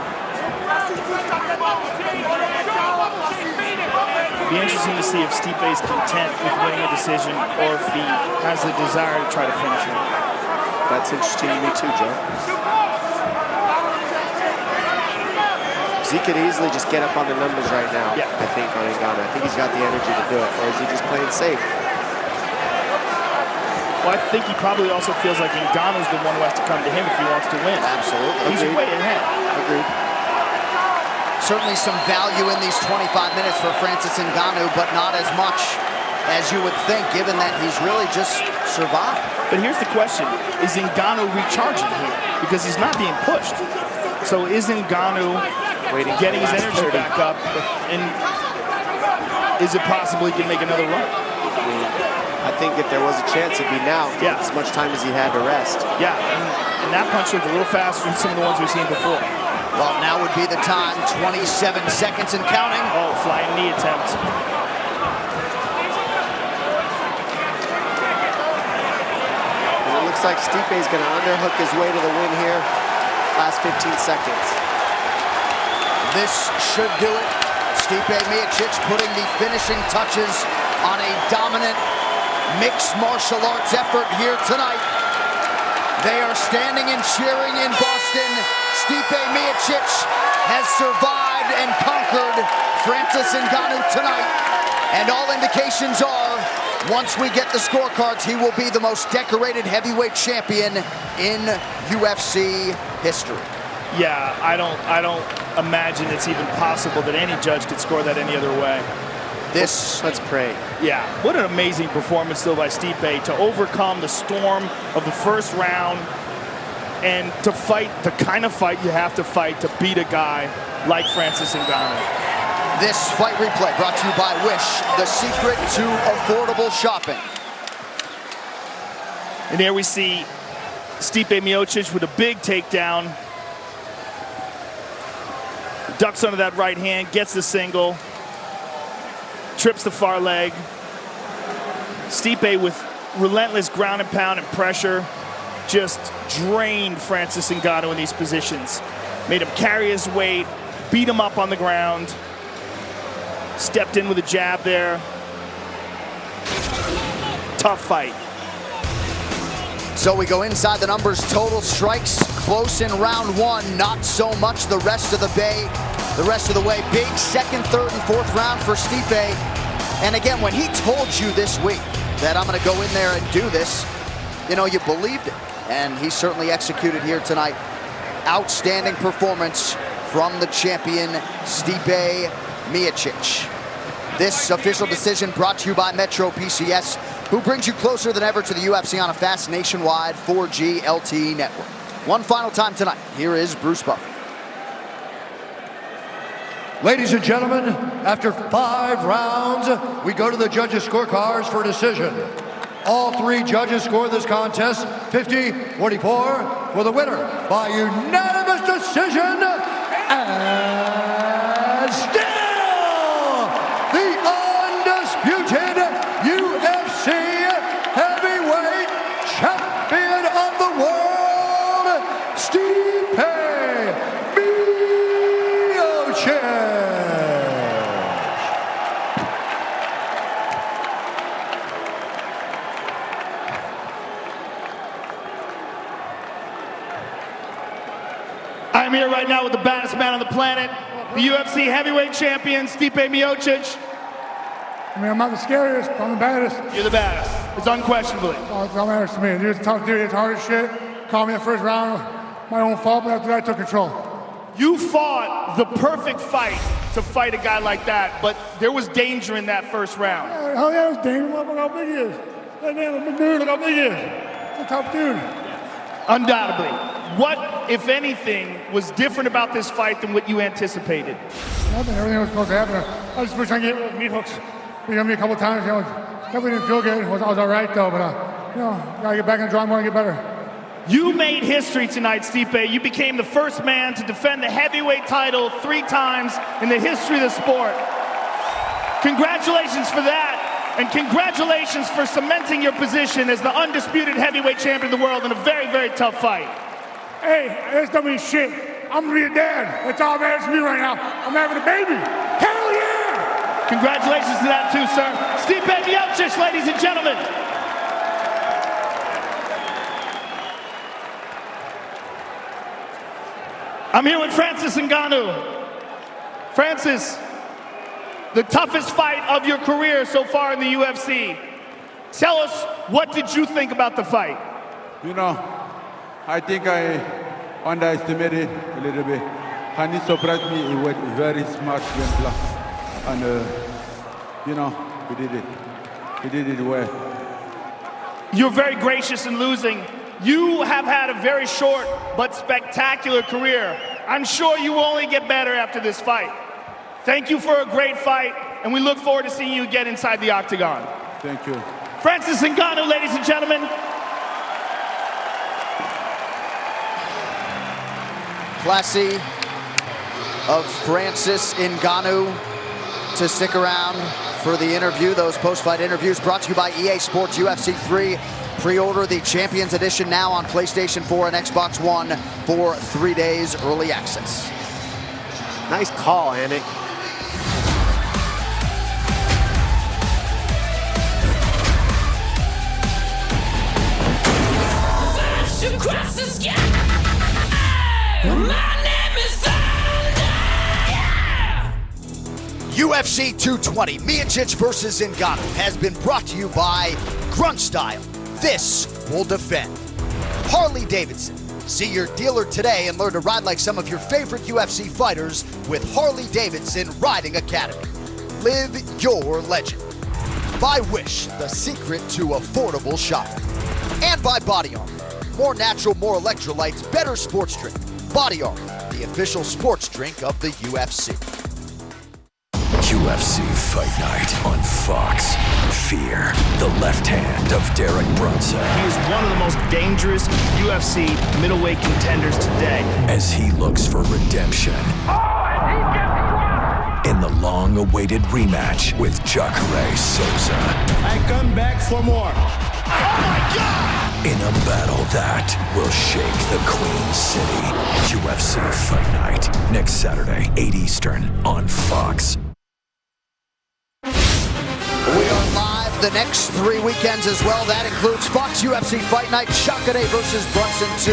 Be interesting to see if Stipe's content with winning a decision or if he has the desire to try to finish it. That's interesting to me too, Joe. He could easily just get up on the numbers right now, I think, on Ngannou. I think he's got the energy to do it. Or is he just playing safe? Well, I think he probably also feels like Ngannou's the one who has to come to him if he wants to win. Absolutely. He's way ahead. Agreed. Certainly some value in these 25 minutes for Francis Ngannou, but not as much as you would think, given that he's really just survived. But here's the question. Is Ngannou recharging here? Because he's not being pushed. So is Ngannou getting his energy back up, and is it possible he can make another run? I think if there was a chance, it'd be now. Yeah. As much time as he had to rest. Yeah, and that punch looked a little faster than some of the ones we've seen before. Well, now would be the time. 27 seconds and counting. Oh, flying knee attempt. Looks like Stipe's going to underhook his way to the win here. Last 15 seconds. This should do it. Stipe Miocic putting the finishing touches on a dominant mixed martial arts effort here tonight. They are standing and cheering in Boston. Stipe Miocic has survived and conquered Francis Ngannou tonight. And all indications are, once we get the scorecards, he will be the most decorated heavyweight champion in UFC history. Yeah, I don't imagine it's even possible that any judge could score that any other way. Let's pray. Yeah, what an amazing performance though by Stipe to overcome the storm of the first round and to fight the kind of fight you have to fight to beat a guy like Francis Ngannou. This fight replay brought to you by Wish, the secret to affordable shopping. And here we see Stipe Miocic with a big takedown. Ducks under that right hand, gets the single, trips the far leg. Stipe with relentless ground and pound and pressure just drained Francis Ngannou in these positions. Made him carry his weight, beat him up on the ground. Stepped in with a jab there. Tough fight. So we go inside the numbers. Total strikes close in round one, not so much the rest of the way. Big second, third, and fourth round for Stipe. And again, when he told you this week that I'm going to go in there and do this, you know, you believed it. And he certainly executed here tonight. Outstanding performance from the champion, Stipe Miocic. This official decision brought to you by Metro PCS, who brings you closer than ever to the UFC on a fast nationwide 4G LTE network. One final time tonight, here is Bruce Buffer. Ladies and gentlemen, after 5 rounds, we go to the judges' scorecards for decision. All 3 judges scored this contest 50-44 for the winner by unanimous decision, and still the undisputed UFC heavyweight champion of the world, Stipe Miocic. I'm here right now with the baddest man on the planet, the UFC heavyweight champion, Stipe Miocic. I mean, I'm not the scariest, but I'm the baddest. You're the baddest. It's unquestionably. Oh, it's all matters to me. Dude's a tough dude. It's hard as shit. Caught me in the first round. My own fault, but after that, I took control. You fought the perfect fight to fight a guy like that, but there was danger in that first round. Yeah, hell yeah, it was dangerous. Look how big he is. That damn big dude, look how big he is. He's a tough dude. Undoubtedly. What, if anything, was different about this fight than what you anticipated? Nothing. Everything was supposed to happen. I just wish I could get those meat hooks. He got me a couple times. You know, definitely didn't feel good. I was all right though, but you know, gotta get back in the drawing board and get better. You made history tonight, Stipe. You became the first man to defend the heavyweight title 3 times in the history of the sport. Congratulations for that, and congratulations for cementing your position as the undisputed heavyweight champion of the world in a very, very tough fight. Hey, this don't mean shit. I'm gonna be a dad. That's all that matters to me right now. I'm having a baby. Hell yeah! Congratulations to that too, sir. Stipe Miocic, ladies and gentlemen. I'm here with Francis Ngannou. Francis, the toughest fight of your career so far in the UFC. Tell us, what did you think about the fight? You know, I think I underestimated a little bit. And he surprised me. He was very smart game plan. And, you know, he did it. He did it well. You're very gracious in losing. You have had a very short but spectacular career. I'm sure you will only get better after this fight. Thank you for a great fight, and we look forward to seeing you again inside the octagon. Thank you. Francis Ngannou, ladies and gentlemen. Classy of Francis Ngannou to stick around for the interview. Those post-fight interviews brought to you by EA Sports UFC 3 Pre-order the Champions Edition now on PlayStation 4 and Xbox One for 3 days early access. Nice call, Anik. Across the sky, my name is Thunder. UFC 220, Miocic versus Ngannou has been brought to you by Grunt Style. This will defend. Harley Davidson. See your dealer today and learn to ride like some of your favorite UFC fighters with Harley Davidson Riding Academy. Live your legend. By Wish, the secret to affordable shopping. And by Body Armor. More natural, more electrolytes, better sports drink. Body Armor, the official sports drink of the UFC. UFC Fight Night on Fox. Fear the left hand of Derek Brunson. He is one of the most dangerous UFC middleweight contenders today. As he looks for redemption. In the long-awaited rematch with Jacare Souza. I come back for more. Oh my God! In a battle that will shake the Queen City. UFC Fight Night. Next Saturday, 8 Eastern on Fox. We are live the next 3 weekends as well. That includes Fox UFC Fight Night, Jacare versus Brunson 2,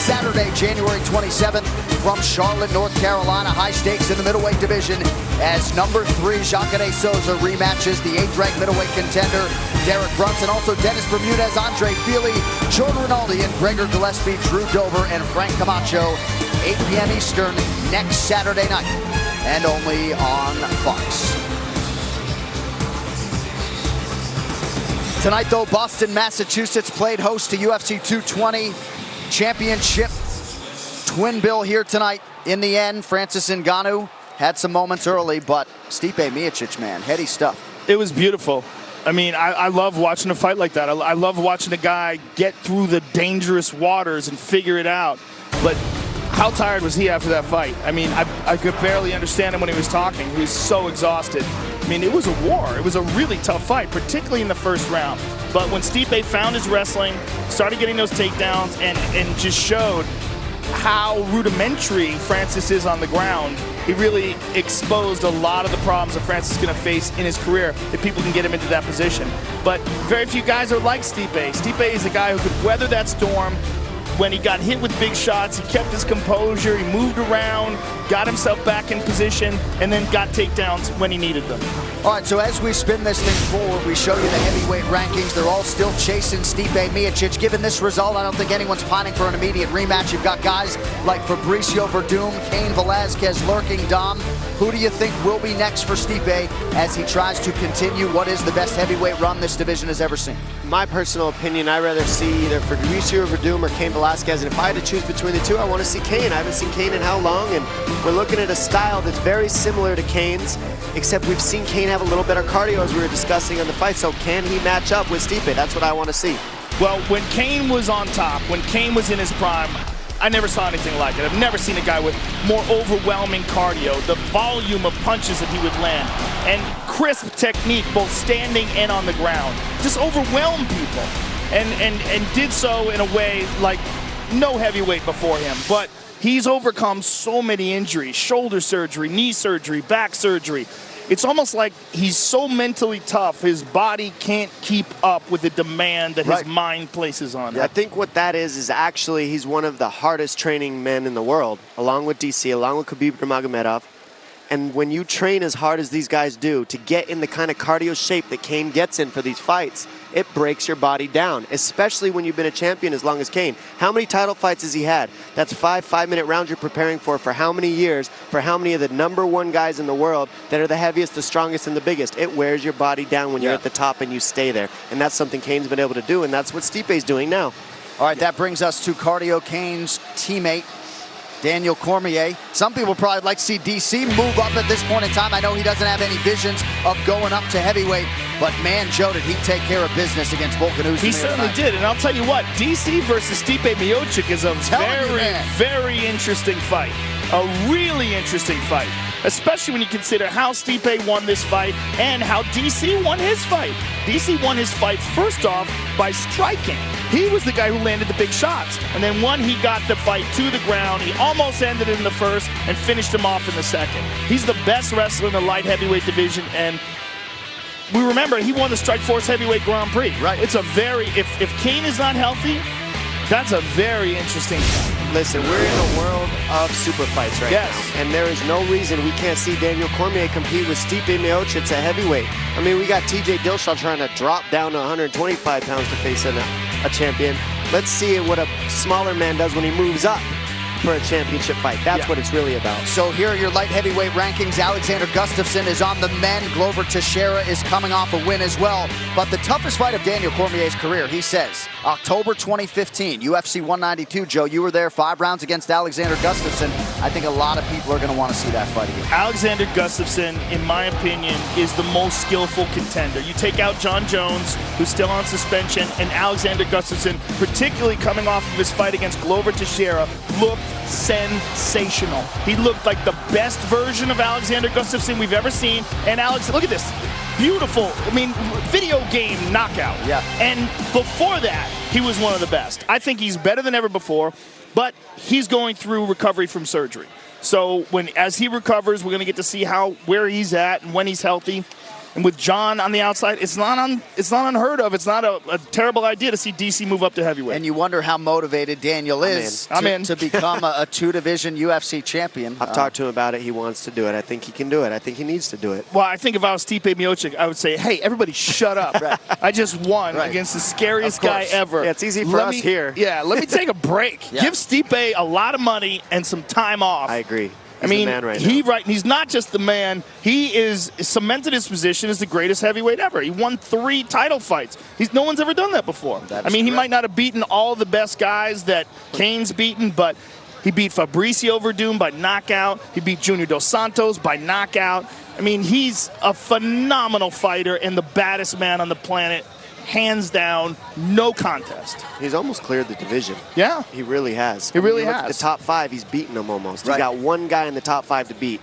Saturday, January 27th from Charlotte, North Carolina. High stakes in the middleweight division as number 3 Jacare Souza rematches the 8th-ranked middleweight contender Derek Brunson. Also Dennis Bermudez, Andre Fili, Jordan Rinaldi, and Gregor Gillespie, Drew Dober, and Frank Camacho. 8 p.m. Eastern next Saturday night, and only on Fox. Tonight, though, Boston, Massachusetts played host to UFC 220 championship twin bill here tonight. In the end, Francis Ngannou had some moments early, but Stipe Miocic, man, heady stuff. It was beautiful. I mean, I love watching a fight like that. I love watching a guy get through the dangerous waters and figure it out. But how tired was he after that fight? I mean, I could barely understand him when he was talking. He was so exhausted. I mean, it was a war. It was a really tough fight, particularly in the first round. But when Stipe found his wrestling, started getting those takedowns, and just showed how rudimentary Francis is on the ground, he really exposed a lot of the problems that Francis is going to face in his career if people can get him into that position. But very few guys are like Stipe. Stipe is a guy who could weather that storm. When he got hit with big shots, he kept his composure, he moved around, got himself back in position, and then got takedowns when he needed them. All right, so as we spin this thing forward, we show you the heavyweight rankings. They're all still chasing Stipe Miocic. Given this result, I don't think anyone's pining for an immediate rematch. You've got guys like Fabricio Verdum, Cain Velasquez lurking. Dom, who do you think will be next for Stipe as he tries to continue what is the best heavyweight run this division has ever seen? My personal opinion, I'd rather see either Fabricio Verdum or Cain Velasquez, and if I had to choose between the two, I want to see Cain. I haven't seen Cain in how long, and we're looking at a style that's very similar to Cain's, except we've seen Cain have a little better cardio as we were discussing on the fight, so can he match up with Stipe? That's what I want to see. Well, when Cain was on top, when Cain was in his prime, I never saw anything like it. I've never seen a guy with more overwhelming cardio, the volume of punches that he would land, and crisp technique, both standing and on the ground. Just overwhelmed people, and did so in a way like no heavyweight before him. But he's overcome so many injuries, shoulder surgery, knee surgery, back surgery. It's almost like he's so mentally tough, his body can't keep up with the demand that his mind places on him. I think what that is actually he's one of the hardest training men in the world, along with DC, along with Khabib Nurmagomedov. And when you train as hard as these guys do to get in the kind of cardio shape that Cain gets in for these fights, it breaks your body down, especially when you've been a champion as long as Cain. How many title fights has he had? That's 5-minute rounds you're preparing for how many years, for how many of the #1 guys in the world that are the heaviest, the strongest, and the biggest. It wears your body down when you're at the top and you stay there. And that's something Cain's been able to do, and that's what Stipe's doing now. All right, that brings us to Cardio Cain's teammate, Daniel Cormier. Some people probably like to see DC move up at this point in time. I know he doesn't have any visions of going up to heavyweight, but man, Joe, did he take care of business against Volcan Ozdimer. He certainly did, and I'll tell you what, DC versus Stipe Miocic is a very interesting fight. A really interesting fight. especially when you consider how Stipe won this fight and how DC won his fight. DC won his fight first off by striking. He was the guy who landed the big shots. And then when he got the fight to the ground, he almost ended it in the first and finished him off in the second. He's the best wrestler in the light heavyweight division, and we remember he won the Strikeforce Heavyweight Grand Prix. Right. It's a very, if Kane is not healthy, that's a very interesting fight. Listen, we're in a world of super fights right now. And there is no reason we can't see Daniel Cormier compete with Stipe Miocic at heavyweight. I mean, we got TJ Dillashaw trying to drop down to 125 pounds to face a champion. Let's see what a smaller man does when he moves up for a championship fight. That's what it's really about. So here are your light heavyweight rankings. Alexander Gustafsson is on the men. Glover Teixeira is coming off a win as well. But the toughest fight of Daniel Cormier's career, he says, October 2015, UFC 192. Joe, you were there, 5 rounds against Alexander Gustafsson. I think a lot of people are going to want to see that fight again. Alexander Gustafsson, in my opinion, is the most skillful contender. You take out John Jones, who's still on suspension, and Alexander Gustafsson, particularly coming off of his fight against Glover Teixeira, looked sensational. He looked like the best version of Alexander Gustafsson we've ever seen. And Alex, look at this. Beautiful, I mean, video game knockout. Yeah. And before that, he was one of the best. I think he's better than ever before, but he's going through recovery from surgery. So as he recovers, we're going to get to see where he's at and when he's healthy. And with John on the outside, it's not unheard of. It's not a terrible idea to see DC move up to heavyweight. And you wonder how motivated Daniel is to become a 2-division UFC champion. I've talked to him about it. He wants to do it. I think he can do it. I think he needs to do it. Well, I think if I was Stipe Miocic, I would say, hey, everybody shut up. Right. I just won against the scariest guy ever. Yeah, it's easy for us here. Yeah, let me take a break. Yeah. Give Stipe a lot of money and some time off. I agree. I mean, the man right now. He's not just the man. He is cemented his position as the greatest heavyweight ever. He won 3 title fights. No one's ever done that before. I mean, he might not have beaten all the best guys that Kane's beaten, but he beat Fabricio Verdum by knockout. He beat Junior Dos Santos by knockout. I mean, he's a phenomenal fighter and the baddest man on the planet. Hands down, no contest. He's almost cleared the division. Yeah. He really has. He really look has. at the top 5, he's beaten them almost. Right. He's got one guy in the top 5 to beat,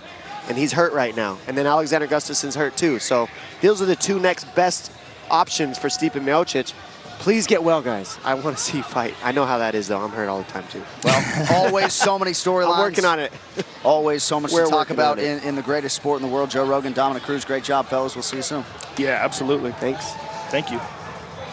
and he's hurt right now. And then Alexander Gustafsson's hurt too. So those are the 2 next best options for Stipe Miocic. Please get well, guys. I want to see you fight. I know how that is, though. I'm hurt all the time, too. Well, always so many storylines. I'm working on it. Always so much to talk about in the greatest sport in the world. Joe Rogan, Dominic Cruz, great job, fellas. We'll see you soon. Yeah, absolutely. Thanks. Thank you.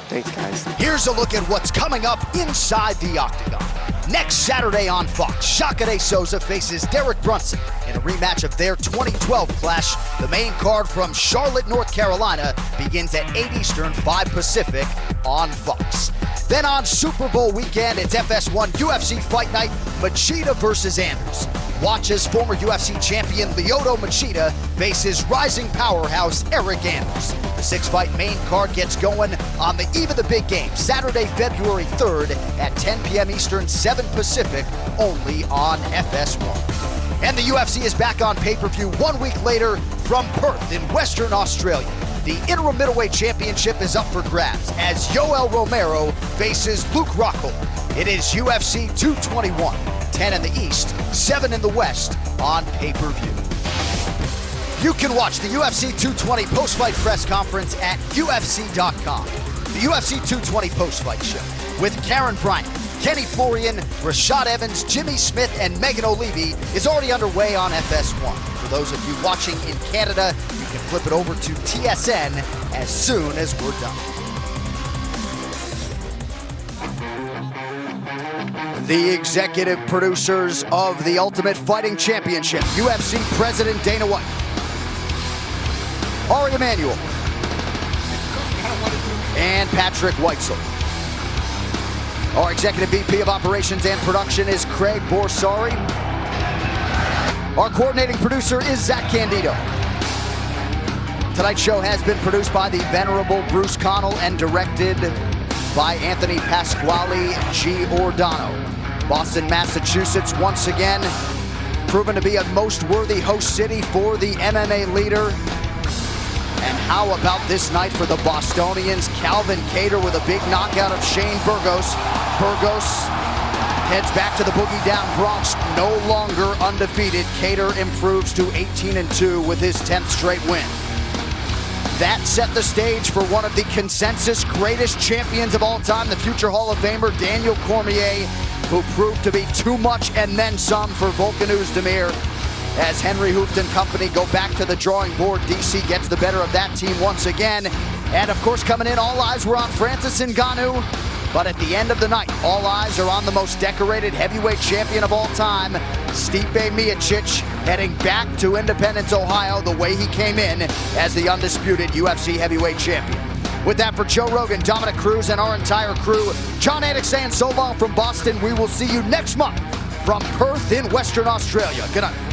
Thanks, guys. Here's a look at what's coming up inside the octagon. Next Saturday on Fox, Shaka de Souza faces Derek Brunson in a rematch of their 2012 clash. The main card from Charlotte, North Carolina begins at 8 Eastern, 5 Pacific on Fox. Then on Super Bowl weekend, it's FS1 UFC Fight Night, Machida versus Anders. Watch as former UFC champion Lyoto Machida faces rising powerhouse Eric Anders. The 6-fight main card gets going on the eve of the big game, Saturday, February 3rd at 10 p.m. Eastern, 7 Pacific, only on FS1. And the UFC is back on pay-per-view 1 week later from Perth in Western Australia. The interim middleweight championship is up for grabs as Yoel Romero faces Luke Rockhold. It is UFC 221, 10 in the East, 7 in the West on pay-per-view. You can watch the UFC 220 post-fight press conference at UFC.com. The UFC 220 post-fight show with Karen Bryant, Kenny Florian, Rashad Evans, Jimmy Smith, and Megan O'Leary is already underway on FS1. For those of you watching in Canada, you can flip it over to TSN as soon as we're done. The executive producers of the Ultimate Fighting Championship, UFC President Dana White, Ari Emanuel, and Patrick Weitzel. Our Executive VP of Operations and Production is Craig Borsari. Our coordinating producer is Zach Candido. Tonight's show has been produced by the venerable Bruce Connell and directed by Anthony Pasquale Giordano. Boston, Massachusetts, once again, proven to be a most worthy host city for the MMA leader. And how about this night for the Bostonians? Calvin Kattar with a big knockout of Shane Burgos. Burgos heads back to the Boogie Down Bronx, no longer undefeated. Kattar improves to 18-2 with his 10th straight win. That set the stage for one of the consensus greatest champions of all time, the future Hall of Famer Daniel Cormier, who proved to be too much and then some for Volcan Ozdimer. As Henry Hooft and company go back to the drawing board, DC gets the better of that team once again. And of course, coming in, all eyes were on Francis Ngannou. But at the end of the night, all eyes are on the most decorated heavyweight champion of all time, Stipe Miocic, heading back to Independence, Ohio, the way he came in as the undisputed UFC heavyweight champion. With that, for Joe Rogan, Dominic Cruz, and our entire crew, Jon Anik saying so long from Boston. We will see you next month from Perth in Western Australia. Good night.